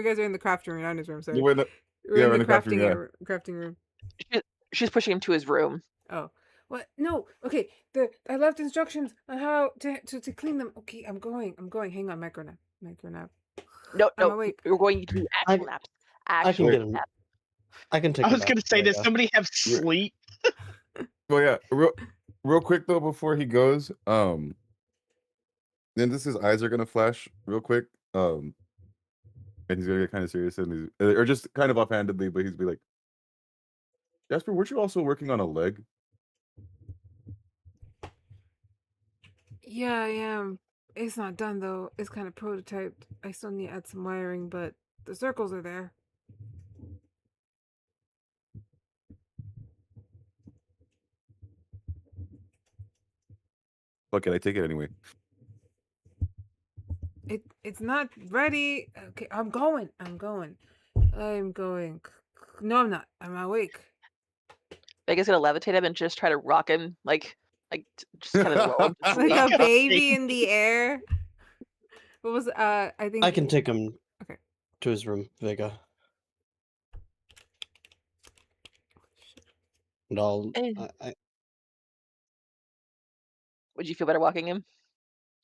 guys are in the crafting room, not in his room. Sorry, We're in the, we're yeah, in we're the in the crafting room. Yeah. crafting room. She's pushing him to his room. Oh, what? No. Okay. I left instructions on how to clean them. Okay, I'm going. Hang on, micro nap. No, I'm no, awake. we're going to do actual naps. Actual get him. naps. I can take I him was back gonna to say, does Vega. somebody have sleep? Well, yeah, real quick though, before he goes, then his eyes are gonna flash real quick, and he's gonna get kind of serious, and or just kind of offhandedly, but he's be like, Jasper, weren't you also working on a leg? Yeah, I am. It's not done though. It's kind of prototyped. I still need to add some wiring, but the circles are there. Fuck it, I take it anyway. It's not ready. Okay, I'm going. No, I'm not. I'm awake. Vega's gonna levitate him and just try to rock him, just kind of lull him to Like sleep. a baby in the air. What was I think I can take him Okay. to his room, Vega. And I'll Would you feel better walking him?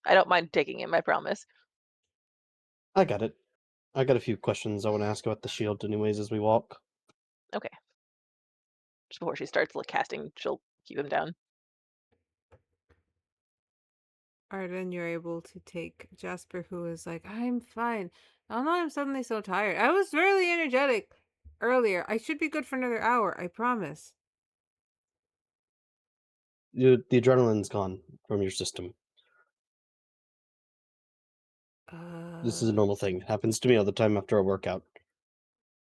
I don't mind taking him, I promise. I got it. I got a few questions I want to ask about the shield anyways as we walk. Okay. Just before she starts casting, she'll keep him down. Ardyn, you're able to take Jasper, who is like, I'm fine. I don't know why I'm suddenly so tired. I was really energetic earlier. I should be good for another hour, I promise. The adrenaline's gone from your system. This is a normal thing. It happens to me all the time after a workout.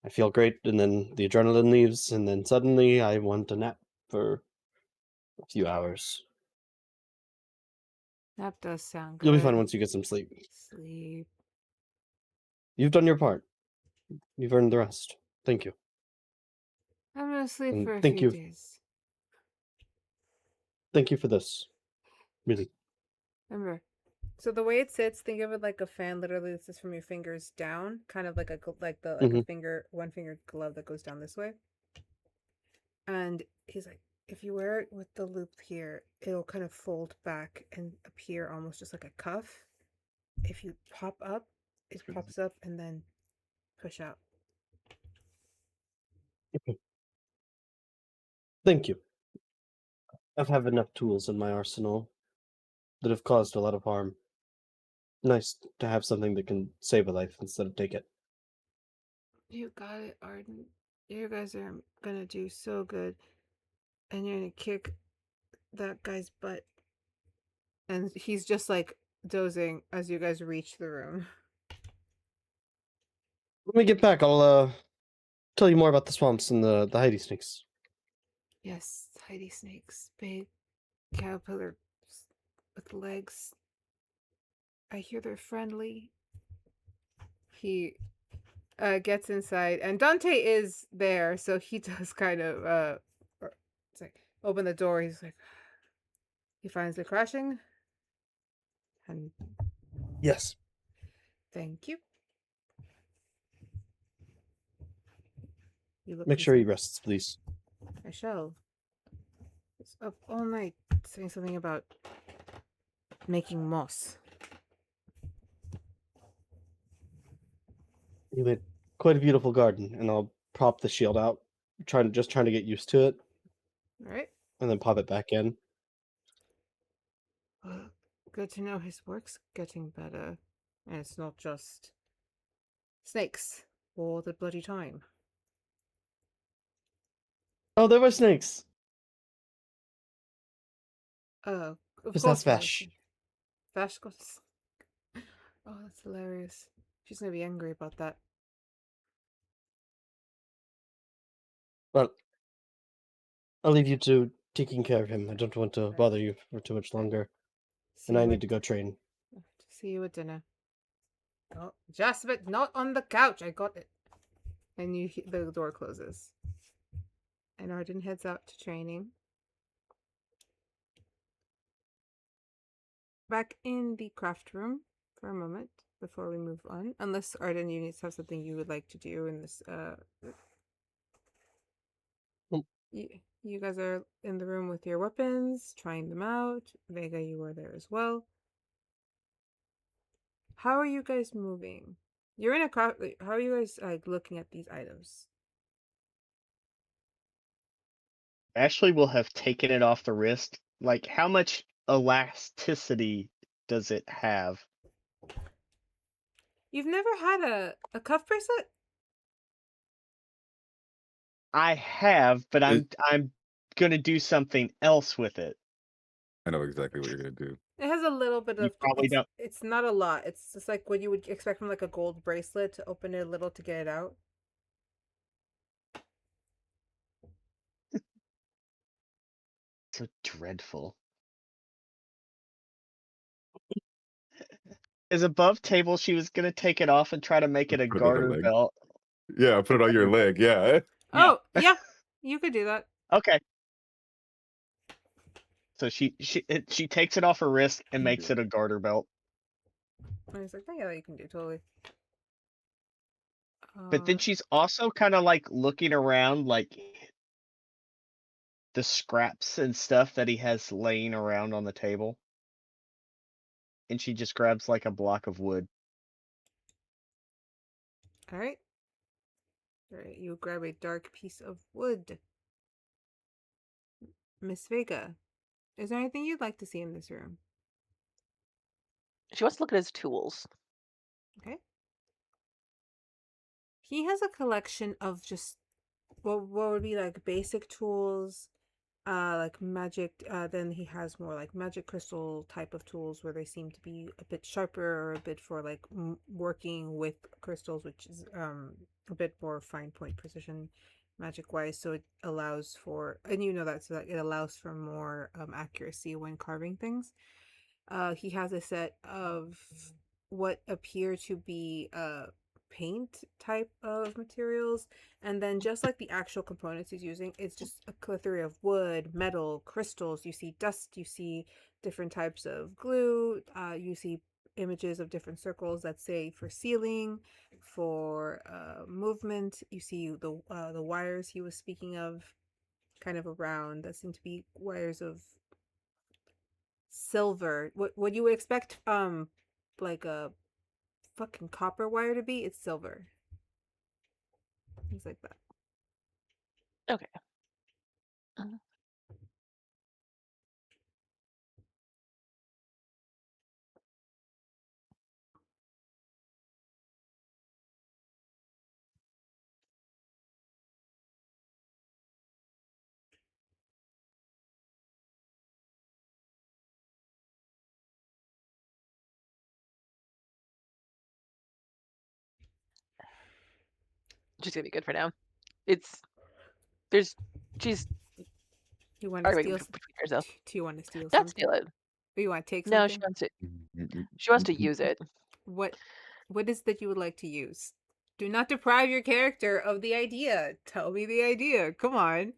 I feel great, and then the adrenaline leaves, and then suddenly I want a nap for a few hours. Nap does sound good. You'll be fine once you get some sleep. Sleep. You've done your part. You've earned the rest. Thank you. I'm gonna sleep And for a thank few you. days. Thank you for this. Really. Remember, so the way it sits, think of it like a fan. Literally, this is from your fingers down, kind of like a one finger glove that goes down this way. And he's like, if you wear it with the loop here, it'll kind of fold back and appear almost just like a cuff. If you pop up, it pops up and then push out. Thank you. I have enough tools in my arsenal that have caused a lot of harm. Nice to have something that can save a life instead of take it. You got it, Ardyn. You guys are gonna do so good. And you're gonna kick that guy's butt. And he's just like dozing as you guys reach the room. When we get back, I'll tell you more about the swamps and the Heidi snakes. Yes, Heidi snakes. Big caterpillar with legs. I hear they're friendly. He gets inside, and Dante is there, so he does kind of it's like open the door. He's like, he finds it crashing, and Yes. thank you. You look Make sure he concerned. rests, please. I shall. It's up all night saying something about making moss. You made quite a beautiful garden, and I'll prop the shield out, trying to get used to it, All right. and then pop it back in. Well, good to know his work's getting better, and it's not just snakes all the bloody time. Oh, there were snakes. Of Was course that there Vash? is. Vash got. Oh, that's hilarious. She's gonna be angry about that. Well, I'll leave you to taking care of him. I don't want to bother you for too much longer, See and I you need at- to go train. See you at dinner. Oh, Jasper, not on the couch. I got it. And the door closes. And Ardyn heads out to training. Back in the craft room for a moment before we move on. Unless Ardyn, you need to have something you would like to do in this. You guys are in the room with your weapons, trying them out. Vega, you are there as well. How are you guys moving? You're in a craft. How are you guys like looking at these items? Ashley will have taken it off the wrist. Like, how much elasticity does it have? You've never had a cuff bracelet? I have, but I'm gonna do something else with it. I know exactly what you're gonna do. It has a little bit You of. probably don't. It's not a lot. It's just like what you would expect from like a gold bracelet to open it a little to get it out. So dreadful. Is above table. She was gonna take it off and try to make it a Put it on her garter leg. belt. Yeah, put it on your leg. Yeah. Oh, yeah. You could do that. Okay. So she takes it off her wrist and makes it a garter belt. And he's like, oh, yeah, you can do totally. But then she's also kind of like looking around, like the scraps and stuff that he has laying around on the table. And she just grabs like a block of wood. All right. All right. You grab a dark piece of wood. Miss Vega, is there anything you'd like to see in this room? She wants to look at his tools. Okay. He has a collection of just what would be like basic tools, like magic. Then he has more like magic crystal type of tools where they seem to be a bit sharper or a bit for like working with crystals, which is a bit more fine point precision magic wise. So it allows for, and you know that, so that it allows for more accuracy when carving things. He has a set of what appear to be paint type of materials, and then just like the actual components he's using, it's just a plethora of wood, metal, crystals. You see dust, you see different types of glue, you see images of different circles that say for sealing, for movement. You see the wires he was speaking of kind of around that seem to be wires of silver. What you would expect like a fucking copper wire to be, it's silver. Things like that. Okay. She's gonna be good for now. She's You want to arguing steal? between herself. Do you want to steal Not something? steal it. Or you want to take No, something? she wants to use it. What is that you would like to use? Do not deprive your character of the idea. Tell me the idea. Come on.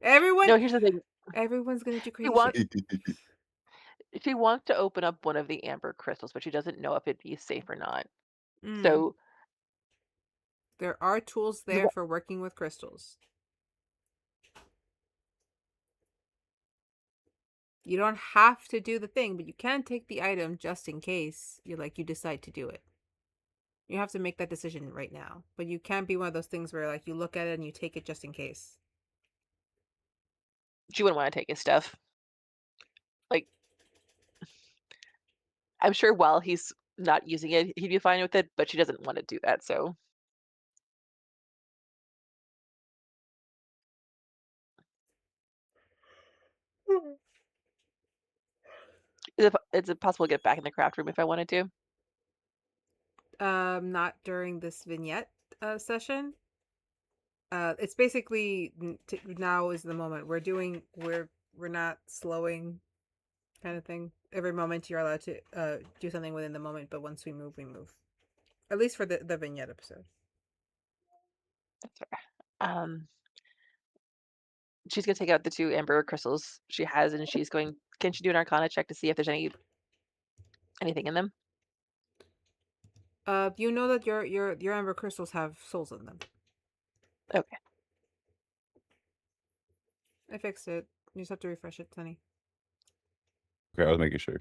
Everyone. No, here's the thing. Everyone's gonna do She crazy wants shit. she wants to open up one of the amber crystals, but she doesn't know if it'd be safe or not. Mm. So There are tools there for working with crystals. You don't have to do the thing, but you can take the item just in case you decide to do it. You have to make that decision right now. But you can't be one of those things where like you look at it and you take it just in case. she wouldn't want to take his stuff. Like, I'm sure while he's not using it, he'd be fine with it, but she doesn't want to do that, so. Is it possible to get back in the craft room if I wanted to? Not during this vignette session. It's basically now is the moment we're not slowing, kind of thing. Every moment you're allowed to do something within the moment, but once we move, we move. At least for the vignette episode. That's fair. she's gonna take out the 2 amber crystals she has, and she's going. Can she do an Arcana check to see if there's anything in them? You know that your amber crystals have souls in them. Okay. I fixed it. You just have to refresh it, Sunny. Okay, I was making sure.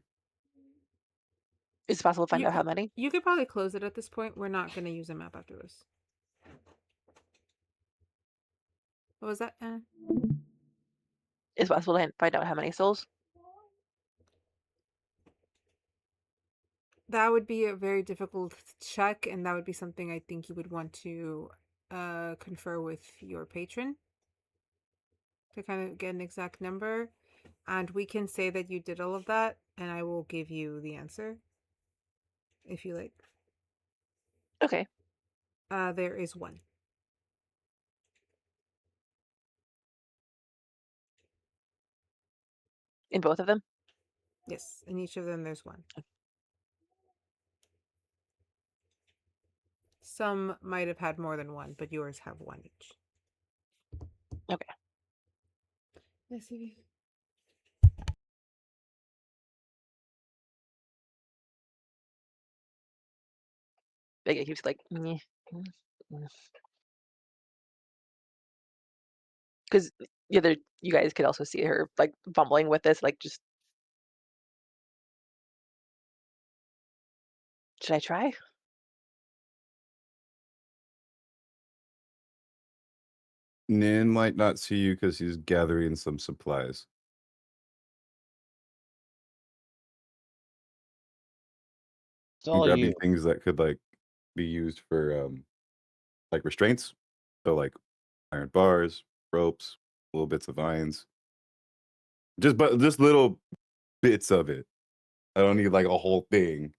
Is it possible to find You out how could, many? you could probably close it at this point. We're not gonna use a map after this. What was that? Is it possible to find out how many souls? That would be a very difficult check, and that would be something I think you would want to confer with your patron to kind of get an exact number. And we can say that you did all of that, and I will give you the answer if you like. Okay. There is 1. In both of them? Yes, in each of them there's 1. Some might have had more than 1, but yours have 1 each. Okay. Yes, Evie. Vega keeps like, because you guys could also see her like fumbling with this, like just. Should I try? Nin might not see you because he's gathering some supplies. It's I'm all grabbing you. things that could like be used for like restraints. So like iron bars, ropes, little bits of vines. Just little bits of it. I don't need like a whole thing.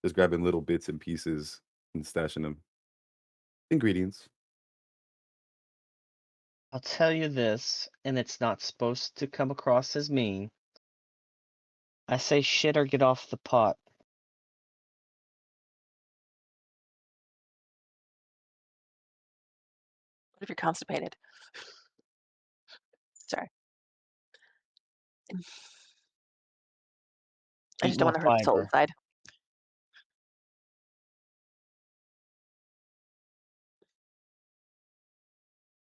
Just grabbing little bits and pieces and stashing them. Ingredients. I'll tell you this, and it's not supposed to come across as mean. I say shit or get off the pot. What if you're constipated? Sorry. I Eat just don't more want to hurt the soul fiber. inside.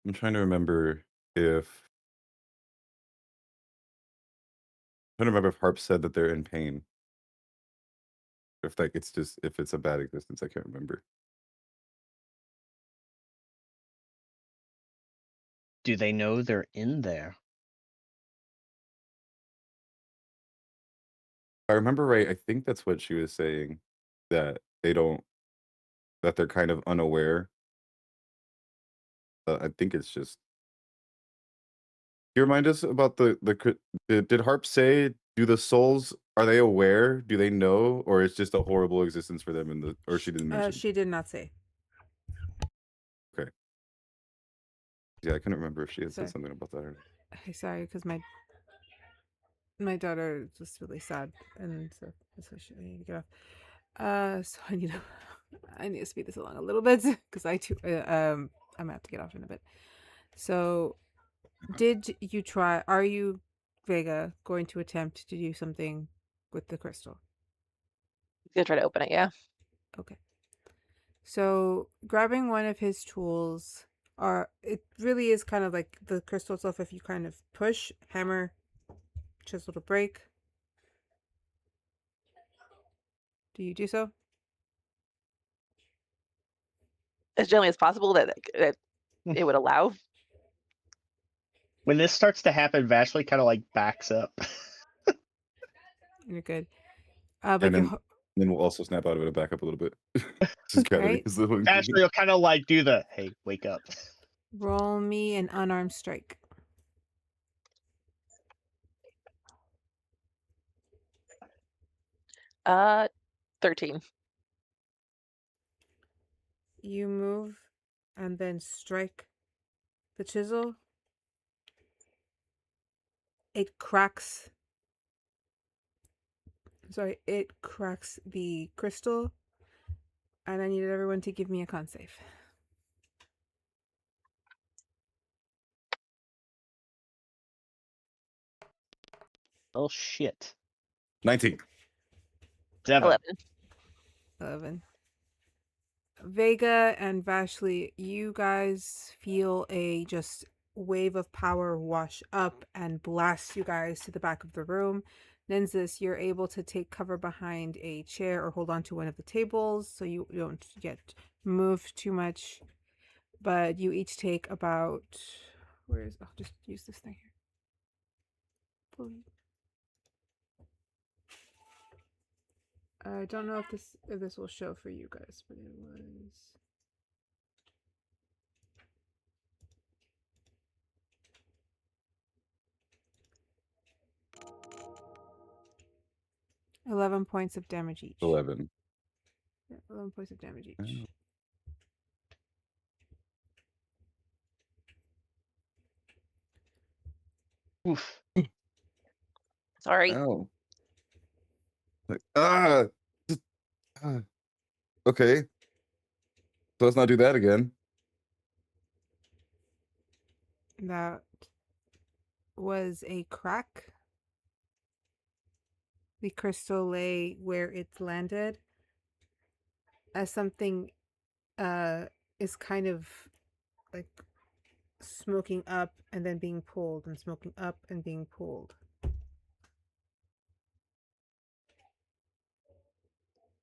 I'm trying to remember if Harp said that they're in pain. If like it's just if it's a bad existence, I can't remember. Do they know they're in there? If I remember right, I think that's what she was saying. That they're kind of unaware. I think it's just. Can you remind us about did Harp say, do the souls, are they aware? Do they know? Or it's just a horrible existence for them or she didn't mention? She did not say. Okay. Yeah, I couldn't remember if she had Sorry. said something about that. Or... Sorry, because my daughter is just really sad, and so I need to get off. So I need to speed this along a little bit because I'm gonna have to get off in a bit. So, are you, Vega, going to attempt to do something with the crystal? Gonna try to open it, yeah. Okay. So grabbing one of his tools, it really is kind of like the crystal itself. If you kind of push, hammer, chisel to break. Do you do so? As gently as possible that it would allow. When this starts to happen, Vashley kind of like backs up. You're good. And But then we'll also snap out of it and back up a little bit. Just gathering Right. his little Vashley will kind of like do the, hey, wake up. roll me an unarmed strike. Uh, 13. You move and then strike the chisel. It cracks. Sorry, it cracks the crystal. And I needed everyone to give me a con save. Oh shit. 19. 7. 11. 11. Vega and Vashley, you guys feel a just wave of power wash up and blast you guys to the back of the room. Nynzus, you're able to take cover behind a chair or hold on to one of the tables so you don't get moved too much. But you each take about... I'll just use this thing here. I don't know if this will show for you guys, but it was... $11 points of damage each. 11. Yeah, 11 points of damage each. Oh. Oof. Sorry. Ow. Like, just, ah. Okay. So let's not do that again. That was a crack. The crystal lay where it landed as something is kind of like smoking up and then being pulled and smoking up and being pulled.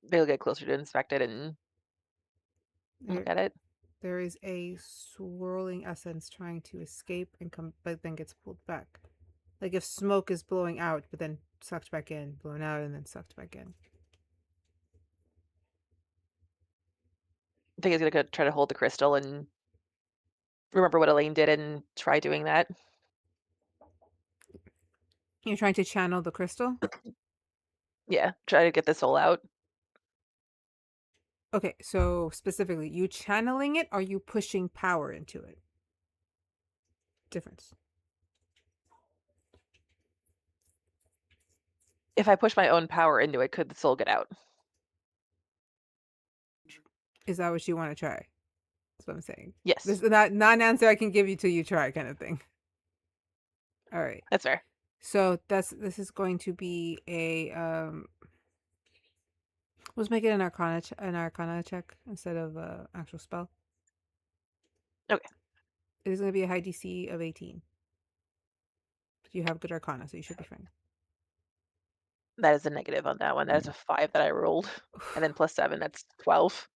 They'll get closer to inspect it and look at it. There is a swirling essence trying to escape and come, but then gets pulled back. Like if smoke is blowing out, but then sucked back in, blown out, and then sucked back in. I think he's gonna try to hold the crystal and remember what Elaine did and try doing that. You're trying to channel the crystal? Yeah, try to get the soul out. Okay, so specifically, you channeling it, or are you pushing power into it? Difference. If I push my own power into it, could the soul get out? Is that what you want to try? That's what I'm saying. Yes, This is not an answer I can give you till you try, kind of thing. All right. that's fair. So this is going to be a let's make it an arcana check instead of actual spell. Okay. It is going to be a high DC of 18. But you have good arcana, so you should be fine. That is a negative on that one. That is a 5 that I rolled, and then plus 7, that's 12.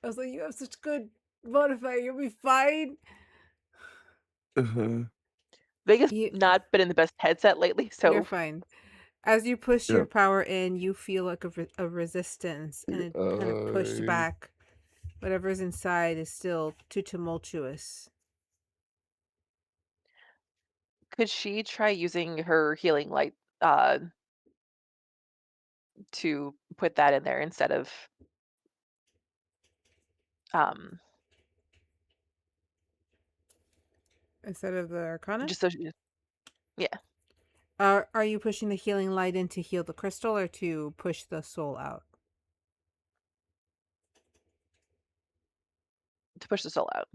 I was like, you have such good modifier, you'll be fine. Vega's You- not been in the best headset lately, so You're fine. As you push Yeah. your power in, you feel like a resistance, and it kind of pushed I- back. Whatever's inside is still too tumultuous. could she try using her healing light to put that in there instead of Instead of the arcana? just so she, yeah, Are you pushing the healing light in to heal the crystal or to push the soul out? to push the soul out.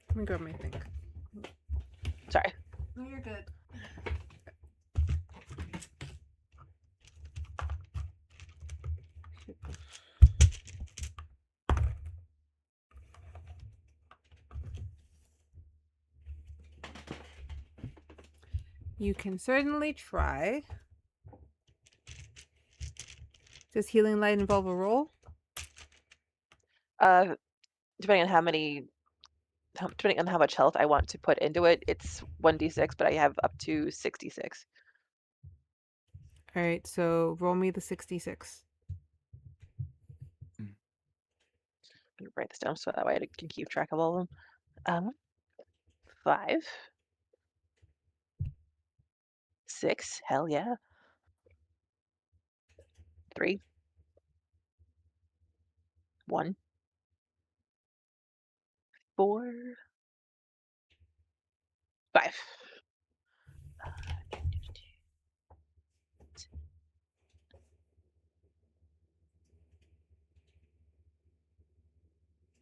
Let me grab my thing. Sorry. No, you're good. You can certainly try. Does healing light involve a roll? Depending on depending on how much health I want to put into it, it's 1d6, but I have up to 66. All right, so roll me the 66. I'm gonna write this down so that way I can keep track of all of them. 5, 6, hell yeah. 3, 1, 4, 5.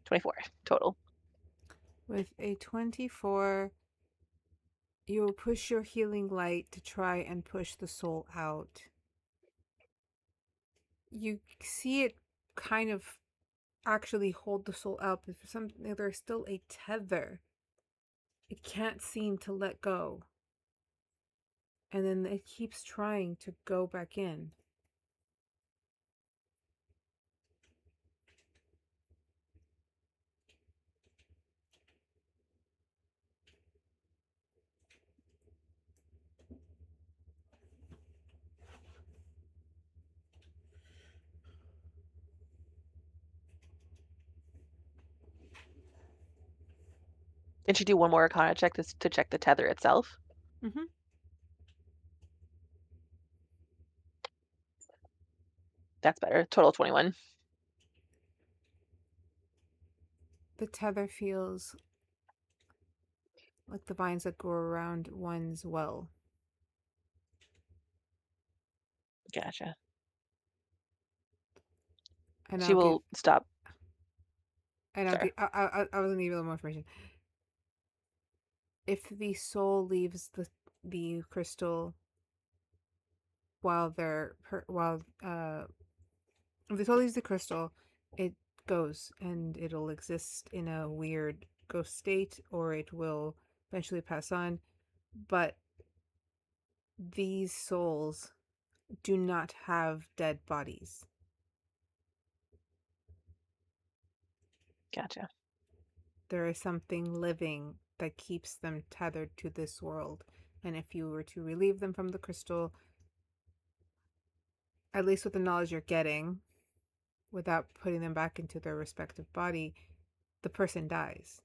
24 total. With a 24, you'll push your healing light to try and push the soul out. You see it kind of actually hold the soul out, but for some, there's still a tether. It can't seem to let go. And then it keeps trying to go back in. Can she do one more Arcana check to check the tether itself? Mm-hmm. That's better. Total 21. The tether feels like the vines that grow around one's well. Gotcha. And She will stop. And Sorry. I was gonna give you a little more information. If the soul leaves the crystal while if the soul leaves the crystal, it goes and it'll exist in a weird ghost state, or it will eventually pass on. But these souls do not have dead bodies. Gotcha. There is something living that keeps them tethered to this world. And if you were to relieve them from the crystal, at least with the knowledge you're getting, without putting them back into their respective body, the person dies.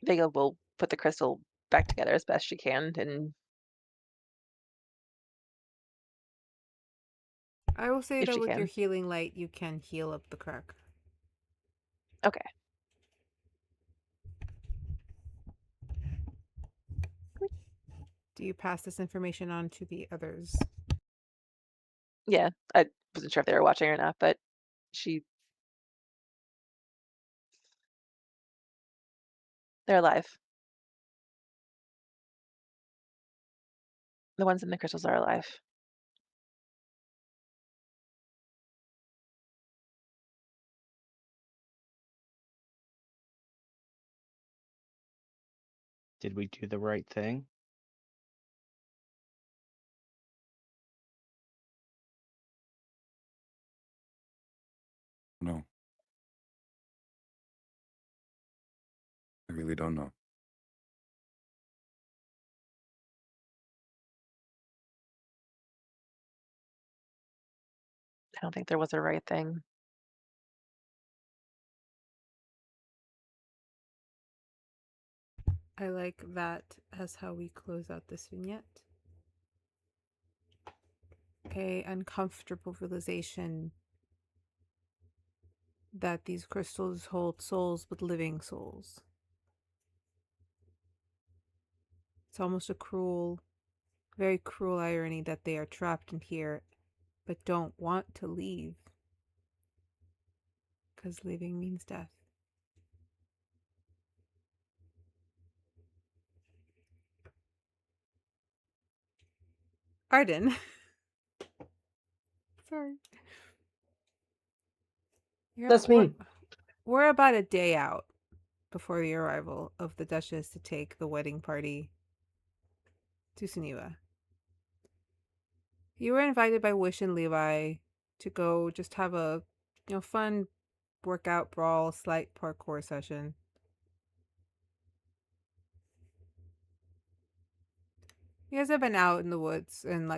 Vega will put the crystal back together as best she can, and I will say if that she with can. your healing light, you can heal up the crack. Okay. Do you pass this information on to the others? Yeah, I wasn't sure if they were watching or not, but they're alive. The ones in the crystals are alive. Did we do the right thing? No. I really don't know. I don't think there was a right thing. I like that as how we close out this vignette. A uncomfortable realization that these crystals hold souls, but living souls. It's almost a cruel, very cruel irony that they are trapped in here, but don't want to leave. Because leaving means death. Ardyn. Sorry. That's me. We're about a day out before the arrival of the Duchess to take the wedding party to Suniwa. You were invited by Wish and Levi to go just have a fun workout, brawl, slight parkour session. You guys have been out in the woods and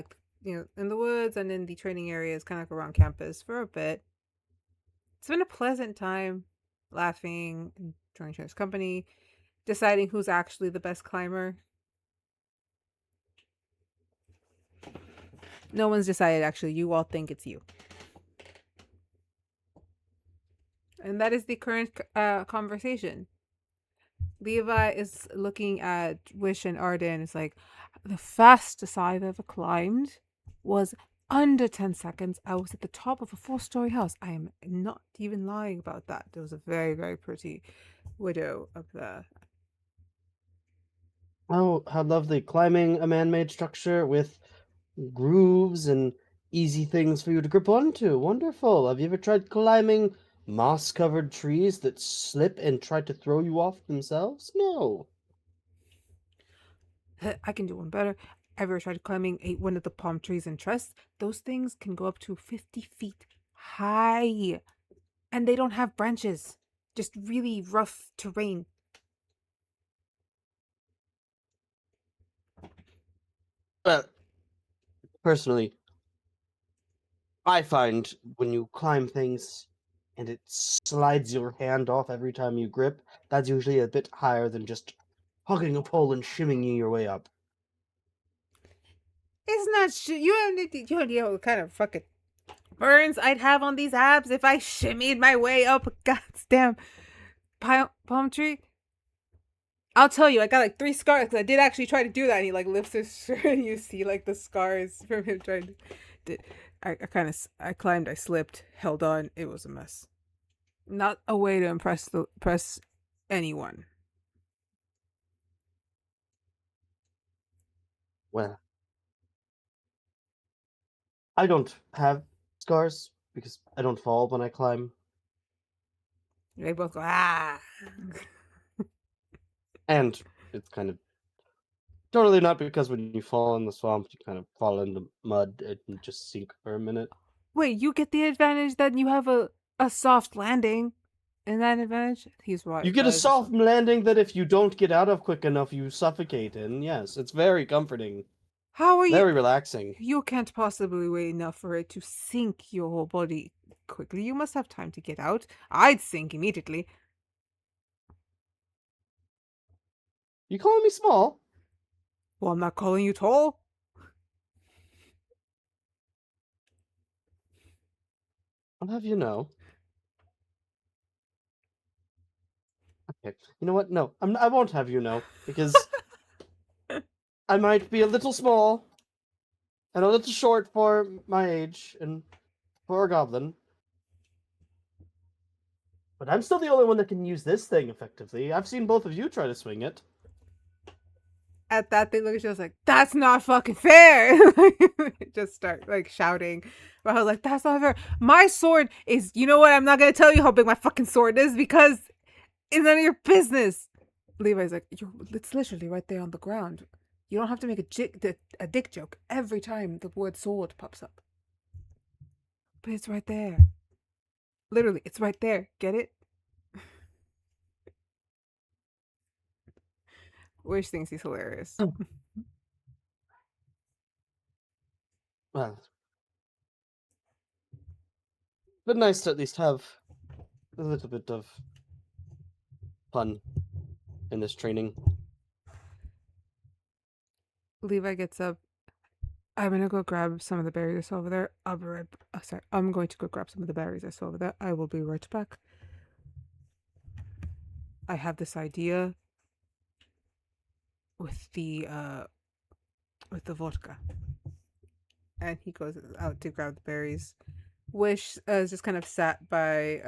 in the woods and in the training areas kind of around campus for a bit. It's been a pleasant time, laughing, enjoying each other's company, deciding who's actually the best climber. No one's decided, actually. You all think it's you. And that is the current conversation. Levi is looking at Wish and Ardyn. It's like, the fastest I've ever climbed was under 10 seconds, I was at the top of a 4-story house. I am not even lying about that. There was a very, very pretty widow up there. Oh, how lovely. Climbing a man-made structure with grooves and easy things for you to grip onto. Wonderful. Have you ever tried climbing moss-covered trees that slip and try to throw you off themselves? No. I can do one better. Ever tried climbing one of the palm trees in Trest? Those things can go up to 50 feet high. And they don't have branches. Just really rough terrain. Well, personally, I find when you climb things and it slides your hand off every time you grip, that's usually a bit higher than just hugging a pole and shimmying your way up. It's not you don't know what kind of fucking burns I'd have on these abs if I shimmied my way up a goddamn palm tree. I'll tell you, I got like 3 scars because I did actually try to do that. And he like lifts his shirt and you see like the scars from him trying to. I climbed, I slipped, held on. It was a mess. Not a way to impress anyone. Well, I don't have scars because I don't fall when I climb. They both go ah. And it's kind of totally not because when you fall in the swamp, you kind of fall in the mud and just sink for a minute. Wait, you get the advantage that you have a soft landing. In that advantage, he's right. You get a soft landing that if you don't get out of quick enough, you suffocate in. Yes, it's very comforting. How are you? Very relaxing. You can't possibly wait enough for it to sink your whole body quickly. You must have time to get out. I'd sink immediately. You calling me small? Well, I'm not calling you tall. I'll have you know. Okay, you know what? No, I won't have you know, because I might be a little small and a little short for my age and for a goblin. But I'm still the only one that can use this thing effectively. I've seen both of you try to swing it. At that, they look at you. I was like, "That's not fucking fair!" Just start like shouting. But I was like, "That's not fair." My sword is. You know what? I'm not gonna tell you how big my fucking sword is because it's none of your business. Levi's like, it's literally right there on the ground. You don't have to make a dick joke every time the word sword pops up. But it's right there. Literally, it's right there. Get it? Wish thinks he's hilarious. Well, but nice to at least have a little bit of fun in this training. Levi gets up. I'm gonna go grab some of the berries I saw over there. I'm going to go grab some of the berries I saw over there. I will be right back. I have this idea with the vodka. And he goes out to grab the berries. Wish is just kind of sat by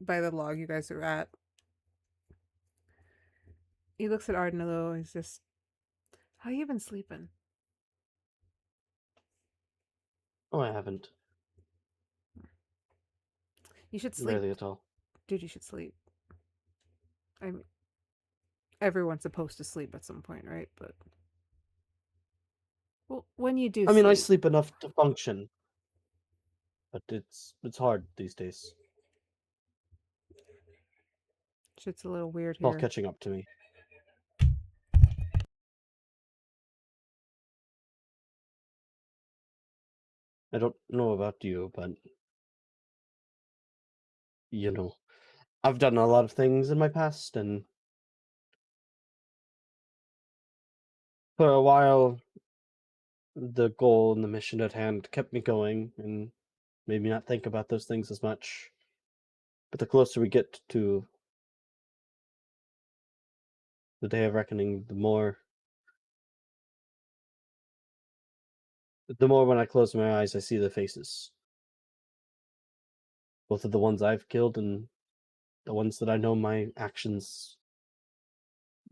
the log you guys are at. He looks at Ardyn a little. He's just, how you been sleeping? Oh, I haven't. You should sleep. Rarely at all. Dude, you should sleep. I mean, everyone's supposed to sleep at some point, right? But well, when you do, I sleep enough to function, but it's hard these days. Shit's a little weird It's all here. catching up to me. I don't know about you, but you know, I've done a lot of things in my past, and for a while, the goal and the mission at hand kept me going and made me not think about those things as much. But the closer we get to the day of reckoning, the more The more when I close my eyes, I see the faces. Both of the ones I've killed and the ones that I know my actions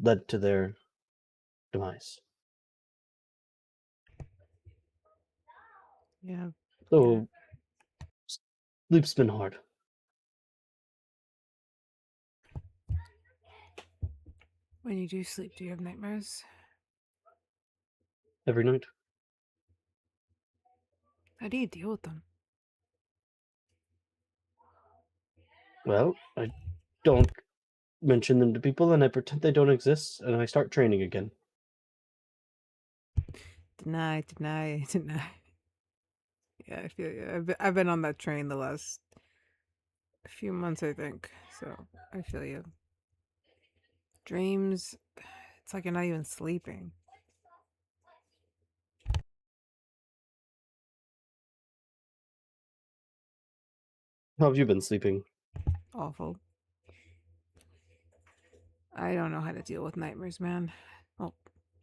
led to their demise. Yeah. So, sleep's been hard. When you do sleep, do you have nightmares? Every night. How do you deal with them? Well, I don't mention them to people and I pretend they don't exist and I start training again. Deny, deny, deny. Yeah, I feel you. I've been on that train the last few months, I think. So I feel you. Dreams, it's like you're not even sleeping. How have you been sleeping? Awful. I don't know how to deal with nightmares, man. Well,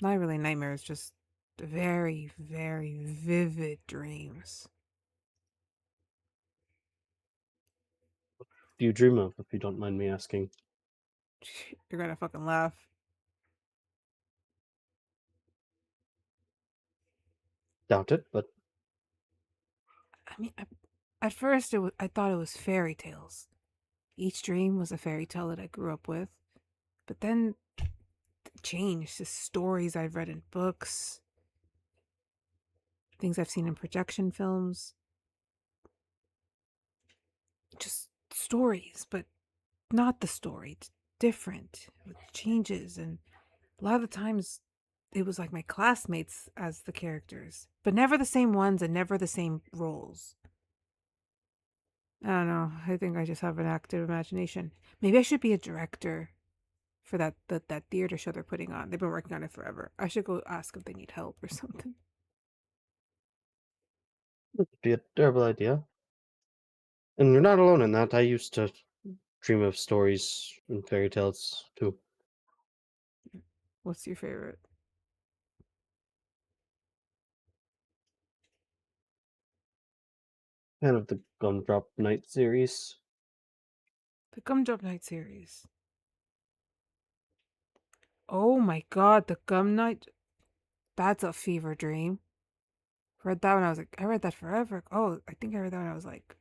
not really nightmares, just very, very vivid dreams. Do you dream of, if you don't mind me asking? You're gonna fucking laugh. Doubt it, but I mean, at first I thought it was fairy tales. Each dream was a fairy tale that I grew up with, but then it changed to stories I've read in books, things I've seen in projection films. Just stories, but not the story. It's different with changes, and a lot of the times it was like my classmates as the characters, but never the same ones and never the same roles. I don't know. I think I just have an active imagination. Maybe I should be a director for that theater show they're putting on. They've been working on it forever. I should go ask if they need help or something. it would be a terrible idea. And you're not alone in that. I used to dream of stories and fairy tales too. What's your favorite? Kind of the Gumdrop Night series. The Gumdrop Night series. Oh my god, the Gum Night. That's a fever dream. Read that when I was like, I read that forever. Oh, I think I read that when I was like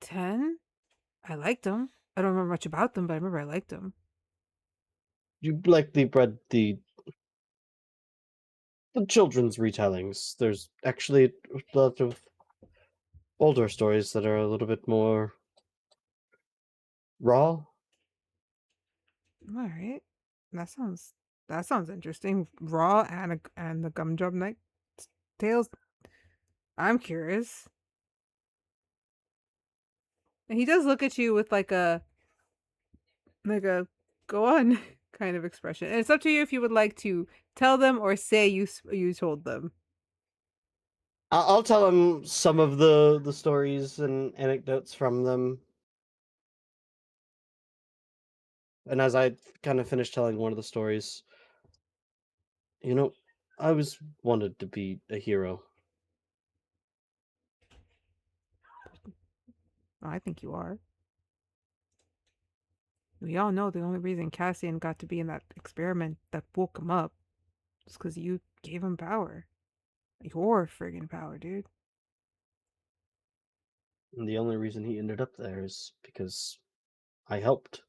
10. I liked them. I don't remember much about them, but I remember I liked them. You likely read the children's retellings. There's actually a lot of older stories that are a little bit more raw. All right, that sounds interesting. Raw and the Gumdrop Night tales. I'm curious. And he does look at you with like a go on kind of expression. And it's up to you if you would like to tell them or say you told them. I'll tell him some of the stories and anecdotes from them. And as I kind of finish telling one of the stories, I always wanted to be a hero. Oh, I think you are. We all know the only reason Cassian got to be in that experiment that woke him up is because you gave him power. Your friggin' power, dude. And the only reason he ended up there is because I helped.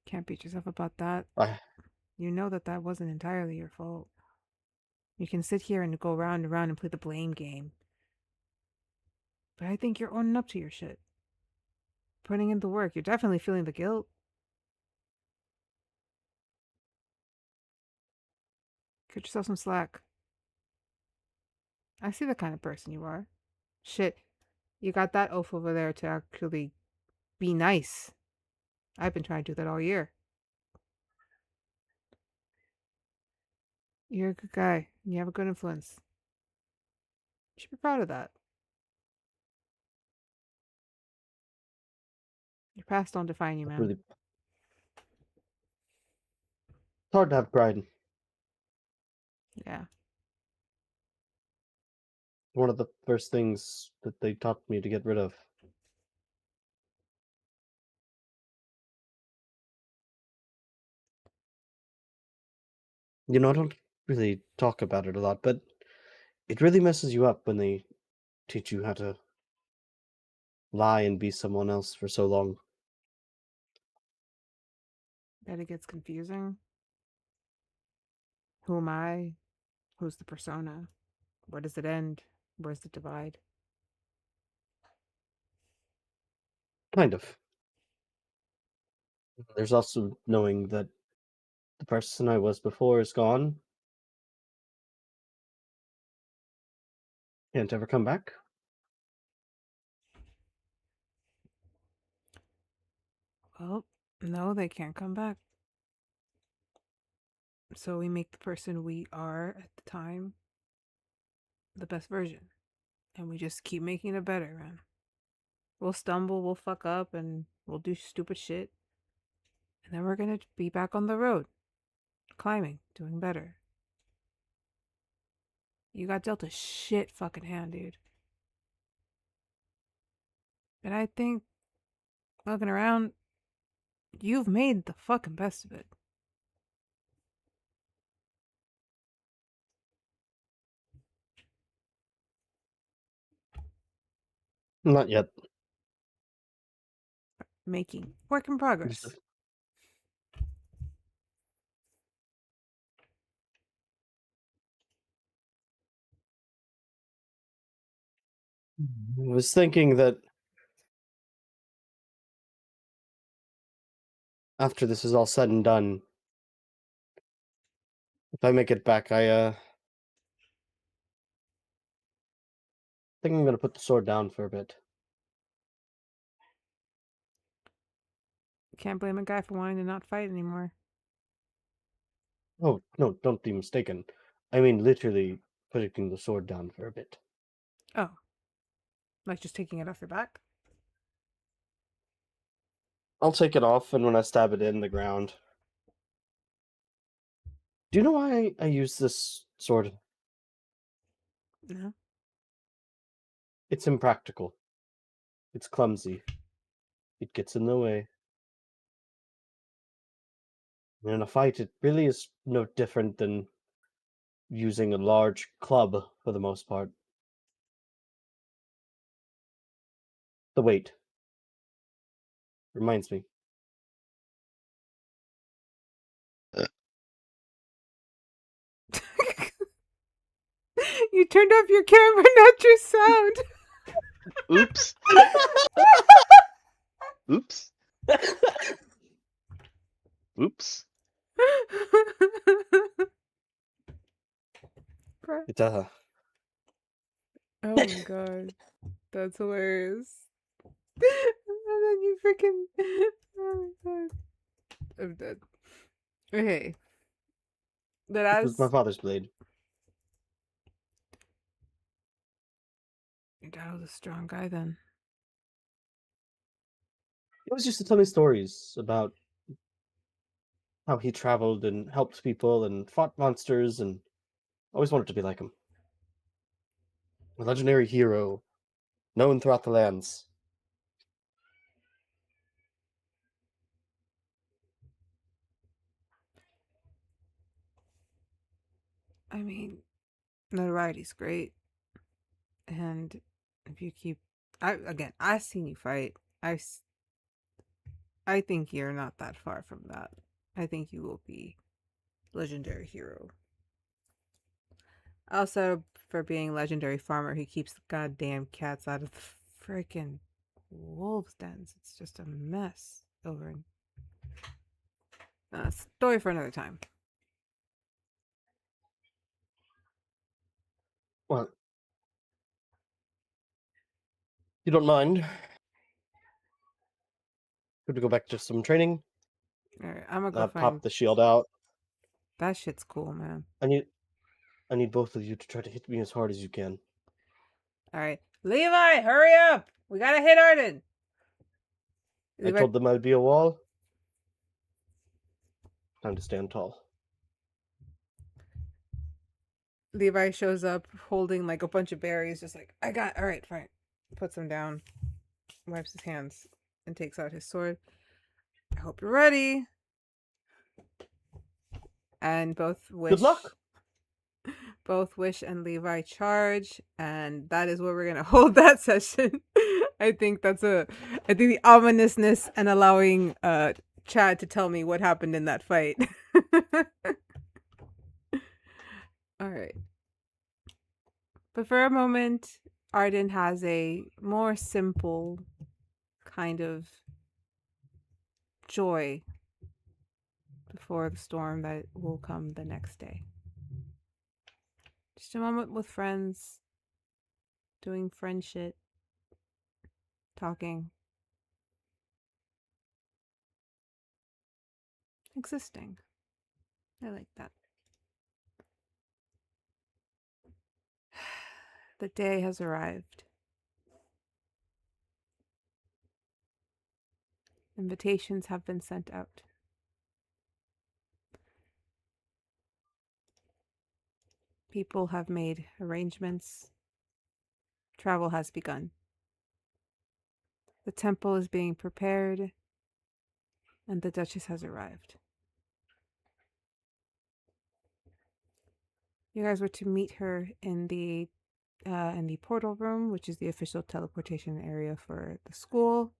Can't beat yourself about that. I You know that wasn't entirely your fault. You can sit here and go round and round and play the blame game. But I think you're owning up to your shit. Putting in the work. You're definitely feeling the guilt. Cut yourself some slack. I see the kind of person you are. Shit. You got that oaf over there to actually be nice. I've been trying to do that all year. You're a good guy. You have a good influence. You should be proud of that. Your past don't define you, man. really. It's hard to have pride Yeah. One of the first things that they taught me to get rid of. You know, I don't really talk about it a lot, but it really messes you up when they teach you how to lie and be someone else for so long. Bet it gets confusing. Who am I? Who's the persona? Where does it end? Where's the divide? Kind of. There's also knowing that the person I was before is gone. Can't ever come back. Well, no, they can't come back. So we make the person we are at the time the best version. And we just keep making it better, man. We'll stumble, we'll fuck up, and we'll do stupid shit. And then we're gonna be back on the road. Climbing, doing better. You got dealt a shit fucking hand, dude. And I think, looking around, you've made the fucking best of it. Not yet. Making. Work in progress. Just I was thinking that after this is all said and done, if I make it back, I think I'm gonna put the sword down for a bit. Can't blame a guy for wanting to not fight anymore. Oh, no, don't be mistaken. I mean literally putting the sword down for a bit. Oh. Like just taking it off your back? I'll take it off, and when I stab it in the ground. Do you know why I use this sword? No. It's impractical. It's clumsy. It gets in the way. And in a fight, it really is no different than using a large club for the most part. The weight reminds me. You turned off your camera, not your sound. Oops. Oops. Oops. It Oh my god. That's hilarious. And then you freaking. Oh my god. I'm dead. Okay. But It was as. my father's blade. Your dad was a strong guy then. He always used to tell me stories about how he traveled and helped people and fought monsters, and I always wanted to be like him. A legendary hero, known throughout the lands. I mean, notoriety's great. And if you keep. I've seen you fight. I think you're not that far from that. I think you will be legendary hero. Also, for being legendary farmer, he keeps the goddamn cats out of the freaking wolves' dens. It's just a mess over in. Story for another time. Well, you don't mind? Good to go back to some training. Alright, I'm gonna go Pop find. the shield out. That shit's cool, man. I need both of you to try to hit me as hard as you can. Alright. Levi, hurry up! We gotta hit Ardyn! I told them I'd be a wall. Time to stand tall. Levi shows up holding like a bunch of berries, just like, all right, fine. Puts them down, wipes his hands, and takes out his sword. I hope you're ready. And both Wish. Good luck. Both Wish and Levi charge, and that is where we're gonna hold that session. I think the ominousness and allowing Chad to tell me what happened in that fight. All right. But for a moment, Ardyn has a more simple kind of joy before the storm that will come the next day. Just a moment with friends, doing friend shit, talking, existing. I like that. The day has arrived. Invitations have been sent out. People have made arrangements. Travel has begun. The temple is being prepared, and the Duchess has arrived. You guys were to meet her in the portal room, which is the official teleportation area for the school.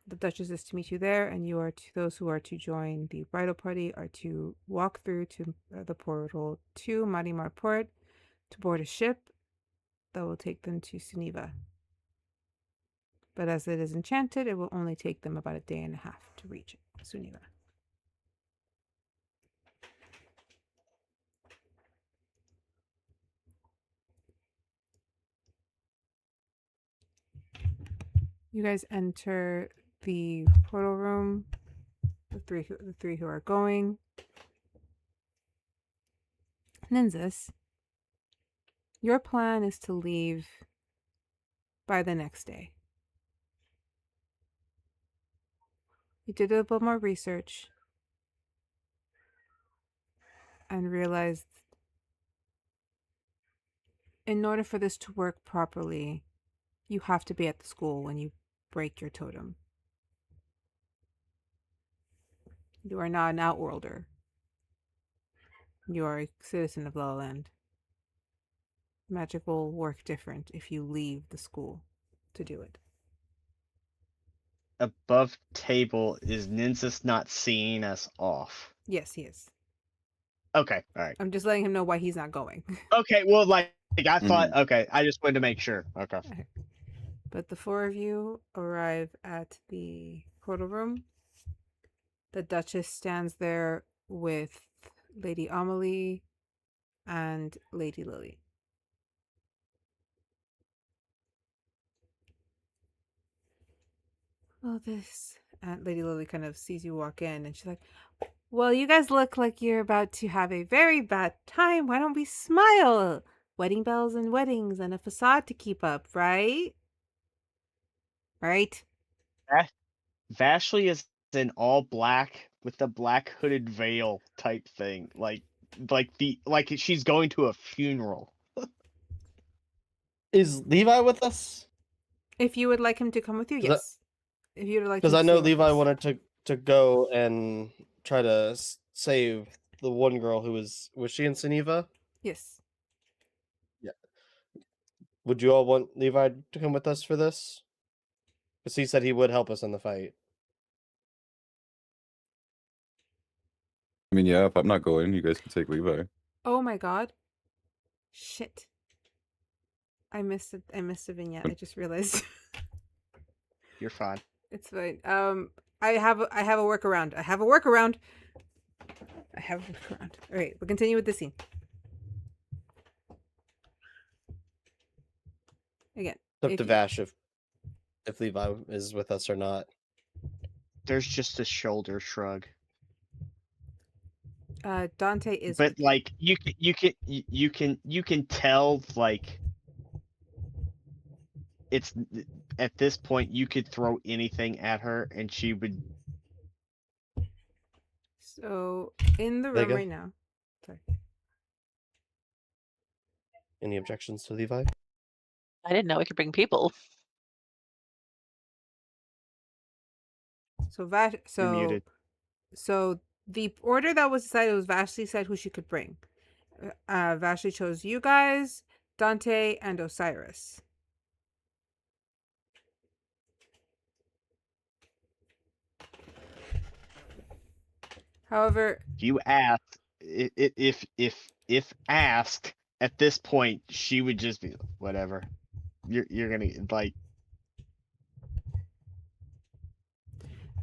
The Duchess is to meet you there, and you are those who are to join the bridal party are to walk through to the portal to Marimar Port to board a ship that will take them to Suniva. But as it is enchanted, it will only take them about a day and a half to reach Suniva. You guys enter the portal room. The three who are going. Nynzus, your plan is to leave by the next day. You did a little more research and realized in order for this to work properly, you have to be at the school when you break your totem. You are not an outworlder. You are a citizen of Lala Land. Magic will work different if you leave the school to do it. Above table, is Nynzus not seeing us off? Yes, he is. Okay, all right. I'm just letting him know why he's not going. Okay, well, like I thought. Okay, I just wanted to make sure. Okay. But the four of you arrive at the portal room. The Duchess stands there with Lady Amelie and Lady Lily. Oh, this. And Lady Lily kind of sees you walk in and she's like, well, you guys look like you're about to have a very bad time. Why don't we smile? Wedding bells and weddings and a facade to keep up, right? Right? Vashley is in all black with the black hooded veil type thing, like she's going to a funeral. Is Levi with us? If you would like him to come with you, yes. If you would like, Because him I to know stay with Levi us. wanted to go and try to save the one girl who was she in Suniva? Yes. Yeah. Would you all want Levi to come with us for this? Because he said he would help us in the fight. I mean, yeah, if I'm not going, you guys can take Levi. Oh my god. Shit. I missed a vignette. I just realized. You're fine. It's fine. I have a workaround. I have a workaround. All right, we'll continue with the scene. Again. It's up to Vash if Levi is with us or not. There's just a shoulder shrug. Dante is. But like you can tell like it's at this point you could throw anything at her and she would. So in the room Vega? right now. Sorry. Any objections to Levi? I didn't know we could bring people. So You're muted. So the order that was decided was Vashley said who she could bring. Vashley chose you guys, Dante, and Osiris. However, You asked if asked at this point, she would just be whatever. You're gonna like.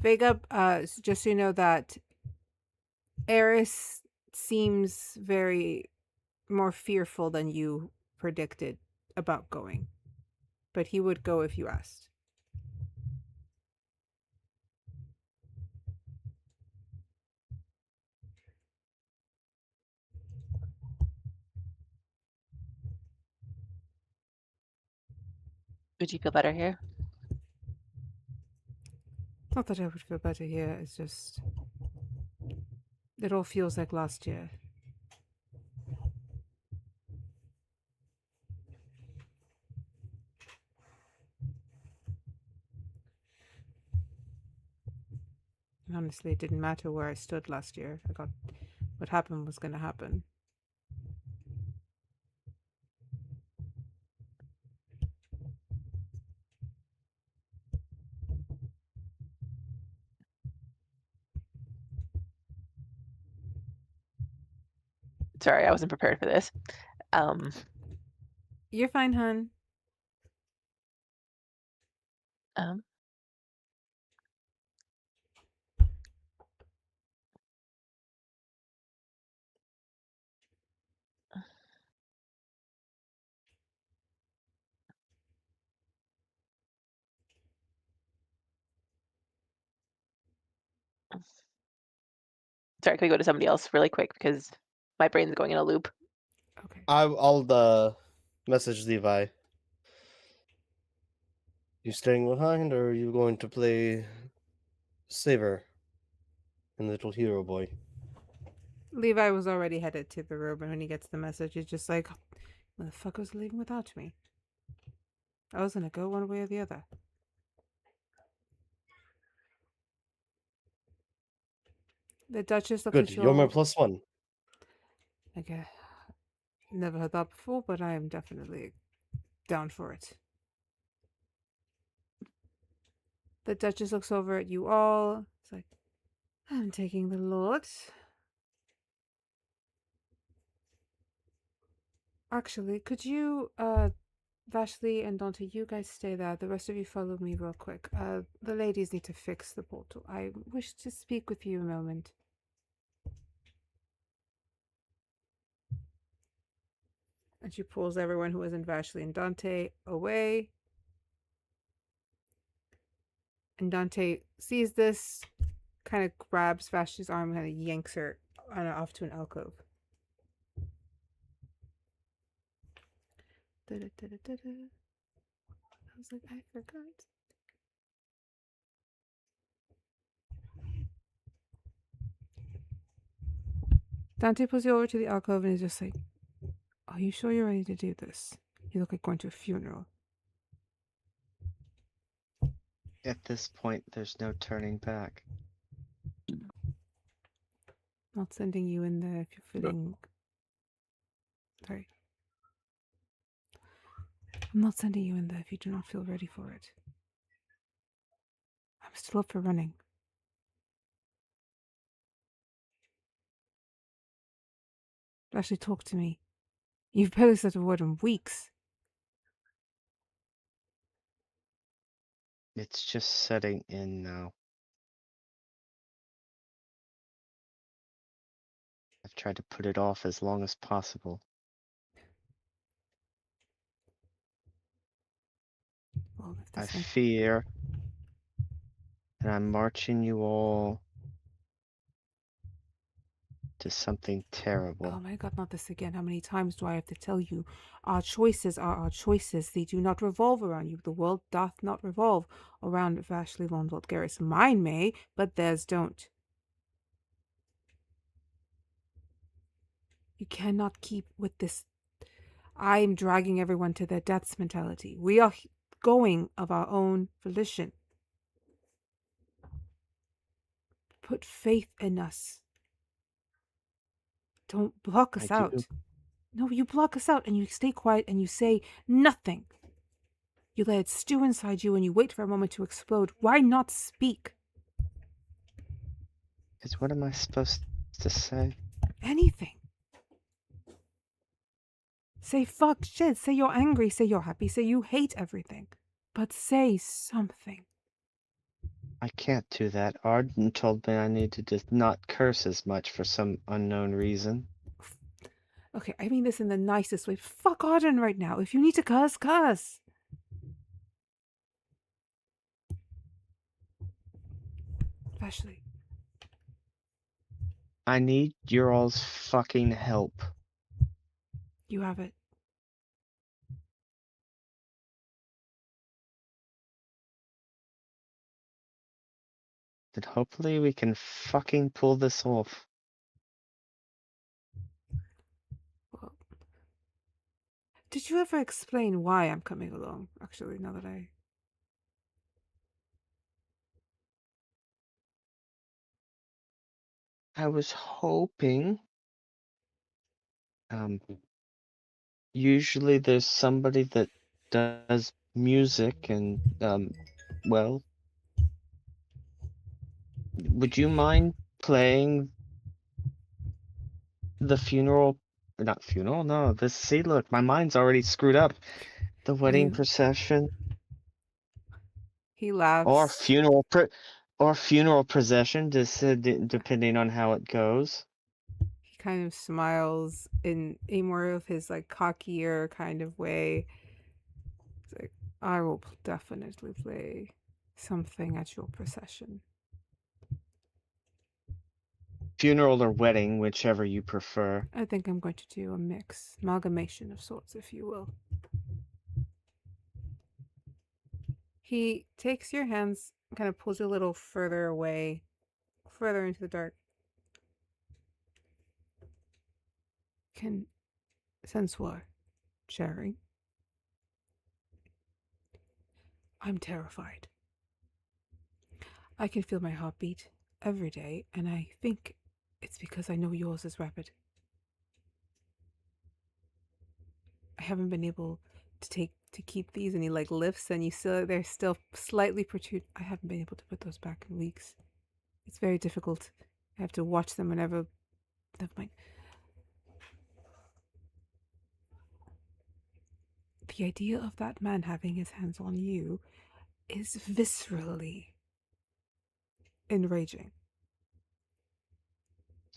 Vega, just so you know that Eris seems very more fearful than you predicted about going. But he would go if you asked. Would you feel better here? Not that I would feel better here, it's just... It all feels like last year. And honestly, it didn't matter where I stood last year. What happened was going to happen. Sorry, I wasn't prepared for this. You're fine, hun. Sorry, can we go to somebody else really quick because my brain's going in a loop. Okay. I'll message Levi. You staying behind, or are you going to play Saber and Little Hero Boy? Levi was already headed to the room, and when he gets the message, he's just like, motherfucker's leaving without me. I was gonna go one way or the other. The Duchess looks Good, at you're my +1. Okay. Never heard that before, but I am definitely down for it. The Duchess looks over at you all. It's like, I'm taking the Lord. Actually, could you, Vashley and Dante, you guys stay there. The rest of you follow me real quick. The ladies need to fix the portal. I wish to speak with you a moment. And she pulls everyone who isn't Vashley and Dante away. And Dante sees this, kind of grabs Vashley's arm and kind of yanks her off to an alcove. I was like, I forgot. Dante pulls you over to the alcove and is just like, are you sure you're ready to do this? You look like going to a funeral. At this point, there's no turning back. Not sending you in there if you're feeling... Sorry. I'm not sending you in there if you do not feel ready for it. I'm still up for running. Actually, talk to me. You've barely said a word in weeks. It's just setting in now. I've tried to put it off as long as possible. Well, if I this one... fear that I'm marching you all to something terrible. Oh my god, not this again. How many times do I have to tell you? Our choices are our choices. They do not revolve around you. The world doth not revolve around Vashley Londolt. Mine may, but theirs don't. You cannot keep with this. I'm dragging everyone to their deaths mentality. We are going of our own volition. Put faith in us. Don't block us I do. out. No, you block us out and you stay quiet and you say nothing. You let it stew inside you and you wait for a moment to explode. Why not speak? Because what am I supposed to say? Anything. Say fuck shit. Say you're angry. Say you're happy. Say you hate everything. But say something. I can't do that. Ardyn told me I need to just not curse as much for some unknown reason. Okay, I mean this in the nicest way. Fuck Ardyn right now. If you need to cuss, cuss. Vashley. I need your all's fucking help. You have it. Then hopefully we can fucking pull this off. Well, did you ever explain why I'm coming along? Actually, now that I was hoping. Usually there's somebody that does music and, well, would you mind playing the funeral? Not funeral, no. See, look, my mind's already screwed up. The wedding You- procession he laughs. or funeral procession, just depending on how it goes. He kind of smiles in a more of his like cockier kind of way. It's like, I will definitely play something at your procession. Funeral or wedding, whichever you prefer. I think I'm going to do a mix, amalgamation of sorts, if you will. He takes your hands, kind of pulls you a little further away, further into the dark. Can sense what? Sharing. I'm terrified. I can feel my heartbeat every day, and I think it's because I know yours is rapid. I haven't been able to keep these, and he like lifts, and they're still slightly protrude. I haven't been able to put those back in weeks. It's very difficult. I have to watch them whenever. Never mind. The idea of that man having his hands on you is viscerally enraging.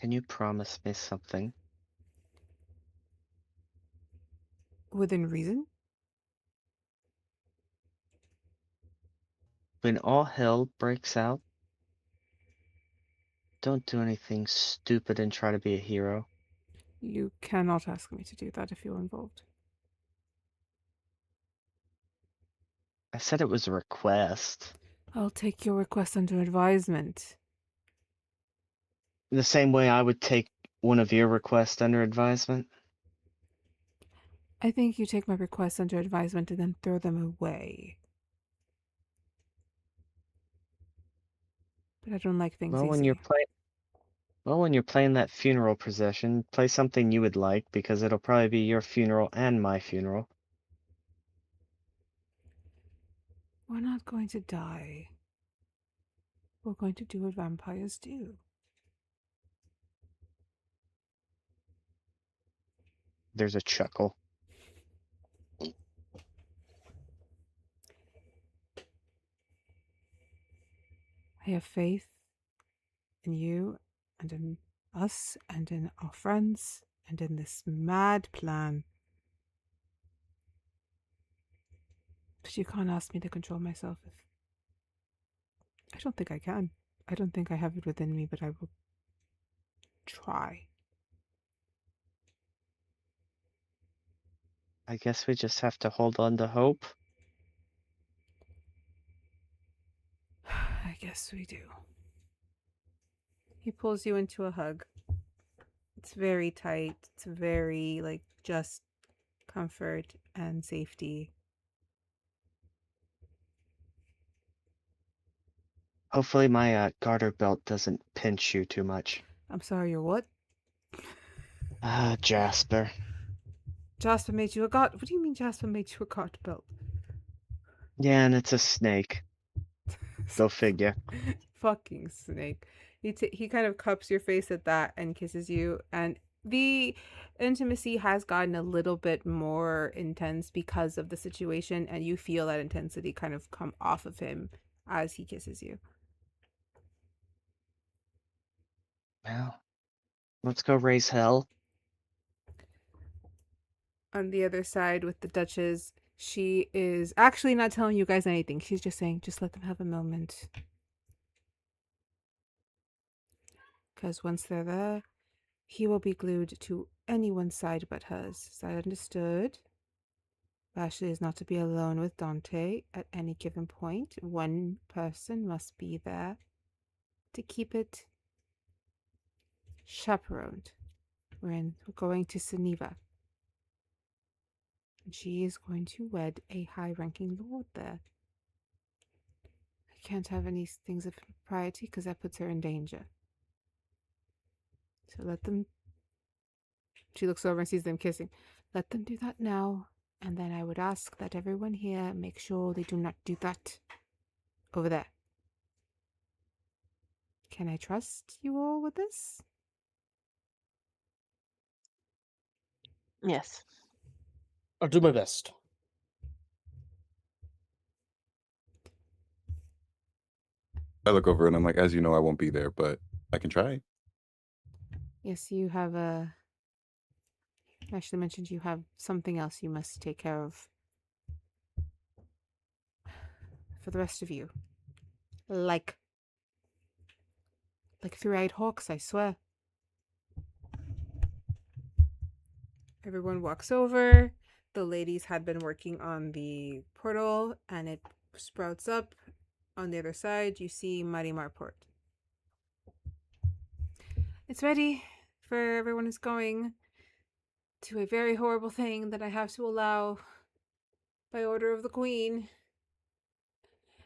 Can you promise me something? Within reason? When all hell breaks out, don't do anything stupid and try to be a hero. You cannot ask me to do that if you're involved. I said it was a request. I'll take your request under advisement. The same way I would take one of your requests under advisement. I think you take my requests under advisement and then throw them away. But I don't like things Well, easy. when you're playing that funeral procession, play something you would like because it'll probably be your funeral and my funeral. We're not going to die. We're going to do what vampires do. There's a chuckle. I have faith in you and in us and in our friends and in this mad plan. But you can't ask me to control myself if... I don't think I can. I don't think I have it within me, but I will try. I guess we just have to hold on to hope. I guess we do. He pulls you into a hug. It's very tight. It's very, like, just comfort, and safety. Hopefully my garter belt doesn't pinch you too much. I'm sorry, you're what? Jasper. Jasper made you a god. What do you mean Jasper made you a god belt? Yeah, and it's a snake. Go figure. Fucking snake. He kind of cups your face at that and kisses you, and the intimacy has gotten a little bit more intense because of the situation, and you feel that intensity kind of come off of him as he kisses you. Well, let's go raise hell. On the other side with the Duchess, she is actually not telling you guys anything. She's just saying, just let them have a moment. Because once they're there, he will be glued to anyone's side but hers. Is that understood? Vashley is not to be alone with Dante at any given point. One person must be there to keep it chaperoned. We're going to Seneva. And she is going to wed a high-ranking lord there. I can't have any things of propriety because that puts her in danger. So let them... She looks over and sees them kissing. Let them do that now, and then I would ask that everyone here make sure they do not do that over there. Can I trust you all with this? Yes. I'll do my best. I look over and I'm like, as you know, I won't be there, but I can try. Yes, you have a... Ashley mentioned you have something else you must take care of. For the rest of you. Like three-eyed hawks, I swear. Everyone walks over. The ladies had been working on the portal, and it sprouts up. On the other side, you see Marimar Port. It's ready for everyone who's going to a very horrible thing that I have to allow by order of the Queen.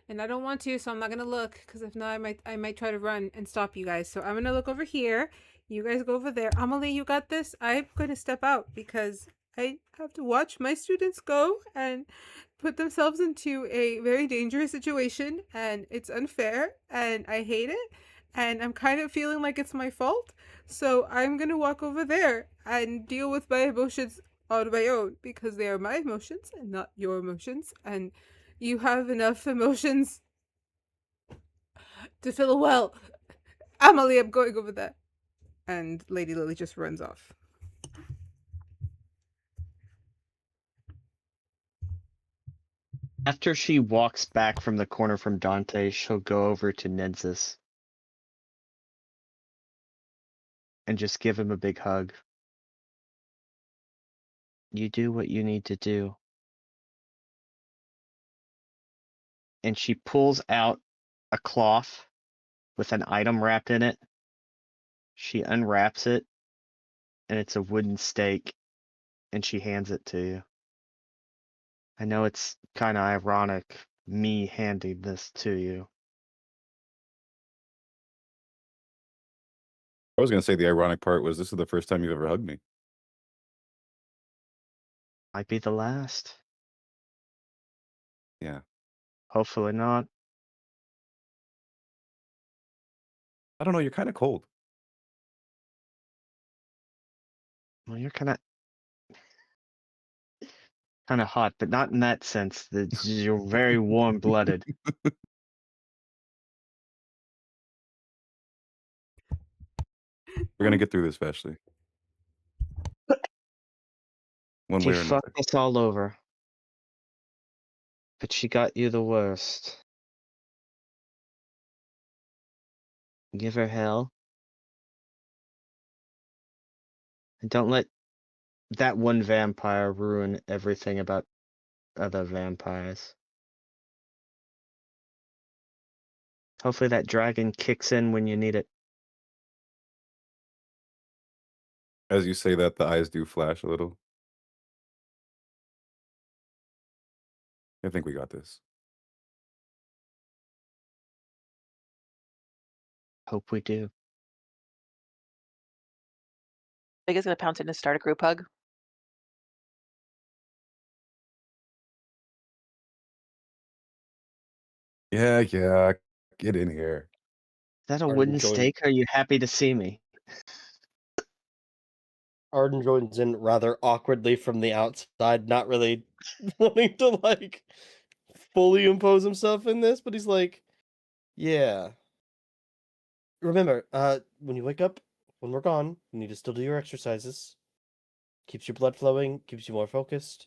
And I don't want to, so I'm not gonna look, because if not, I might try to run and stop you guys. So I'm gonna look over here. You guys go over there. Amelie, you got this. I'm gonna step out because I have to watch my students go and put themselves into a very dangerous situation, and it's unfair, and I hate it, and I'm kind of feeling like it's my fault. So I'm gonna walk over there and deal with my emotions on my own, because they are my emotions and not your emotions, and you have enough emotions to fill a well. Amelie, I'm going over there. And Lady Lily just runs off. After she walks back from the corner from Dante, she'll go over to Nynzus and just give him a big hug. You do what you need to do. And she pulls out a cloth with an item wrapped in it. She unwraps it, and it's a wooden stake, and she hands it to you. I know it's kind of ironic, me handing this to you. I was gonna say the ironic part was this is the first time you've ever hugged me. Might be the last. Yeah. Hopefully not. I don't know, you're kind of cold. Well, you're kind of hot, but not in that sense. You're very warm-blooded. We're gonna get through this, Vashley. One She way or another. fucked us all over. But she got you the worst. Give her hell. And don't let that one vampire ruin everything about other vampires. Hopefully that dragon kicks in when you need it. As you say that, the eyes do flash a little. I think we got this. Hope we do. Vega's gonna pounce in and start a group hug. Yeah, get in here. Is that a Ardyn wooden joined- stake? Are you happy to see me? Ardyn joins in rather awkwardly from the outside, not really wanting to like fully impose himself in this, but he's like, yeah. Remember, when you wake up, when we're gone, you need to still do your exercises. Keeps your blood flowing, keeps you more focused.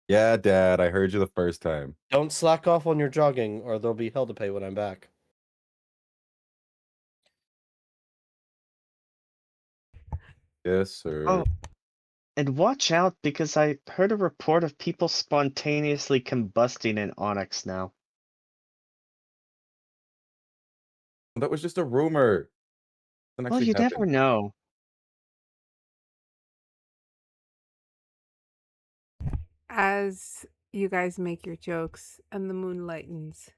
Yeah, Dad, I heard you the first time. Don't slack off on your jogging, or there'll be hell to pay when I'm back. Yes, sir. Oh. And watch out, because I heard a report of people spontaneously combusting in Onyx now. That was just a rumor. Doesn't Well, actually you happen. never know. As you guys make your jokes and the moon lightens,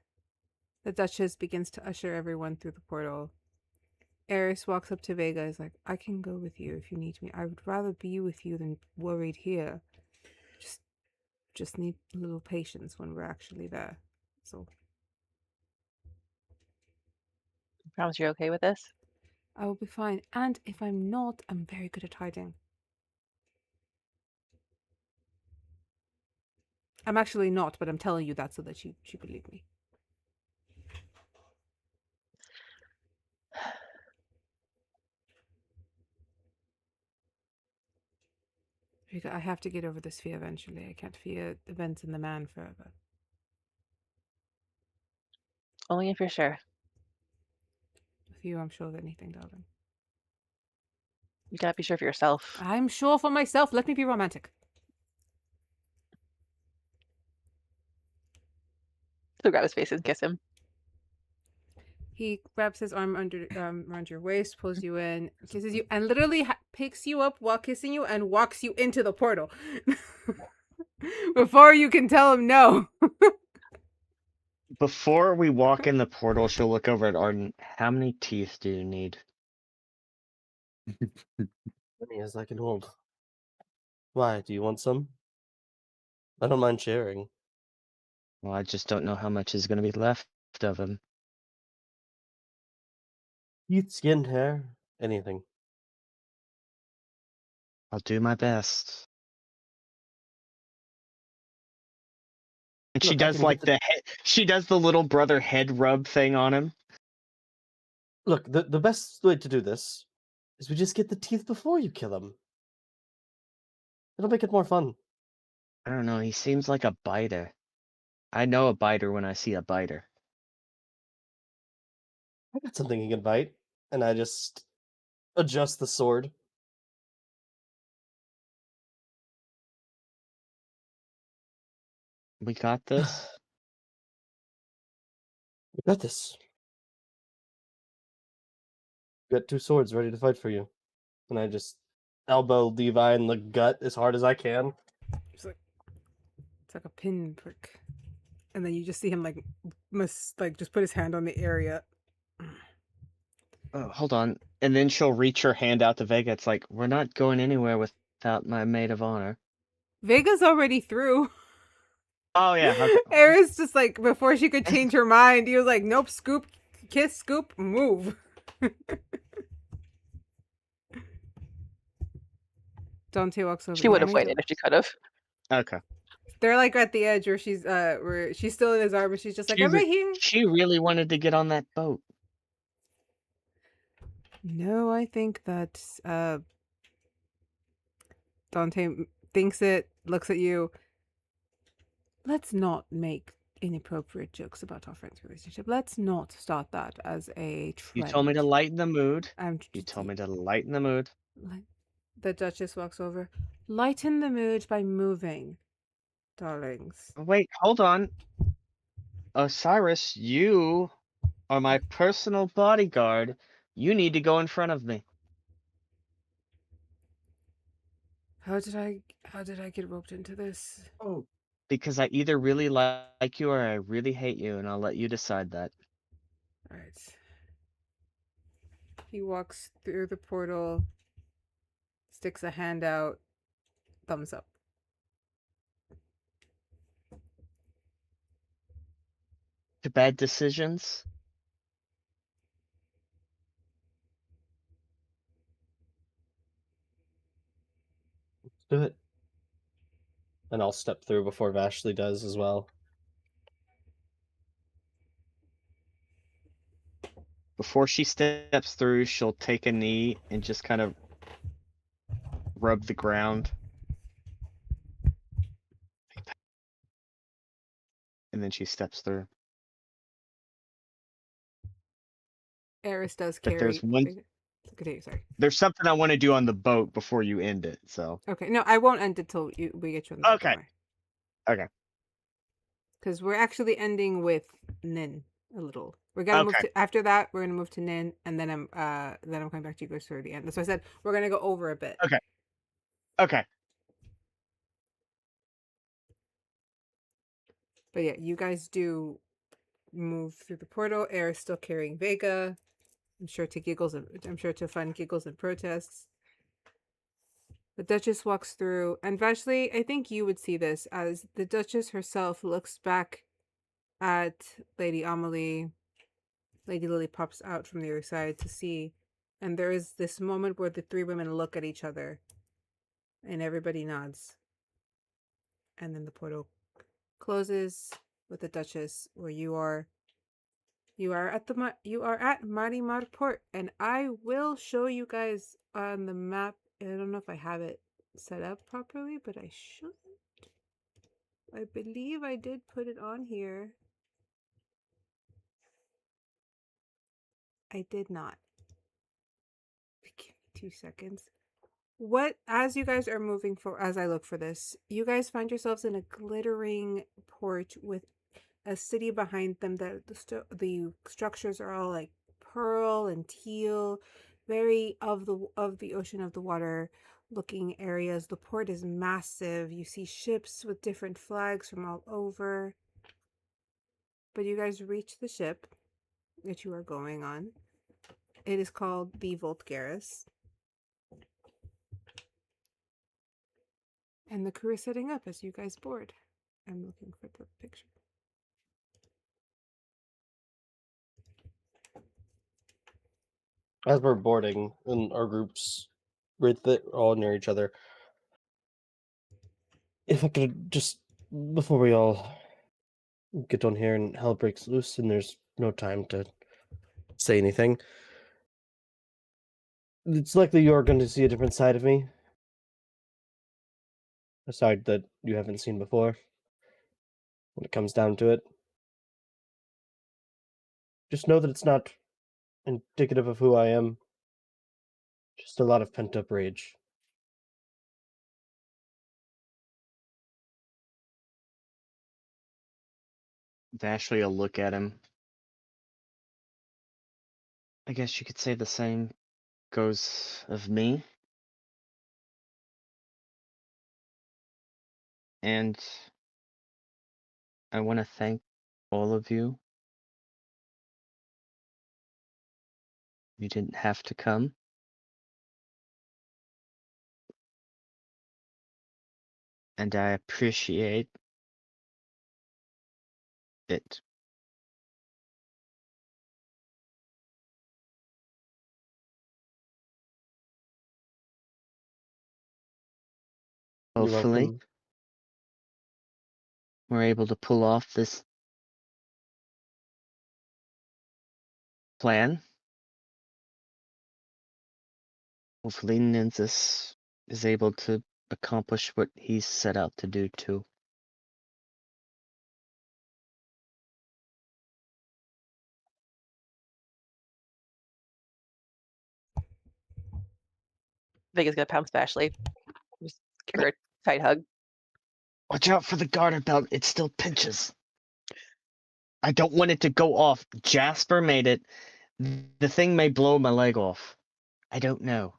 the Duchess begins to usher everyone through the portal. Eris walks up to Vega and is like, I can go with you if you need me. I would rather be with you than worried here. Just need a little patience when we're actually there. So Promise you're okay with this? I will be fine. And if I'm not, I'm very good at hiding. I'm actually not, but I'm telling you that so that you believe me. I have to get over this fear eventually. I can't fear events in the man forever. Only if you're sure. With you, I'm sure of anything, darling. You gotta be sure for yourself. I'm sure for myself. Let me be romantic. So grab his face and kiss him. He wraps his arm under around your waist, pulls you in, kisses you, and literally picks you up while kissing you and walks you into the portal. Before you can tell him no. Before we walk in the portal, she'll look over at Ardyn. How many teeth do you need? Many as I can hold. Why? Do you want some? I don't mind sharing. Well, I just don't know how much is going to be left of him. Teeth, skin, hair, anything. I'll do my best. And she Look, I does can like get the head. She does the little brother head rub thing on him. Look, the best way to do this is we just get the teeth before you kill him. It'll make it more fun. I don't know. He seems like a biter. I know a biter when I see a biter. I got something he can bite, and I just adjust the sword. We got this. We got this. Got two swords ready to fight for you. And I just elbow Levi in the gut as hard as I can. It's like a pinprick. And then you just see him just put his hand on the area. Oh, hold on. And then she'll reach her hand out to Vega. It's like, we're not going anywhere without my maid of honor. Vega's already through. Oh, yeah. Okay. Eris just before she could change her mind, he was like, nope, scoop, kiss, scoop, move. Dante walks over. She would have "Honey, waited if she could have. Okay. They're at the edge where she's still in his arm, and she's just like, I'm right here. She really wanted to get on that boat. No, I think that Dante thinks it, looks at you. Let's not make inappropriate jokes about our friend's relationship. Let's not start that as a trend. You told me to lighten the mood. You just- told me to lighten the mood. The Duchess walks over. Lighten the mood by moving, darlings. Wait, hold on. Osiris, you are my personal bodyguard. You need to go in front of me. How did I get roped into this? Oh, because I either really like you or I really hate you, and I'll let you decide that. All right. He walks through the portal, sticks a hand out, thumbs up. To bad decisions. Let's do it. And I'll step through before Vashley does as well. Before she steps through, she'll take a knee and just kind of rub the ground. And then she steps through. Eris does But carry. there's one. Continue, sorry. There's something I want to do on the boat before you end it. So. Okay, no, I won't end it till we get you on the boat, don't Okay. worry. Okay. Because we're actually ending with Nin a little. We're gonna move Okay. to after that. We're gonna move to Nin, and then I'm coming back to you guys for the end. That's why I said we're gonna go over a bit. Okay. Okay. But yeah, you guys do move through the portal. Air is still carrying Vega. I'm sure to fun giggles and protests. The Duchess walks through, and Vashley, I think you would see this as the Duchess herself looks back at Lady Amelie. Lady Lily pops out from the other side to see, and there is this moment where the three women look at each other, and everybody nods. And then the portal closes with the Duchess, where you are at Marimar Port, and I will show you guys on the map. I don't know if I have it set up properly, but I should. I believe I did put it on here. I did not. Give me 2 seconds. As you guys are moving as I look for this, you guys find yourselves in a glittering port with a city behind them that the structures are all like pearl and teal, very of the ocean of the water looking areas. The port is massive. You see ships with different flags from all over. But you guys reach the ship that you are going on. It is called the Voltgaris. And the crew is setting up as you guys board. I'm looking for the picture. As we're boarding, and our groups all near each other, if I could just, before we all get on here and hell breaks loose and there's no time to say anything, it's likely you're going to see a different side of me. A side that you haven't seen before. When it comes down to it. Just know that it's not indicative of who I am. Just a lot of pent-up rage. Vashley will look at him. I guess you could say the same goes of me. And I want to thank all of you. You didn't have to come. And I appreciate it. You're Hopefully, welcome. we're able to pull off this plan. Hopefully, Nynzus is able to accomplish what he's set out to do too. Vega's gonna pounce Vashley. Just give her a tight hug. Watch out for the garter belt, it still pinches. I don't want it to go off. Jasper made it. The thing may blow my leg off. I don't know.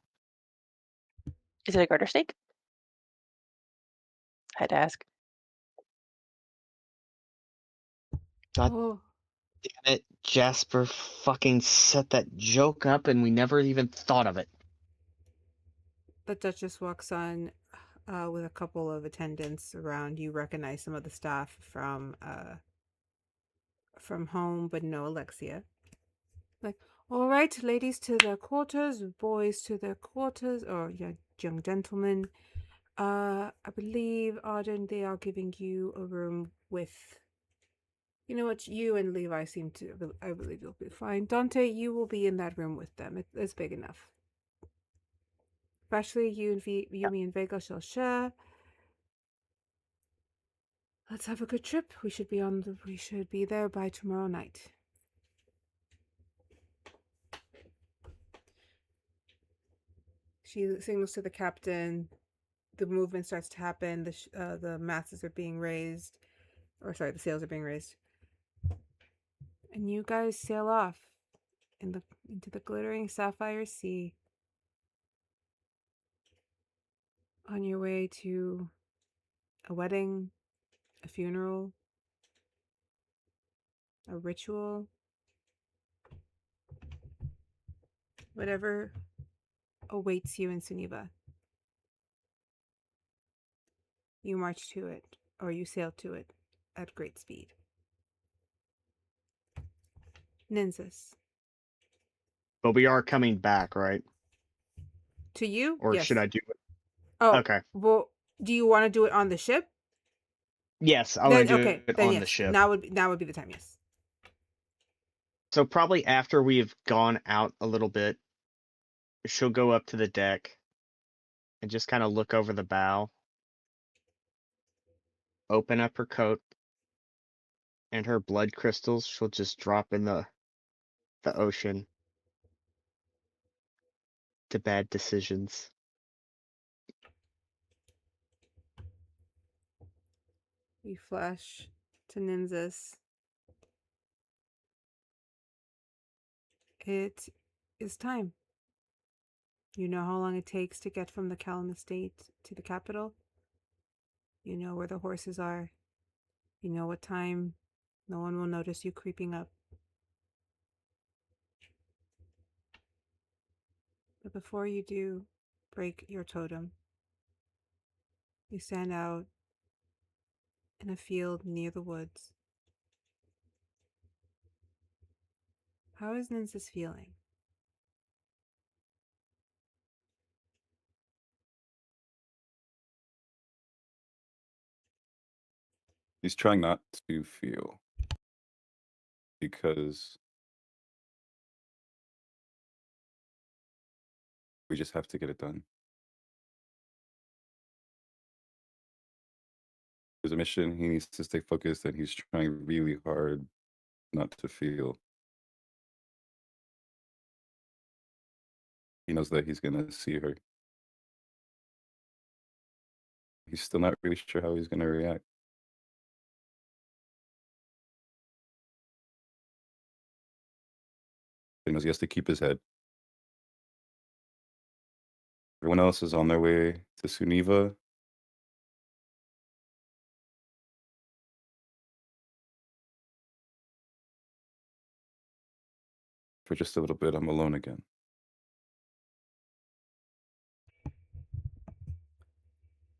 Is it a garter snake? I had to ask. God Oh, damn it, Jasper fucking set that joke up and we never even thought of it. the Duchess walks on with a couple of attendants around. You recognize some of the staff from home, but no Alexia. Like, all right, ladies to their quarters, boys to their quarters, or young gentlemen. I believe, Ardyn, they are giving you a room with. You know what? You and Levi seem to. I believe you'll be fine. Dante, you will be in that room with them. It's big enough. Vashley, me, and Vega shall share. Let's have a good trip. We should be there by tomorrow night. She signals to the captain. The movement starts to happen. The masses are being raised, or sorry, the sails are being raised, and you guys sail off into the glittering sapphire sea on your way to a wedding, a funeral, a ritual, whatever awaits you in Suniva. You march to it, or you sail to it at great speed. Nynzus. But we are coming back, right? To you? Or yes. should I do it? Oh, Okay. well, do you want to do it on the ship? Yes, I want to do Okay, it then on yes. the ship. Now would be the time, yes. So probably after we've gone out a little bit, she'll go up to the deck and just kind of look over the bow, open up her coat, and her blood crystals she'll just drop in the ocean to bad decisions. We flash to Nynzus. It is time. You know how long it takes to get from the Callum estate to the capital. You know where the horses are. You know what time. No one will notice you creeping up. But before you do break your totem, you stand out in a field near the woods. How is Nynzus feeling? He's trying not to feel because we just have to get it done. There's a mission. He needs to stay focused, and he's trying really hard not to feel. He knows that he's gonna see her. He's still not really sure how he's gonna react. He knows he has to keep his head. Everyone else is on their way to Suniva. For just a little bit, I'm alone again.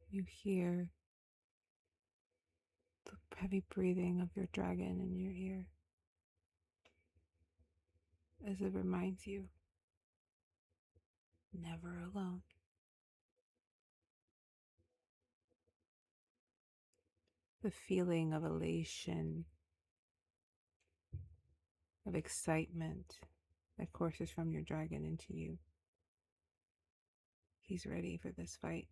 You hear the heavy breathing of your dragon in your ear as it reminds you, never alone. The feeling of elation, of excitement that courses from your dragon into you. He's ready for this fight.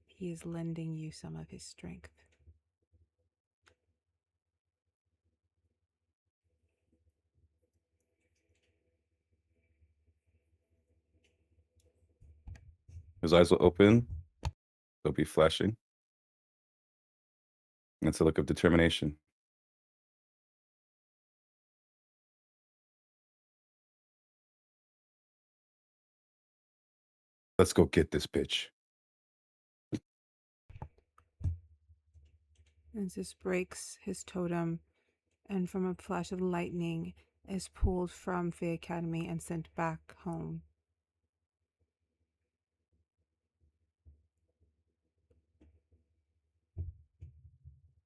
He is lending you some of his strength. His eyes will open. They'll be flashing. And it's a look of determination. Let's go get this bitch. Nynzus breaks his totem, and from a flash of lightning is pulled from the academy and sent back home.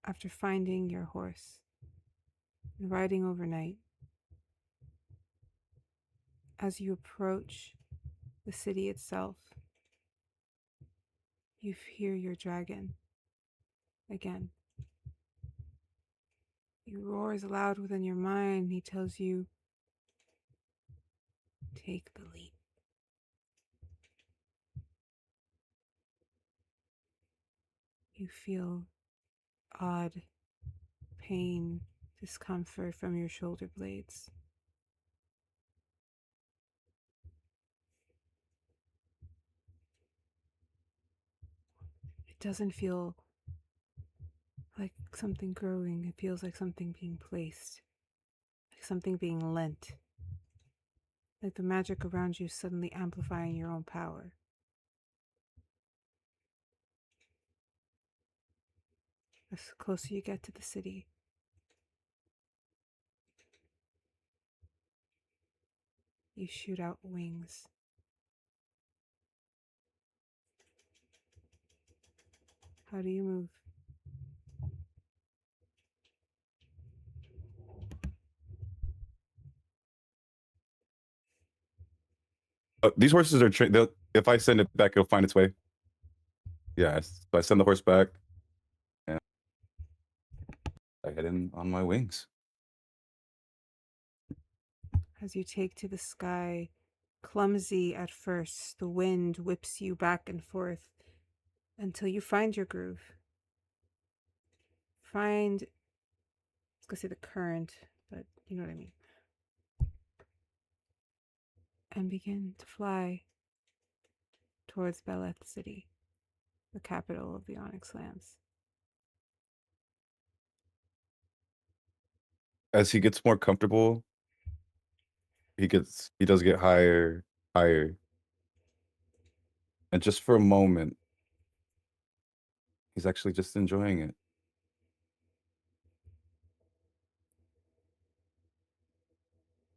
After finding your horse and riding overnight, as you approach the city itself, you hear your dragon again. He roars aloud within your mind. He tells you, take the leap. You feel odd pain, discomfort from your shoulder blades. It doesn't feel like something growing. It feels like something being placed, like something being lent, like the magic around you suddenly amplifying your own power. As closer you get to the city, you shoot out wings. How do you move? These horses are trained. If I send it back, it'll find its way. Yeah, so I send the horse back, and I head in on my wings. As you take to the sky, clumsy at first, the wind whips you back and forth until you find your groove. I was gonna say the current, but you know what I mean. And begin to fly towards Beleth City, the capital of the Onyx Lands. As he gets more comfortable, he does get higher, higher. And just for a moment, he's actually just enjoying it.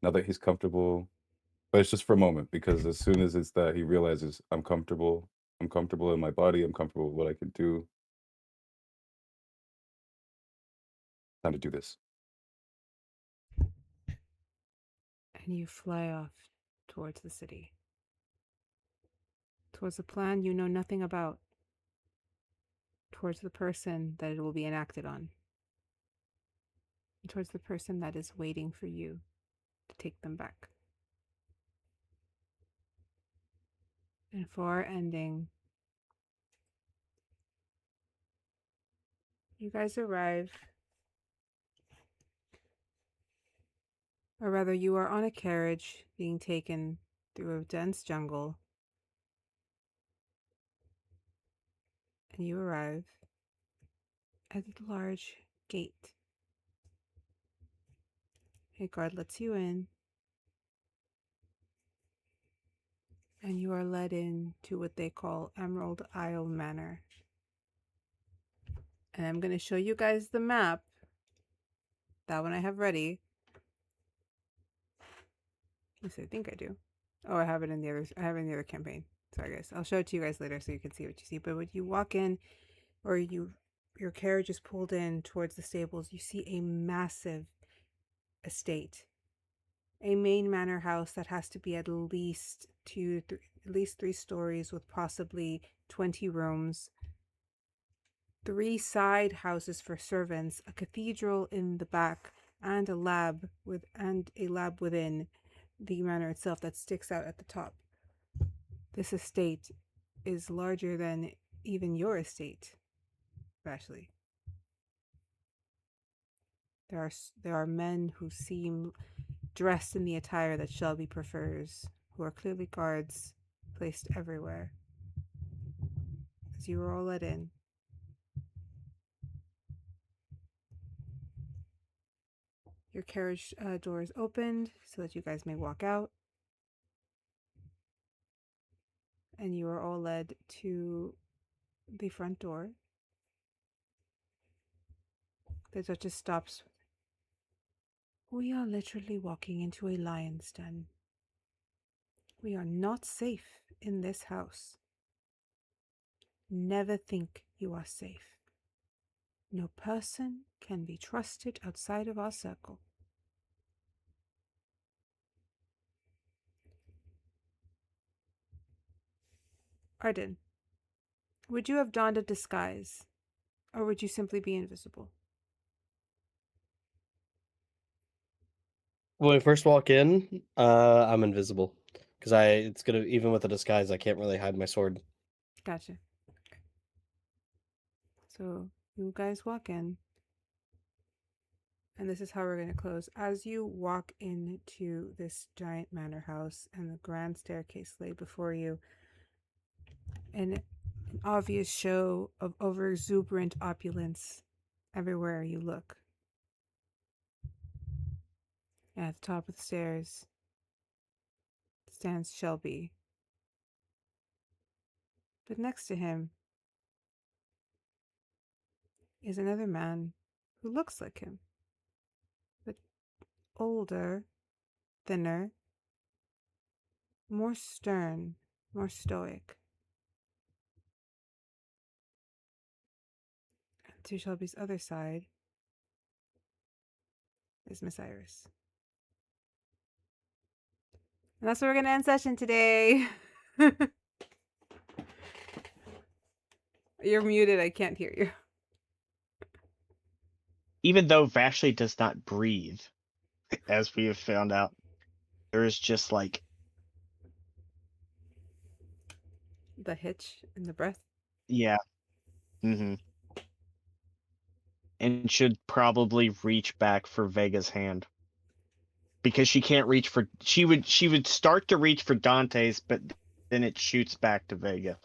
Now that he's comfortable, but it's just for a moment, because as soon as it's that, he realizes I'm comfortable in my body, I'm comfortable with what I can do. Time to do this. And you fly off towards the city. Towards a plan you know nothing about. Towards the person that it will be enacted on. And towards the person that is waiting for you to take them back. And for our ending, you guys arrive, or rather you are on a carriage being taken through a dense jungle, and you arrive at a large gate. A guard lets you in, and you are led in to what they call Emerald Isle Manor. And I'm going to show you guys the map. That one I have ready. Yes, I think I do. Oh, I have it in the other campaign. Sorry guys. I'll show it to you guys later so you can see what you see. But when you walk in, or your carriage is pulled in towards the stables, you see a massive estate. A main manor house that has to be at least 3 stories with possibly 20 rooms. 3 side houses for servants, a cathedral in the back, and a lab within the manor itself that sticks out at the top. This estate is larger than even your estate, Vashley. There are men who seem dressed in the attire that Shelby prefers, who are clearly guards placed everywhere. As you are all let in, your carriage door is opened so that you guys may walk out. And you are all led to the front door. The Duchess stops. We are literally walking into a lion's den. We are not safe in this house. Never think you are safe. No person can be trusted outside of our circle. Ardyn, would you have donned a disguise, or would you simply be invisible? When we first walk in, I'm invisible because it's gonna, even with a disguise, I can't really hide my sword. Gotcha. So you guys walk in, and this is how we're going to close. As you walk into this giant manor house and the grand staircase lay before you, and an obvious show of over-exuberant opulence everywhere you look. And at the top of the stairs stands Shelby. But next to him is another man who looks like him, but older, thinner, more stern, more stoic. To Shelby's other side is Miss Iris. And that's where we're going to end session today. You're muted. I can't hear you. Even though Vashley does not breathe, as we have found out, there is just like The hitch in the breath. yeah. Mm-hmm. And should probably reach back for Vega's hand. Because she can't reach for she would start to reach for Dante's, but then it shoots back to Vega.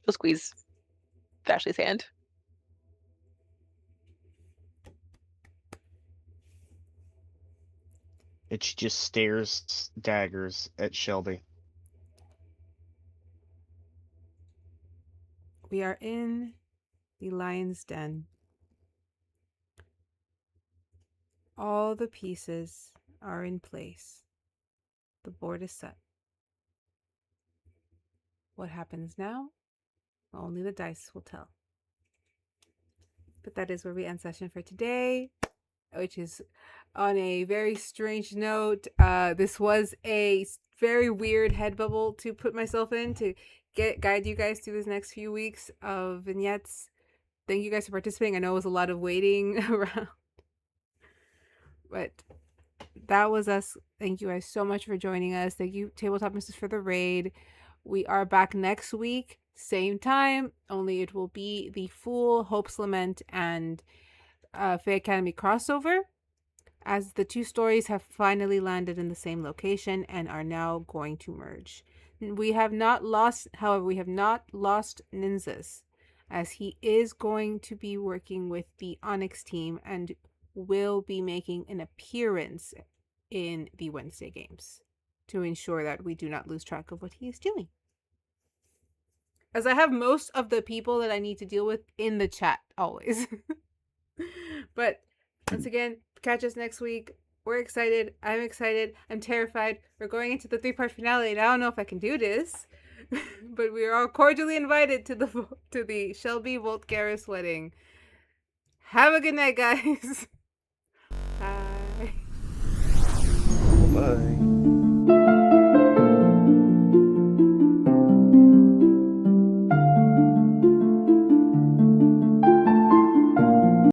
She'll squeeze Vashley's hand. And she just stares daggers at Shelby. We are in the lion's den. All the pieces are in place. The board is set. What happens now? Only the dice will tell. But that is where we end session for today, which is on a very strange note. This was a very weird head bubble to put myself in to guide you guys through this next few weeks of vignettes. Thank you guys for participating. I know it was a lot of waiting around, but that was us. Thank you guys so much for joining us. Thank you, Tabletop Misters, for the raid. We are back next week, same time, only it will be the full Hope's Lament and Fae Academy crossover, as the two stories have finally landed in the same location and are now going to merge. We have not lost, however, we have not lost Nynzus, as he is going to be working with the Onyx team and will be making an appearance in the Wednesday games to ensure that we do not lose track of what he is doing. As I have most of the people that I need to deal with in the chat always. But once again, catch us next week. We're excited. I'm excited. I'm terrified. We're going into the 3-part finale, and I don't know if I can do this. But we are all cordially invited to the Shelby Volt Garrus wedding. Have a good night, guys.